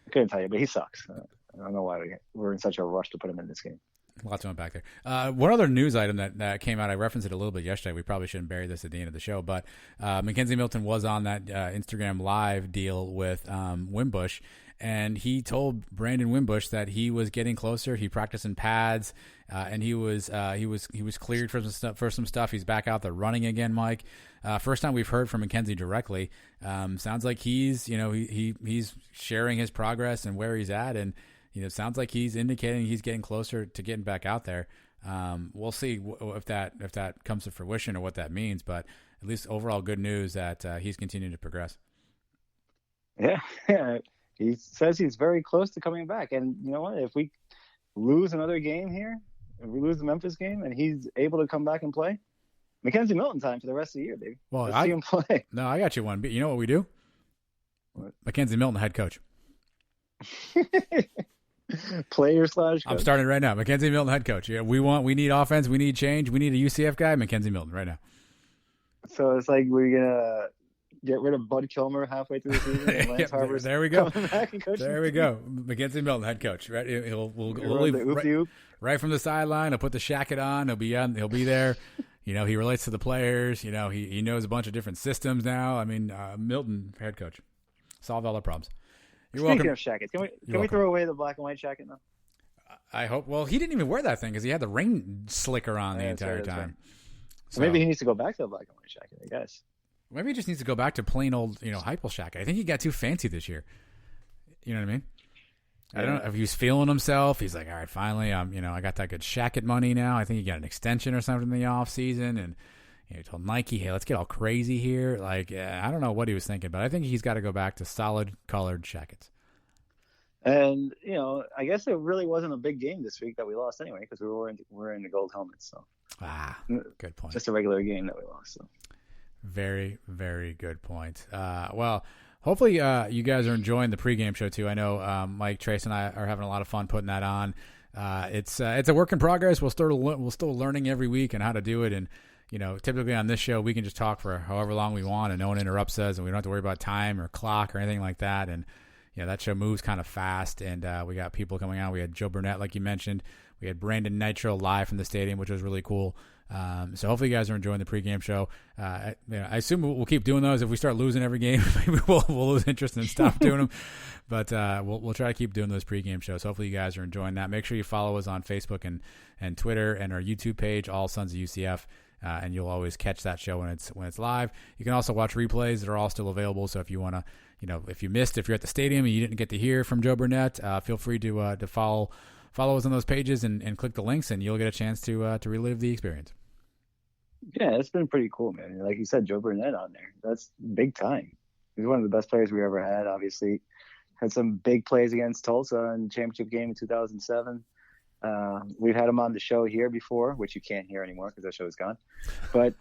Speaker 3: I couldn't tell you, but he sucks. I don't know why we're in such a rush to put him in this game.
Speaker 2: Lots of unpack there. One other news item that came out, I referenced it a little bit yesterday. We probably shouldn't bury this at the end of the show, but Mackenzie Milton was on that Instagram Live deal with Wimbush, and he told Brandon Wimbush that he was getting closer. He practiced in pads, and he was cleared for some stuff. He's back out there running again, Mike. First time we've heard from Mackenzie directly. Sounds like he's sharing his progress and where he's at, and sounds like he's indicating he's getting closer to getting back out there. We'll see if that comes to fruition or what that means, but at least overall good news that he's continuing to progress.
Speaker 3: Yeah, he says he's very close to coming back. And you know what? If we lose another game here, if we lose the Memphis game, and he's able to come back and play, Mackenzie Milton time for the rest of the year, baby.
Speaker 2: Well,
Speaker 3: Let's see him play.
Speaker 2: No, I got you one. But you know what we do?
Speaker 3: What?
Speaker 2: Mackenzie Milton, head coach.
Speaker 3: Player / coach.
Speaker 2: I'm starting right now. Mackenzie Milton, head coach. Yeah, we need offense. We need change. We need a UCF guy. Mackenzie Milton right now.
Speaker 3: So it's like we're gonna get rid of Bud Kilmer halfway through the season. And Lance Harper's
Speaker 2: there we go.
Speaker 3: coming back and coaching.
Speaker 2: There we go. Mackenzie Milton, head coach. Right. We'll leave right from the sideline. He'll put the shacket on. He'll be there. He relates to the players. He knows a bunch of different systems now. I mean, Milton, head coach, solved all our problems. You're
Speaker 3: Speaking
Speaker 2: welcome.
Speaker 3: of shackets, can we throw away the black and white shacket now?
Speaker 2: I hope. Well, he didn't even wear that thing because he had the rain slicker on the entire time.
Speaker 3: Right. So maybe he needs to go back to the black and white shacket, I guess.
Speaker 2: Maybe he just needs to go back to plain old, Hypel shacket. I think he got too fancy this year. You know what I mean? Yeah. I don't know if he was feeling himself. He's like, all right, finally, I got that good shacket money now. I think he got an extension or something in the off season, and he told Nike, hey, let's get all crazy here. Like, I don't know what he was thinking, but I think he's got to go back to solid colored shackets.
Speaker 3: And I guess it really wasn't a big game this week that we lost anyway because we're in the gold helmets. So
Speaker 2: good point.
Speaker 3: Just a regular game that we lost. So
Speaker 2: very, very good point. Well, hopefully you guys are enjoying the pregame show too. I know Mike, Trace, and I are having a lot of fun putting that on. It's a work in progress. We're still learning every week and how to do it. And typically on this show we can just talk for however long we want and no one interrupts us, and we don't have to worry about time or clock or anything like that. And that show moves kind of fast, and we got people coming on. We had Joe Burnett, like you mentioned. We had Brandon Nitro live from the stadium, which was really cool. So hopefully you guys are enjoying the pregame show. I assume we'll keep doing those. If we start losing every game, maybe we'll lose interest and stop doing them. But we'll try to keep doing those pregame shows. Hopefully you guys are enjoying that. Make sure you follow us on Facebook and Twitter and our YouTube page, All Sons of UCF. And you'll always catch that show when it's live. You can also watch replays that are all still available. So if you want to, if you're at the stadium and you didn't get to hear from Joe Burnett, feel free to follow us on those pages and click the links, and you'll get a chance to relive the experience.
Speaker 3: Yeah, it's been pretty cool, man. Like you said, Joe Burnett on there. That's big time. He's one of the best players we ever had. Obviously, had some big plays against Tulsa in the championship game in 2007. We've had him on the show here before, which you can't hear anymore because that show is gone. But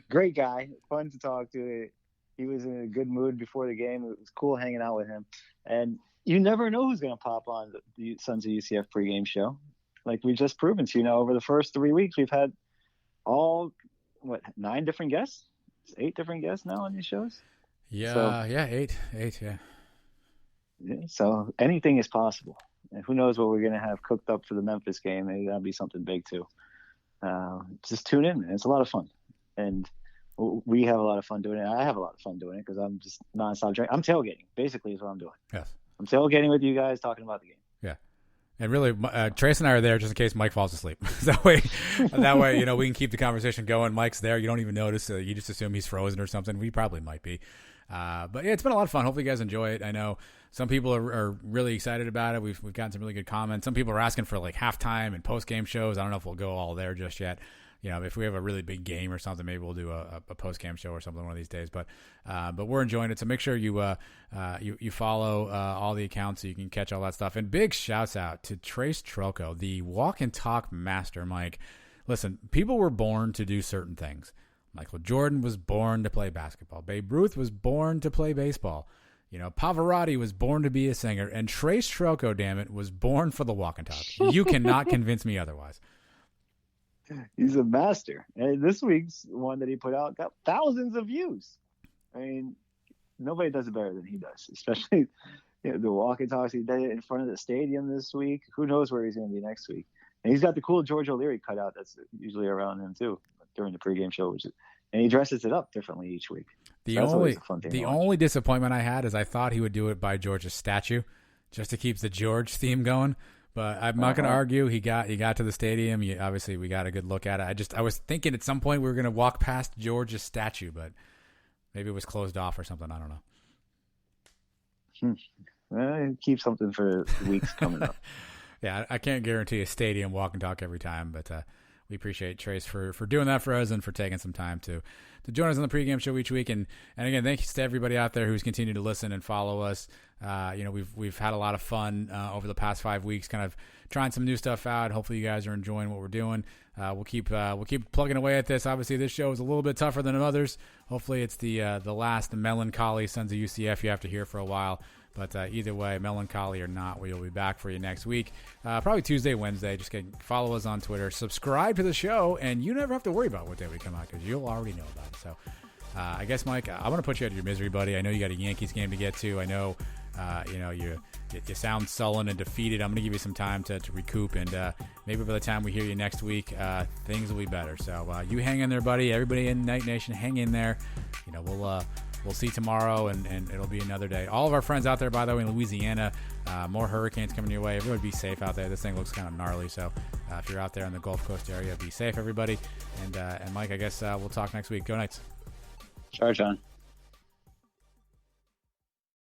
Speaker 3: great guy, fun to talk to. He was in a good mood before the game. It was cool hanging out with him. And you never know who's going to pop on the Sons of UCF pregame show. Like we've just proven to over the first 3 weeks, we've had 9 different guests? 8 different guests now on these shows?
Speaker 2: Yeah, 8, yeah.
Speaker 3: So anything is possible. And who knows what we're going to have cooked up for the Memphis game. Maybe that'll be something big too. Just tune in, man. It's a lot of fun. And we have a lot of fun doing it. I have a lot of fun doing it because I'm just nonstop drinking. I'm tailgating, basically, is what I'm doing.
Speaker 2: Yes.
Speaker 3: I'm tailgating with you guys, talking about the game.
Speaker 2: Yeah. And really, Trace and I are there just in case Mike falls asleep. that way, we can keep the conversation going. Mike's there. You don't even notice. You just assume he's frozen or something. We probably might be. But yeah, it's been a lot of fun. Hopefully you guys enjoy it. I know some people are really excited about it. We've gotten some really good comments. Some people are asking for like halftime and post game shows. I don't know if we'll go all there just yet. If we have a really big game or something, maybe we'll do a post game show or something one of these days. But we're enjoying it. So make sure you follow all the accounts so you can catch all that stuff. And big shouts out to Trace Trelko, the walk and talk master. Mike, listen, people were born to do certain things. Michael Jordan was born to play basketball. Babe Ruth was born to play baseball. Pavarotti was born to be a singer. And Trace Trelko, damn it, was born for the walk and talk. You cannot convince me otherwise.
Speaker 3: He's a master. And this week's one that he put out got thousands of views. I mean, nobody does it better than he does, especially the walk and talks. He did it in front of the stadium this week. Who knows where he's going to be next week? And he's got the cool George O'Leary cutout that's usually around him too during the pregame show, and he dresses it up differently each week.
Speaker 2: The only disappointment I had is I thought he would do it by George's statue, just to keep the George theme going. But I'm not going to argue. He got to the stadium. Obviously, we got a good look at it. I was thinking at some point we were going to walk past George's statue, but maybe it was closed off or something. I don't know.
Speaker 3: Well, keep something for weeks coming up.
Speaker 2: Yeah, I can't guarantee a stadium walk and talk every time, but we appreciate Trace for doing that for us and for taking some time to join us on the pregame show each week. And again, thanks to everybody out there who's continued to listen and follow us. We've had a lot of fun over the past 5 weeks, kind of trying some new stuff out. Hopefully you guys are enjoying what we're doing. We'll keep plugging away at this. Obviously, this show is a little bit tougher than others. Hopefully, it's the last melancholy Sons of UCF you have to hear for a while. But either way, melancholy or not, we will be back for you next week. Probably Tuesday, Wednesday. Just follow us on Twitter. Subscribe to the show, and you never have to worry about what day we come out because you'll already know about it. So I guess, Mike, I want to put you out of your misery, buddy. I know you got a Yankees game to get to. I know, you sound sullen and defeated. I'm going to give you some time to recoup, and maybe by the time we hear you next week, things will be better. So you hang in there, buddy. Everybody in Night Nation, hang in there. We'll see tomorrow, and it'll be another day. All of our friends out there, by the way, in Louisiana, more hurricanes coming your way. Everybody be safe out there. This thing looks kind of gnarly, so if you're out there in the Gulf Coast area, be safe, everybody. And Mike, I guess we'll talk next week. Go Knights.
Speaker 3: Charge on.